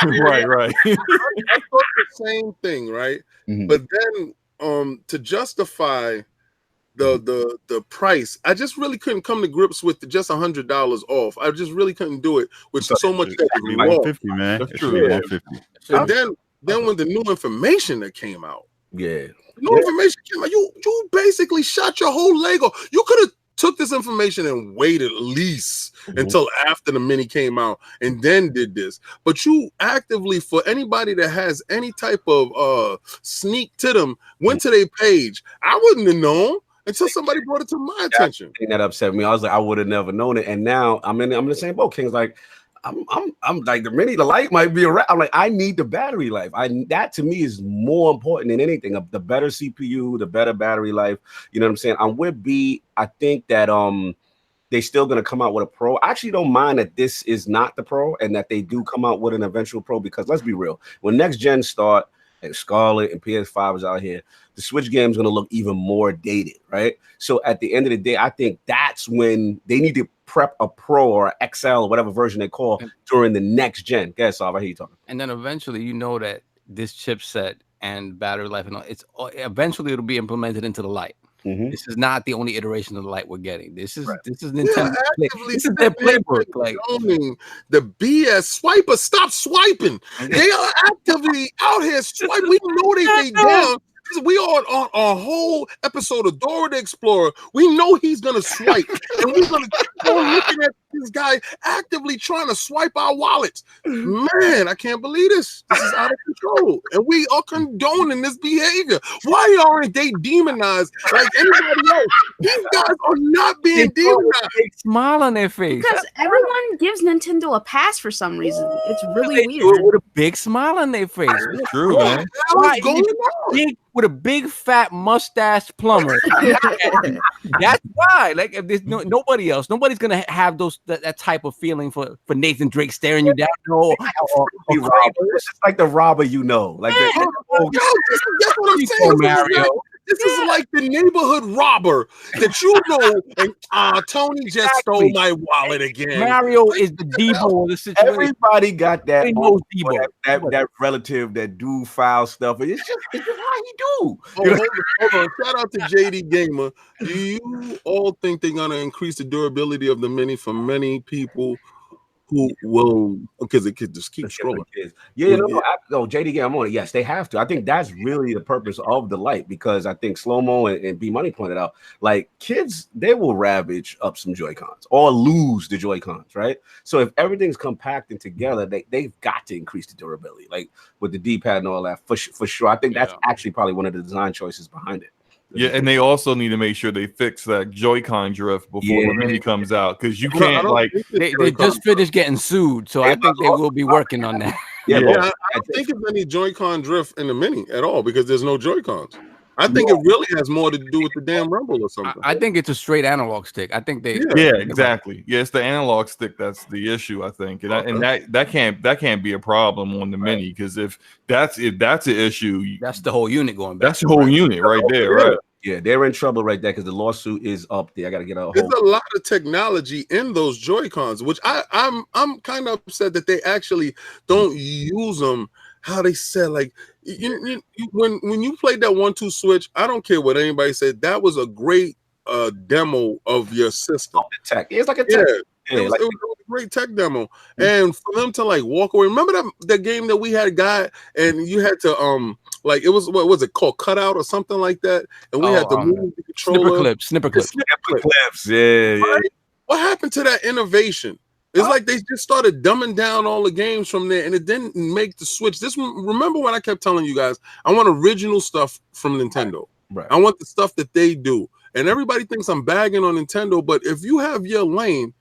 S3: right.
S2: I thought the same thing, right? But then to justify the price, I just really couldn't come to grips with just $100 off. I just really couldn't do it with so much that is
S5: like
S2: wrong.
S5: 50, man.
S3: That's true.
S5: Yeah. 50.
S2: And then when the new information that came out,
S1: information
S2: came out, you basically shot your whole Lego. You could have took this information and waited at least until after the mini came out and then did this. But you actively, for anybody that has any type of sneak to them, went to their page. I wouldn't have known until somebody brought it to my attention.
S1: That upset me. I was like, I would have never known it. And now I'm in the same boat. King's like, I'm like, the light might be around. I'm like, I need the battery life. That to me is more important than anything. The better CPU, the better battery life. You know what I'm saying? I'm with B. I think that they're still gonna come out with a Pro. I actually don't mind that this is not the Pro and that they do come out with an eventual Pro, because let's be real, when next gen start and Scarlet and PS5 is out here, the Switch game is going to look even more dated, right? So at the end of the day, I think that's when they need to prep a Pro or XL or whatever version they call during the next gen. Guess, Sav, I hear you talking.
S6: And then eventually, you know that this chipset and battery life and all, eventually it'll be implemented into the Lite. This is not the only iteration of the Lite we're getting. This is Nintendo. This is their playbook. Like
S2: the BS swiper, stop swiping. They are actively out here swiping. We know they down. We are on a whole episode of Dora the Explorer. We know he's gonna swipe, and we're gonna keep on looking at this guy actively trying to swipe our wallets. Man, I can't believe this. This is out of control, and we are condoning this behavior. Why aren't they demonized like anybody else? These guys are not being demonized.
S6: Big smile on their face
S7: because everyone gives Nintendo a pass for some reason. It's really
S6: they do it
S7: weird.
S6: with a big smile on their face.
S3: It's true, man.
S2: What's going on?
S6: With a big fat mustache plumber. That's why. Like, if there's nobody else, nobody's gonna have that type of feeling for Nathan Drake staring you down.
S1: It's just like the robber, you know. Like
S2: that's what I'm saying.
S6: Mario.
S2: This is like the neighborhood robber that you know, and Tony just stole my wallet again.
S6: Mario is the Debo of the situation.
S1: Everybody got that,
S6: Debo.
S1: that relative that do foul stuff. It's just how he do.
S2: Hold on. Shout out to JD Gamer. Do you all think they're gonna increase the durability of the mini for many people who will, because it could just keep scrolling?
S1: JD Gamer, I'm on it. Yes, they have to. I think that's really the purpose of the Lite, because I think Slomo and BMuny pointed out, like, kids, they will ravage up some Joy-Cons or lose the Joy-Cons, right? So if everything's compacted together, they've got to increase the durability, like with the D-pad and all that, for sure. I think that's actually probably one of the design choices behind it.
S3: Yeah, and they also need to make sure they fix that Joy-Con drift before the mini comes out, because you can't
S6: they just finished getting sued, so I think they will be working on that.
S2: I don't think there's any Joy-Con drift in the mini at all, because there's no Joy-Cons. I think it really has more to do with the damn rumble or something.
S6: I think it's a straight analog stick. I think they.
S3: Yeah, exactly. Yeah, it's the analog stick that's the issue, I think, and that can't be a problem on the mini, because if that's an issue,
S6: that's the whole unit going back.
S3: That's the whole unit right there, right?
S1: Yeah, they're in trouble right there because the lawsuit is up there. I got to get out.
S2: There's a lot of technology in those Joy-Cons, which I'm kind of upset that they actually don't use them how they said. Like when you played that 1-2 switch, I don't care what anybody said. That was a great demo of your system.
S1: Tech. It's like a tech.
S2: Yeah, it was a great tech demo, and for them to like walk away. Remember that game that we had and you had to like it was what was it called, Cutout or something like that, and we had to move the controller.
S6: Snipper clips.
S1: Yeah.
S2: Right? What happened to that innovation? It's like they just started dumbing down all the games from there, and it didn't make the switch. Remember when I kept telling you guys, I want original stuff from Nintendo.
S1: Right.
S2: I want the stuff that they do, and everybody thinks I'm bagging on Nintendo, but if you have your lane,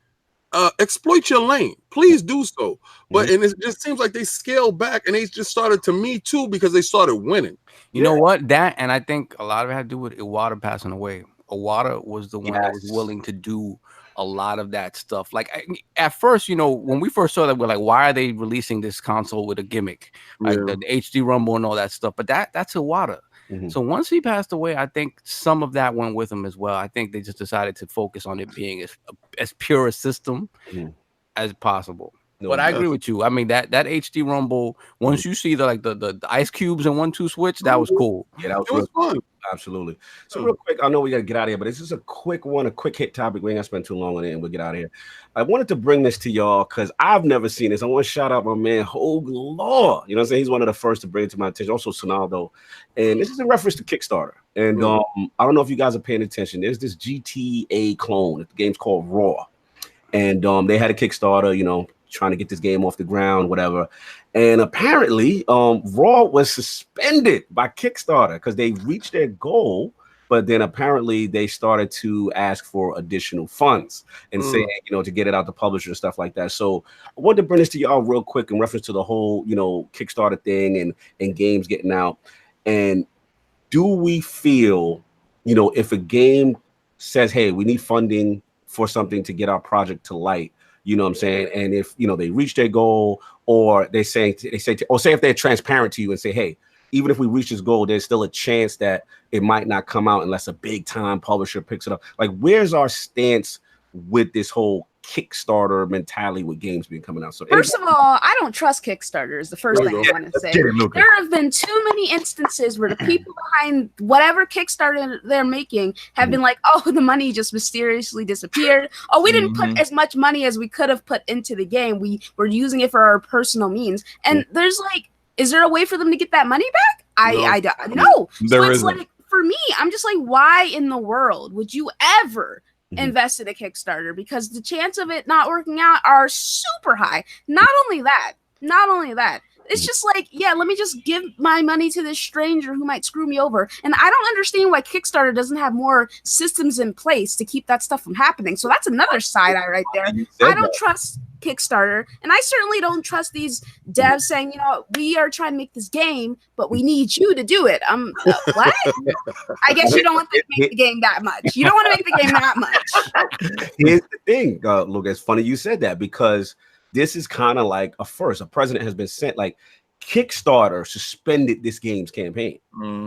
S2: exploit your lane, please do so. But and it just seems like they scaled back, and they just started to Me Too because they started winning.
S6: You know what? That, and I think a lot of it had to do with Iwata passing away. Iwata was the one that was willing to do a lot of that stuff. Like at first, when we first saw that, we're like, why are they releasing this console with a gimmick, like the HD Rumble and all that stuff? But that's Iwata. So once he passed away, I think some of that went with him as well. I think they just decided to focus on it being as pure a system as possible. But I agree with you. I mean, that HD Rumble, once you see the ice cubes and 1-2 switch, that was cool.
S1: Yeah, that was fun. Absolutely. So real quick, I know we got to get out of here, but this is a quick hit topic. We ain't gonna spend too long on it, and we'll get out of here. I wanted to bring this to y'all because I've never seen this. I want to shout out my man Hogue Law. You know what I'm saying? He's one of the first to bring it to my attention. Also Sonaldo. And this is in reference to Kickstarter. And I don't know if you guys are paying attention. There's this GTA clone. The game's called Raw. And they had a Kickstarter, trying to get this game off the ground, whatever. And apparently, Raw was suspended by Kickstarter because they reached their goal, but then apparently they started to ask for additional funds and saying, to get it out to publisher and stuff like that. So I wanted to bring this to y'all real quick in reference to the whole, Kickstarter thing and games getting out. And do we feel, if a game says, hey, we need funding for something to get our project to light, you know what I'm saying? And if, they reach their goal, or say if they're transparent to you and say, hey, even if we reach this goal, there's still a chance that it might not come out unless a big time publisher picks it up. Like, where's our stance with this whole Kickstarter mentality with games being coming out? So
S7: first of all, I don't trust Kickstarter is the first thing I want to say. There have been too many instances where the people behind whatever Kickstarter they're making have been like, oh, the money just mysteriously disappeared. Oh, we didn't put as much money as we could have put into the game. We were using it for our personal means. And there's like, is there a way for them to get that money back? I don't know. So it's like, for me, I'm just like, why in the world would you ever invest in a Kickstarter? Because the chance of it not working out are super high. Not only that, it's just like, yeah, let me just give my money to this stranger who might screw me over. And I don't understand why Kickstarter doesn't have more systems in place to keep that stuff from happening. So that's another side eye right there. I don't trust Kickstarter, and I certainly don't trust these devs saying, we are trying to make this game, but we need you to do it. What? I guess you don't want to make the game that much. You don't want to make the game that much.
S1: Here's the thing, Luca, it's funny you said that, because this is kind of like a first. A president has been sent, like, Kickstarter suspended this game's campaign.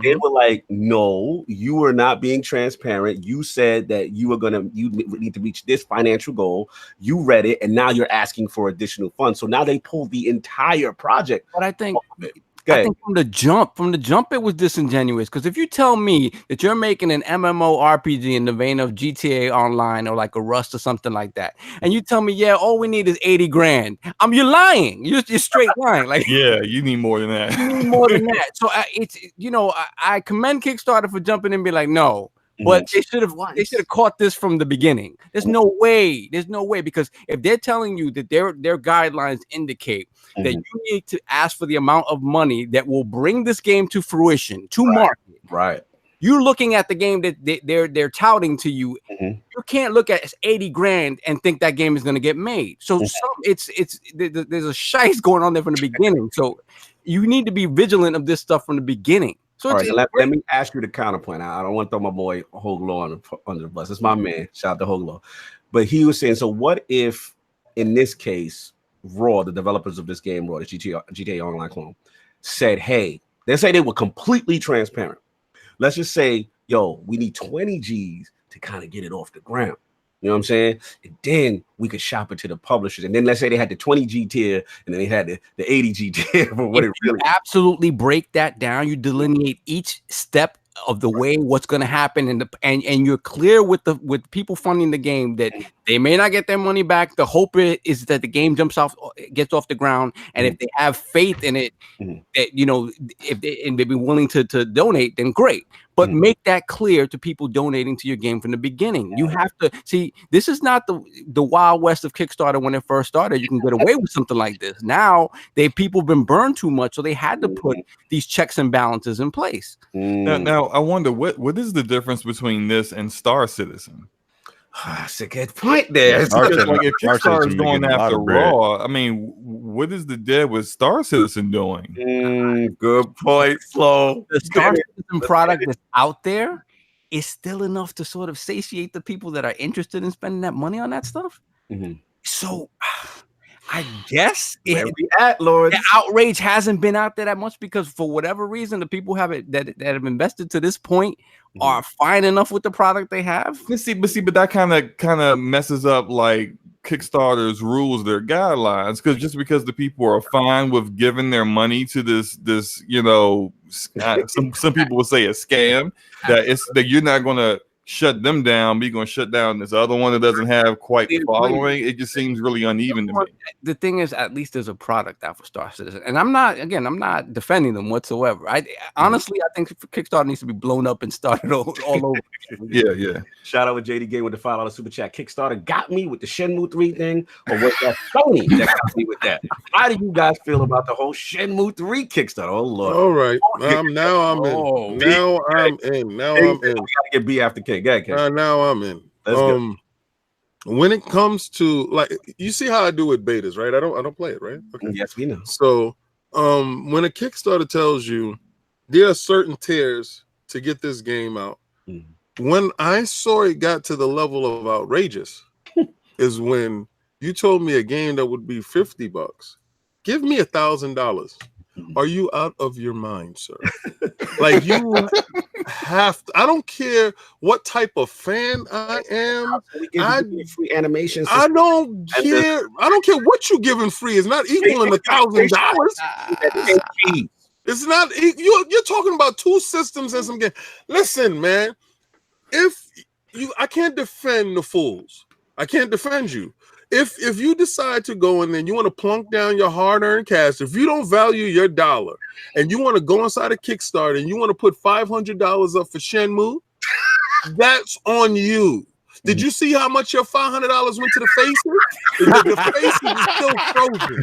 S1: They were like, no, you are not being transparent. You said that you need to reach this financial goal. You read it, and now you're asking for additional funds. So now they pulled the entire project.
S6: But I think from the jump, it was disingenuous. Because if you tell me that you're making an MMORPG in the vein of GTA Online or like a Rust or something like that, and you tell me, yeah, all we need is 80 grand, you're lying. You're straight lying. Like,
S3: yeah, you need more than that.
S6: You need more than that. So I commend Kickstarter for jumping in and be like, no. But they should have caught this from the beginning. There's no way, because if they're telling you that their guidelines indicate that you need to ask for the amount of money that will bring this game to fruition, to market.
S1: Right.
S6: You're looking at the game that they're touting to you. You can't look at 80 grand and think that game is going to get made. So there's a shice going on there from the beginning. So you need to be vigilant of this stuff from the beginning. So
S1: all right, let me ask you the counterpoint. I don't want to throw my boy Hoglo under the bus. It's my man. Shout out to Hoglo. But he was saying, so what if, in this case, Raw, the developers of this game, Raw, the GTA Online clone, said, hey, let's say they were completely transparent. Let's just say, yo, we need 20 G's to kind of get it off the ground. You know what I'm saying? And then we could shop it to the publishers. And then let's say they had the 20G tier and then they had the 80G tier for what it really
S6: is. Absolutely break that down. You delineate each step of the way what's going to happen, and you're clear with people funding the game that they may not get their money back. The hope is that the game gets off the ground, and if they have faith in it, that, you know, if they'd be willing to donate, then great. But make that clear to people donating to your game from the beginning. You have to see, this is not the Wild West of Kickstarter when it first started. You can get away with something like this. Now people been burned too much, so they had to put these checks and balances in place.
S3: Now I wonder what is the difference between this and Star Citizen?
S1: That's a good point there.
S3: It's like if Kickstarter is going after Raw, I mean, what is the deal with Star Citizen doing?
S1: Good point, Slow.
S6: The Star Citizen product that's out there is still enough to sort of satiate the people that are interested in spending that money on that stuff. So I guess the outrage hasn't been out there that much because for whatever reason, the people that have invested to this point are fine enough with the product they have.
S3: But that kind of messes up like Kickstarter's rules, their guidelines, because the people are fine with giving their money to this, you know, some people would say a scam, that you're not going to shut them down, but you're going to shut down this other one that doesn't have quite the following. It just seems really uneven to me.
S6: The thing is, at least there's a product out for Star Citizen, and I'm not defending them whatsoever. Honestly, I think Kickstarter needs to be blown up and started all over.
S3: Yeah.
S1: Shout out with JD Game with the $5 super chat. Kickstarter got me with the Shenmue 3 thing, or was that Sony that got me with that? How do you guys feel about the whole Shenmue 3 Kickstarter? Oh Lord!
S2: All right, now I'm in. Now I'm in. We
S1: gotta get B after K. Go ahead, K.
S2: Now I'm in. Let's go. When it comes to, like, you see how I do with betas, right? I don't play it, right?
S1: Okay. Yes, we know.
S2: So when a Kickstarter tells you there are certain tiers to get this game out, when I saw it got to the level of outrageous is when you told me a game that would be $50. Give me $1,000. Are you out of your mind, sir? Like, you have to, I don't care what type of fan I am.
S1: Free animations.
S2: I don't care. I don't care what you giving free. It's not equaling $1,000. It's not. You're talking about two systems and some game. Listen, man. I can't defend the fools. I can't defend you. If you decide to go in there and you want to plunk down your hard-earned cash, if you don't value your dollar and you want to go inside a Kickstarter and you want to put $500 up for Shenmue, that's on you. Did you see how much your $500 went to the faces? The faces is still frozen.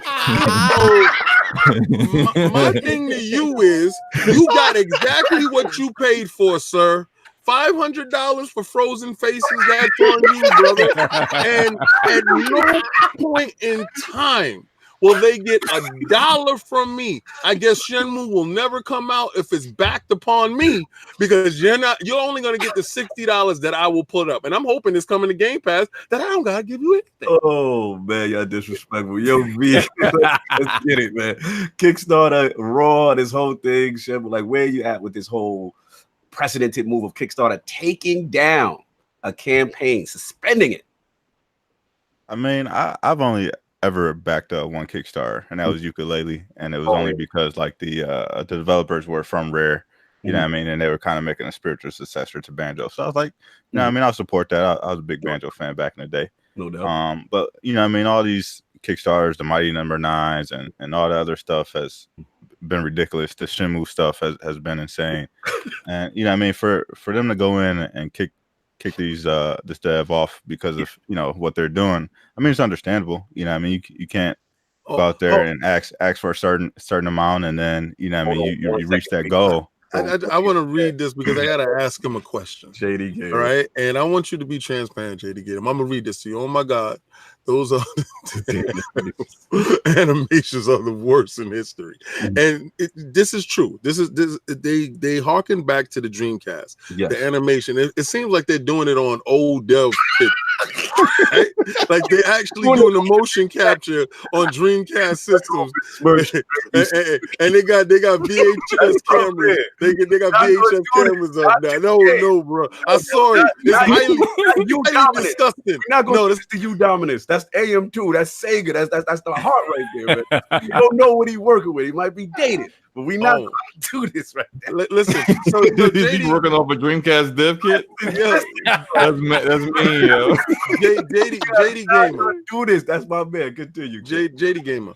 S2: So my thing to you is, you got exactly what you paid for, sir. $500 for frozen faces, that's on you, brother. And at no point in time will they get $1 from me. I guess Shenmue will never come out if it's backed upon me, because you're only going to get the $60 that I will put up. And I'm hoping it's coming to Game Pass that I don't got to give you anything.
S1: Oh, man, y'all disrespectful. Yo, B, let's get it, man. Kickstarter, Raw, this whole thing, Shenmue, like, where you at with this whole precedented move of Kickstarter taking down a campaign, suspending it?
S5: I mean, I've only ever backed up one Kickstarter, and that was Ukulele, and it was only because like the developers were from Rare, you know what I mean, and they were kind of making a spiritual successor to Banjo. So I was like, you know what I mean, I'll support that. I was a big Banjo fan back in the day.
S1: No doubt.
S5: But you know what I mean, all these Kickstarters, the Mighty Number 9s and all the other stuff has been ridiculous. The Shenmue stuff has been insane. And you know what I mean, for them to go in and kick these this dev off because of, you know, what they're doing, I mean, it's understandable. You know what I mean, you can't go out there and ask for a certain amount, and then, you know what I mean, you reach that goal.
S2: I want to read this because I gotta ask him a question.
S1: JD Gamer.
S2: All right, and I want you to be transparent, JD Gamer. I'm gonna read this to you. Oh my God, those are animations are the worst in history, and this is true. This they harken back to the Dreamcast.
S1: Yes.
S2: The animation. It seems like they're doing it on old Dev kits. Right? Like they're actually doing the motion capture on Dreamcast systems, and they got VHS cameras. They got VHS cameras up now. No, bro. I saw it. It's highly disgusting.
S1: We're not going to the U dominance. That's AM2. That's Sega. That's the heart right there, man. You don't know what he's working with. He might be dated, but we not going to do this right now.
S2: Listen, so
S3: JD working off a Dreamcast dev kit. That's me, yo.
S2: JD Gamer.
S1: Do this. That's my man. Continue.
S2: JD Gamer.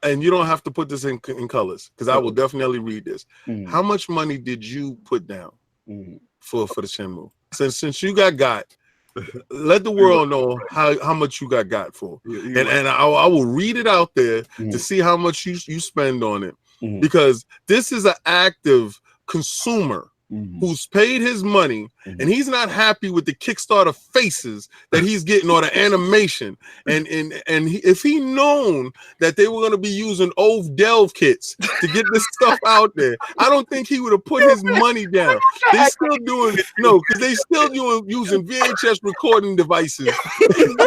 S2: And you don't have to put this in colors because I will definitely read this. How much money did you put down for the Shenmue? Since you got, let the world know how much you got for. And I will read it out there to see how much you spend on it because this is an active consumer who's paid his money and he's not happy with the Kickstarter faces that he's getting or the animation. And if he known that they were going to be using old Delve kits to get this stuff out there, I don't think he would have put his money down. They still doing because they still using VHS recording devices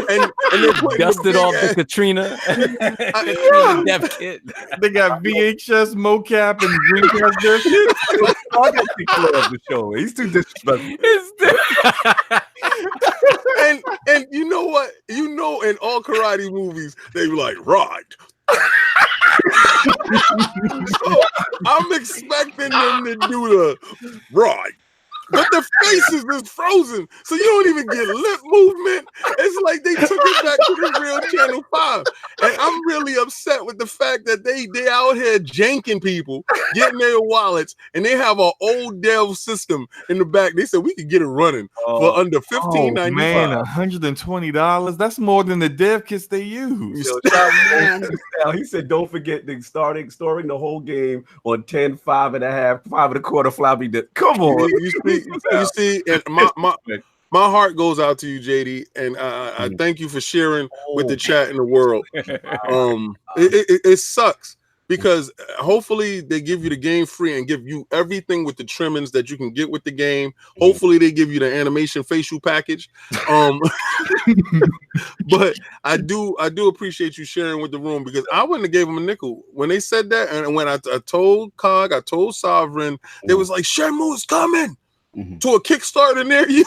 S2: and they're
S6: dusted off the Katrina. Dev kit.
S3: They got VHS mocap and Dreamcast dev kit.
S1: I got to of the show. He's too disrespectful.
S2: and you know what? You know, in all karate movies, they be like, right. So I'm expecting them to do the right. But the faces is frozen, so you don't even get lip movement. It's like they took it back to the real Channel 5. And I'm really upset with the fact that they out here janking people, getting their wallets, and they have an old Dev system in the back. They said we could get it running for under $15.95.
S3: Man, $120. That's more than the dev kits they use.
S1: He said, don't forget storing the whole game on 10, 5.5, 5.25 floppy disk. Come on.
S2: You see, and my heart goes out to you, JD, and I thank you for sharing with the chat in the world. It sucks because hopefully they give you the game free and give you everything with the trimmings that you can get with the game. Hopefully they give you the animation facial package. But I do appreciate you sharing with the room because I wouldn't have gave them a nickel when they said that. And when I told Cog, I told Sovereign, they was like, Shenmue's coming to a Kickstarter near you.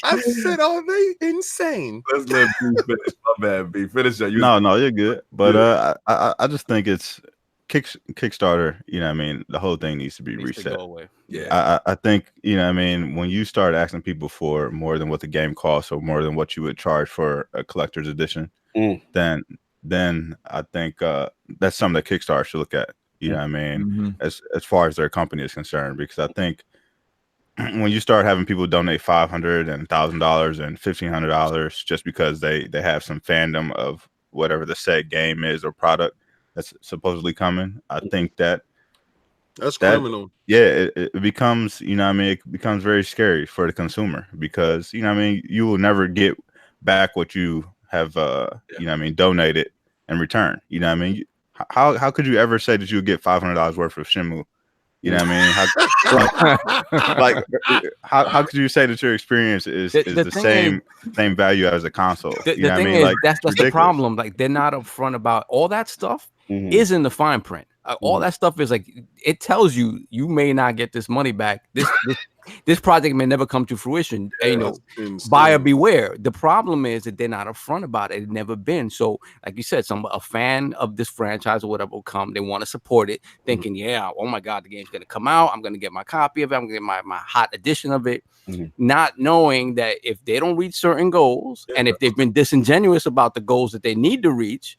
S2: I said, are they insane?
S1: Let's let B finish. My bad, B. Finish that.
S5: No, you're good. But I just think it's Kickstarter, you know what I mean? The whole thing needs to be reset.
S1: Yeah.
S5: I think, you know what I mean, when you start asking people for more than what the game costs or more than what you would charge for a collector's edition, then I think that's something that Kickstarter should look at. You know what I mean? As far as their company is concerned, because I think when you start having people donate $500 and $1,000 and $1,500 just because they have some fandom of whatever the said game is or product that's supposedly coming, I think that's
S2: criminal.
S5: Yeah, it becomes, you know what I mean, it becomes very scary for the consumer because, you know what I mean, you will never get back what you have, you know what I mean, donated in return. You know what I mean? How could you ever say that you would get $500 worth of Shenmue? You know what I mean? How could you say that your experience is the same value as a console?
S6: The thing is, like, that's the problem. Like, they're not upfront about all that stuff. Is in the fine print. All that stuff is like, it tells you may not get this money back. This project may never come to fruition. You know, buyer beware. The problem is that they're not upfront about it. It's never been. So, like you said, a fan of this franchise or whatever will come. They want to support it, thinking, yeah, oh my God, the game's gonna come out. I'm gonna get my copy of it. I'm gonna get my hot edition of it. Not knowing that if they don't reach certain goals, and if they've been disingenuous about the goals that they need to reach,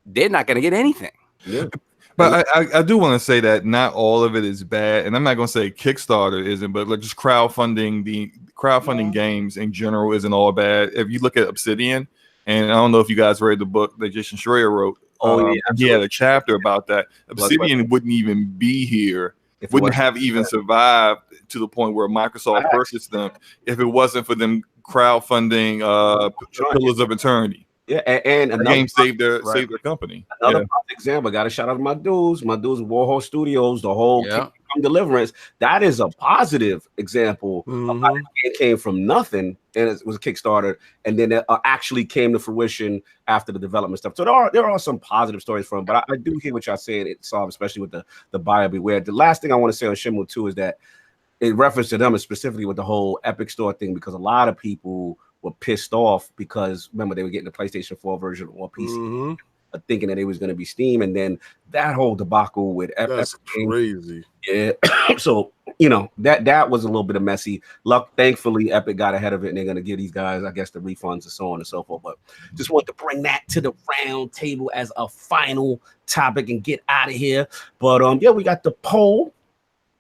S6: they're not gonna get anything.
S1: Yeah.
S3: But I do want to say that not all of it is bad, and I'm not going to say Kickstarter isn't, but like just crowdfunding games in general isn't all bad. If you look at Obsidian, and I don't know if you guys read the book that Jason Schreier wrote He had a chapter about that. Obsidian wouldn't even be here. Wouldn't have even survived to the point where Microsoft purchased them if it wasn't for them crowdfunding Pillars of Eternity.
S1: Yeah, and
S3: the game saved their company.
S1: Another example. Got to shout out to my dudes Warhol Studios, the whole Deliverance. That is a positive example of how it came from nothing, and it was a Kickstarter, and then it actually came to fruition after the development stuff. So there are some positive stories from, but I do hear what y'all saying. It's solved, especially with the buyer beware. The last thing I want to say on Shenmue 2 is that in reference to them, and specifically with the whole Epic Store thing, because a lot of people were pissed off because remember they were getting the PlayStation 4 version or PC, thinking that it was going to be Steam, and then that whole debacle with
S2: that's crazy.
S1: Yeah, so that was a little bit of messy. Thankfully, Epic got ahead of it, and they're going to give these guys, I guess, the refunds and so on and so forth. But just want to bring that to the round table as a final topic and get out of here. But we got the poll.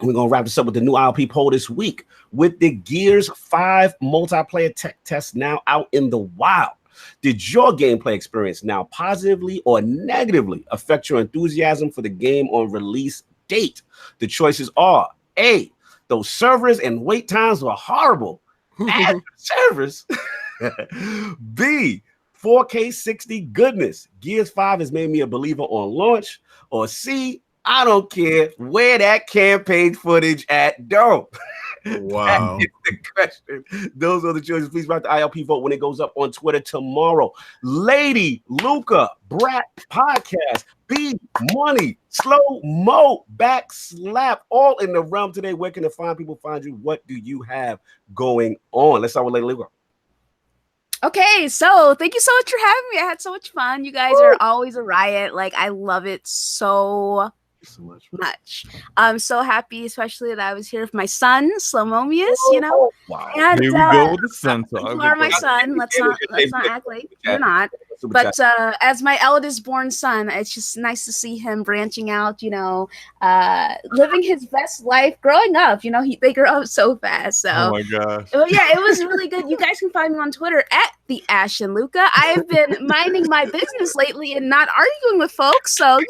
S1: We're going to wrap this up with the new ILP poll this week. With the Gears 5 multiplayer tech test now out in the wild, did your gameplay experience now positively or negatively affect your enthusiasm for the game on release date? The choices are A, those servers and wait times were horrible. Servers. B, 4K 60 goodness. Gears 5 has made me a believer on launch. Or C, I don't care where that campaign footage at, though.
S2: Wow.
S1: That is the question. Those are the choices. Please write the ILP vote when it goes up on Twitter tomorrow. Lady, Luca, Brat Podcast, BMuny, Slomo, Backslap, all in the realm today. Where can the fine people find you? What do you have going on? Let's start with Lady Luca.
S7: Okay, so thank you so much for having me. I had so much fun. You guys are always a riot. Like, I love it so much. I'm so happy, especially that I was here with my son, Slomomius,
S1: Wow.
S7: And
S3: here we go with the son talk.
S7: You are my son. Let's not act like you're not. But as my eldest born son, it's just nice to see him branching out, living his best life growing up. They grow up so fast. So
S3: oh my gosh.
S7: Yeah, it was really good. You guys can find me on Twitter at the Ash and Luca. I've been minding my business lately and not arguing with folks. So,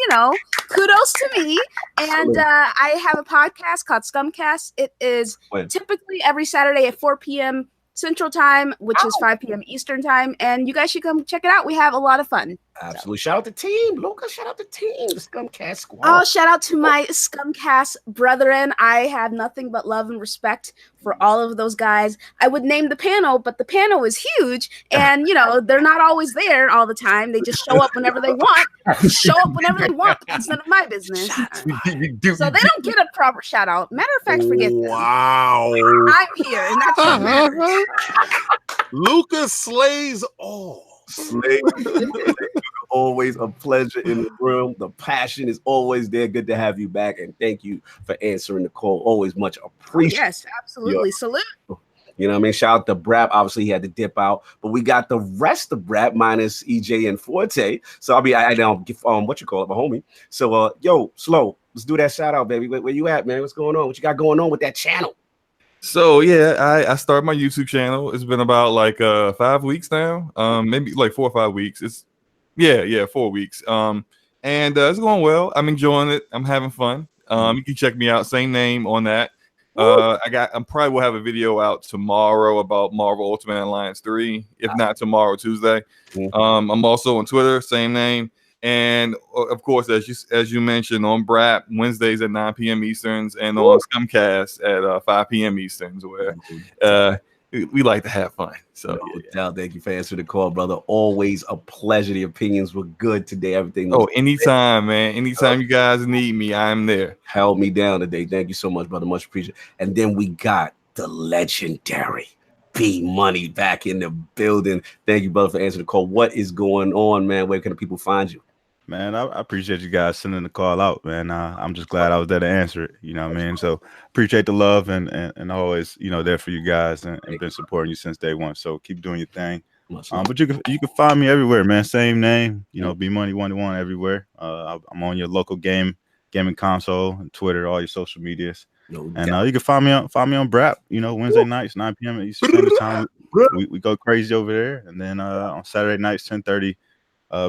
S7: kudos to me. And I have a podcast called Scumcast. It is typically every Saturday at 4 p.m. Central Time, which is 5 p.m. Eastern Time, and you guys should come check it out. We have a lot of fun.
S1: Absolutely. Shout out the team, Luca. Shout out the team, the Scumcast squad.
S7: Oh, shout out to my Scumcast brethren. I have nothing but love and respect for all of those guys. I would name the panel, but the panel is huge, and they're not always there all the time. They just show up whenever they want. It's none of my business. So they don't get a proper shout out. Matter of fact, forget them.
S2: Wow.
S7: I'm here, and that's what matters.
S2: Luca slays all.
S1: Always a pleasure in the room. The passion is always there. Good to have you back, and thank you for answering the call. Always much appreciated.
S7: Yes, absolutely. Salute.
S1: You know what I mean? Shout out to Brap. Obviously, he had to dip out, but we got the rest of Brap minus EJ and Forte. So I don't give what you call it, my homie. So Slow, let's do that shout out, baby. Where you at, man? What's going on? What you got going on with that channel?
S3: So I started my YouTube channel. It's been about like 5 weeks now, maybe like 4 or 5 weeks. It's 4 weeks. And it's going well. I'm enjoying it. I'm having fun. You can check me out. Same name on that. I probably will have a video out tomorrow about Marvel Ultimate Alliance 3, if not tomorrow, Tuesday. I'm also on Twitter, same name. And of course, as you mentioned, on Brap Wednesdays at 9 p.m. Easterns, and on Scumcast at 5 p.m. Easterns, where we like to have fun. So
S1: thank you for answering the call, brother. Always a pleasure. The opinions were good today. Everything.
S3: Anytime, man. Anytime you guys need me, I'm there.
S1: Held me down today. Thank you so much, brother. Much appreciated. And then we got the legendary BMuny back in the building. Thank you, brother, for answering the call. What is going on, man? Where can the people find you?
S5: Man, I appreciate you guys sending the call out, man. I'm just glad I was there to answer it. You know what I mean? So appreciate the love and always, there for you guys and been supporting you since day one. So keep doing your thing. But you can find me everywhere, man. Same name, BMuny121 everywhere. I'm on your local gaming console and Twitter, all your social medias. And you can find me on Brap, Wednesday nights, 9 p.m. Eastern Standard Time. We go crazy over there. And then on Saturday nights, 10:30.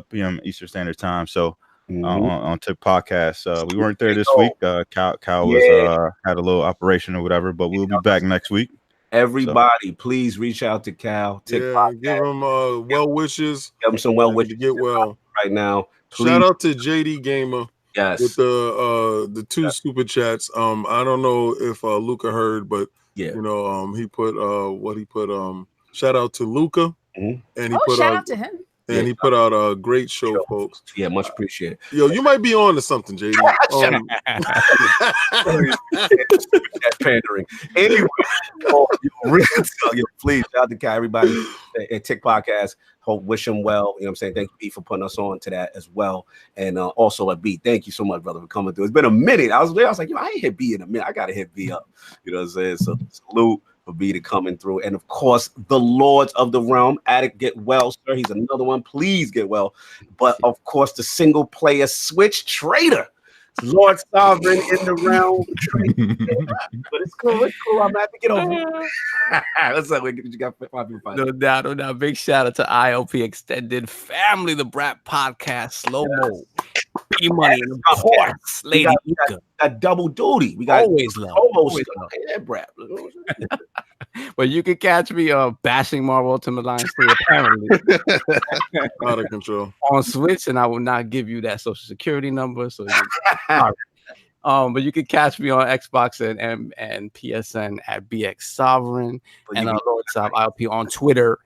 S5: p.m. Eastern Standard Time. So on Tip Podcast, we weren't there this week. Cal was had a little operation or whatever, but we'll be back next week.
S1: Everybody, please reach out to Cal.
S2: Give him well wishes.
S1: Give him some well wishes.
S2: Get well
S1: right now. Please.
S2: Shout out to JD Gamer.
S1: Yes.
S2: With the 2 super chats. I don't know if Luca heard, but you know, he put shout out to Luca, and he put
S7: shout out to him.
S2: And he put out a great show, folks.
S1: Yeah, much appreciated.
S2: Yo, you might be on to something, JD.
S1: Pandering. Anyway, please shout out to Cal, everybody at Tick Podcast. Hope wish him well. You know what I'm saying? Thank you, B, for putting us on to that as well. And also at B, thank you so much, brother, for coming through. It's been a minute. I was like, I ain't hit B in a minute. I gotta hit B up. You know what I'm saying? So salute for B to coming through. And of course, the Lords of the Realm, Addict, get well, sir. He's another one. Please get well. But of course, the single player Switch trader. Lord Sovereign in the realm. But it's cool. It's cool. I'm happy to get over it. What's up? You got 5 people.
S6: No doubt. Big shout out to ILP Extended Family, the Brat Podcast, Slomo, BMuny, and of course, Lady Luca.
S1: Got double duty. We got
S6: always love.
S1: Almost Brat.
S6: But you can catch me bashing Marvel Ultimate Alliance 3 apparently
S2: out of control
S6: on Switch, and I will not give you that social security number. So, but you can catch me on Xbox and PSN at BX Sovereign and Lord Sov ILP on Twitter.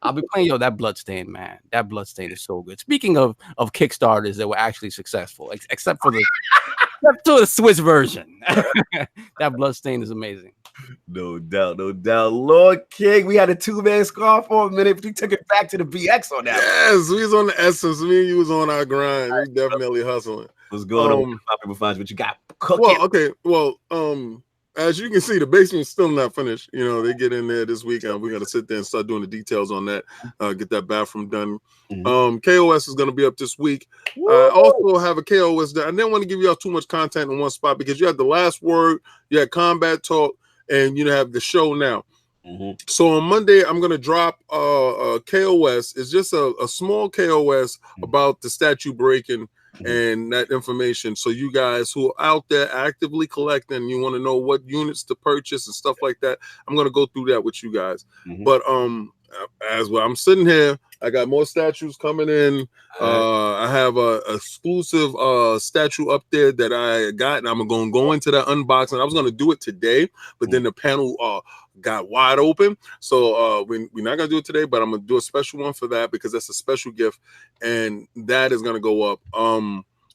S6: I'll be playing that Bloodstain, man. That Bloodstain is so good. Speaking of Kickstarters that were actually successful, except for the Swiss version, that Bloodstain is amazing.
S1: No doubt. Lord King, we had a 2-man scar for a minute, but we took it back to the BX on that.
S2: Yes, we was on the essence. Me and you was on our grind. We definitely hustling.
S1: What's going on? People find what you got cooking.
S2: Well, okay. Well, as you can see, the basement's still not finished. You know, they get in there this weekend. We're gonna sit there and start doing the details on that. Get that bathroom done. KOS is gonna be up this week. I also have a KOS done. I didn't want to give you all too much content in one spot because you had the last word, you had combat talk, and you have the show now. So on Monday, I'm gonna drop a KOS. It's just a small KOS about the statue breaking and that information. So you guys who are out there actively collecting, you want to know what units to purchase and stuff like that, I'm gonna go through that with you guys. But as well, I'm sitting here, I got more statues coming in. I have a exclusive statue up there that I got, and I'm gonna go into that unboxing. I was gonna do it today, but then the panel got wide open, so we're not gonna do it today, but I'm gonna do a special one for that because that's a special gift, and that is gonna go up.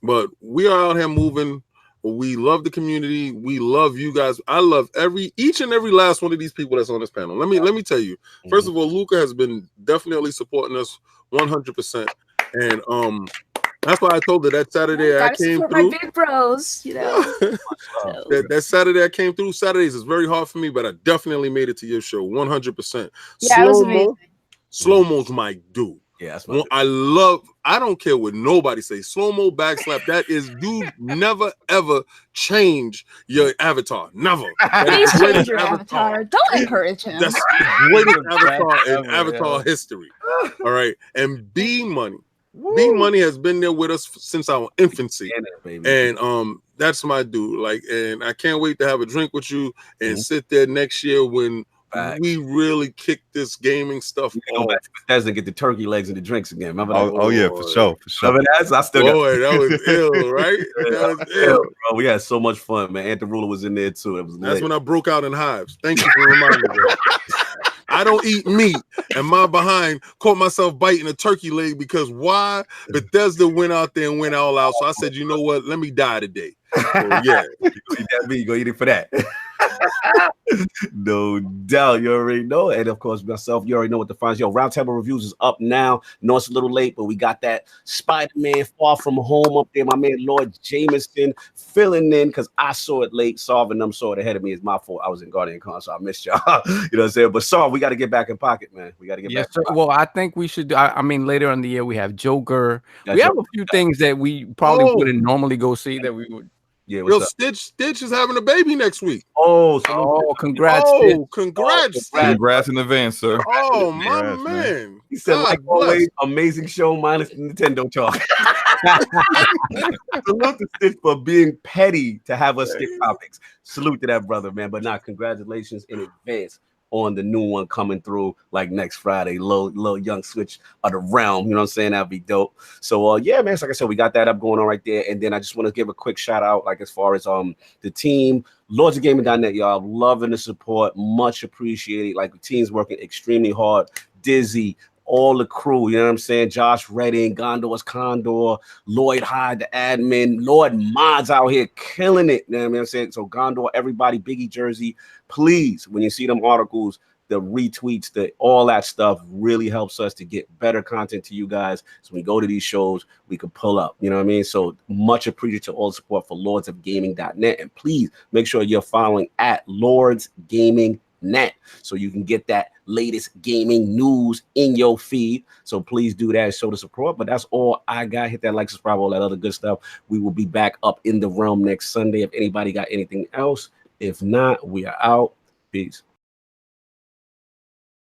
S2: But we are out here moving. We love the community. We love you guys. I love each and every last one of these people that's on this panel. Let me tell you. First of all, Luca has been definitely supporting us 100%, and that's why I told her that Saturday I came through.
S7: My big bros, you know.
S2: that Saturday I came through. Saturdays is very hard for me, but I definitely made it to your show 100%.
S7: Yeah, it was amazing.
S2: Slomo's my dude.
S1: Yeah, that's
S2: I don't care what nobody say. Slomo backslap. That is, dude, never ever change your avatar. Never.
S7: Please change your avatar. Don't encourage him.
S2: That's the greatest avatar in avatar history. All right. And BMuny. BMuny has been there with us since our infancy. And that's my dude. Like, and I can't wait to have a drink with you and sit there next year when we really kick this gaming stuff off.
S1: Bethesda get the turkey legs and the drinks again. Remember that?
S5: Oh yeah, for sure.
S1: Remember that? So I still
S2: that was ill, right? That was ill.
S1: Bro, we had so much fun, man. Aunt the Ruler was in there too. It was
S2: That's when I broke out in hives. Thank you for reminding me. I don't eat meat, and my behind caught myself biting a turkey leg because why? Bethesda went out there and went all out. So I said, you know what? Let me die today. So, yeah,
S1: you eat that meat, go eat it for that. No doubt, you already know. And of course, myself, you already know what the finds. Yo, Roundtable Reviews is up now. No, it's a little late, but we got that Spider-Man Far From Home up there. My man Lord Jameson filling in because I saw it late. Solving them saw it ahead of me. It's my fault. I was in Guardian Con, so I missed y'all. You know what I'm saying? But Saul, we got to get back in pocket, man. We got to get back.
S6: Sir. Well, I think we should. I mean, later in the year we have Joker. We have a few things that we probably wouldn't normally go see that we would.
S1: Yeah,
S2: Yo,
S1: what's up?
S2: Stitch is having a baby next week.
S1: Oh,
S6: congrats.
S2: Oh, congrats.
S3: Congrats in advance, sir.
S2: Oh, my
S5: Congrats,
S2: man.
S1: He said,
S2: God
S1: like always, amazing show minus the Nintendo talk. Salute to Stitch for being petty to have us skip topics. Salute to that brother, man. But congratulations in advance on the new one coming through like next Friday. Little young switch of the realm. You know what I'm saying? That'd be dope. So yeah, man. So like I said, we got that up going on right there. And then I just want to give a quick shout out, like as far as the team, lordsofgaming.net, y'all. Loving the support, much appreciated. Like the team's working extremely hard. Dizzy, all the crew, you know what I'm saying? Josh Redding, Gondor's Condor, Lloyd Hyde, the admin, Lord Mods out here killing it. You know what I'm saying? So Gondor, everybody, Biggie Jersey, please, when you see them articles, the retweets, all that stuff really helps us to get better content to you guys. So when we go to these shows, we can pull up, you know what I mean? So much appreciated to all the support for lordsofgaming.net. And please make sure you're following at Lords Gaming Net so you can get that latest gaming news in your feed. So please do that, show the support. But that's all I got. Hit that like, subscribe, all that other good stuff. We will be back up in the realm next Sunday if anybody got anything else. If not, we are out. Peace.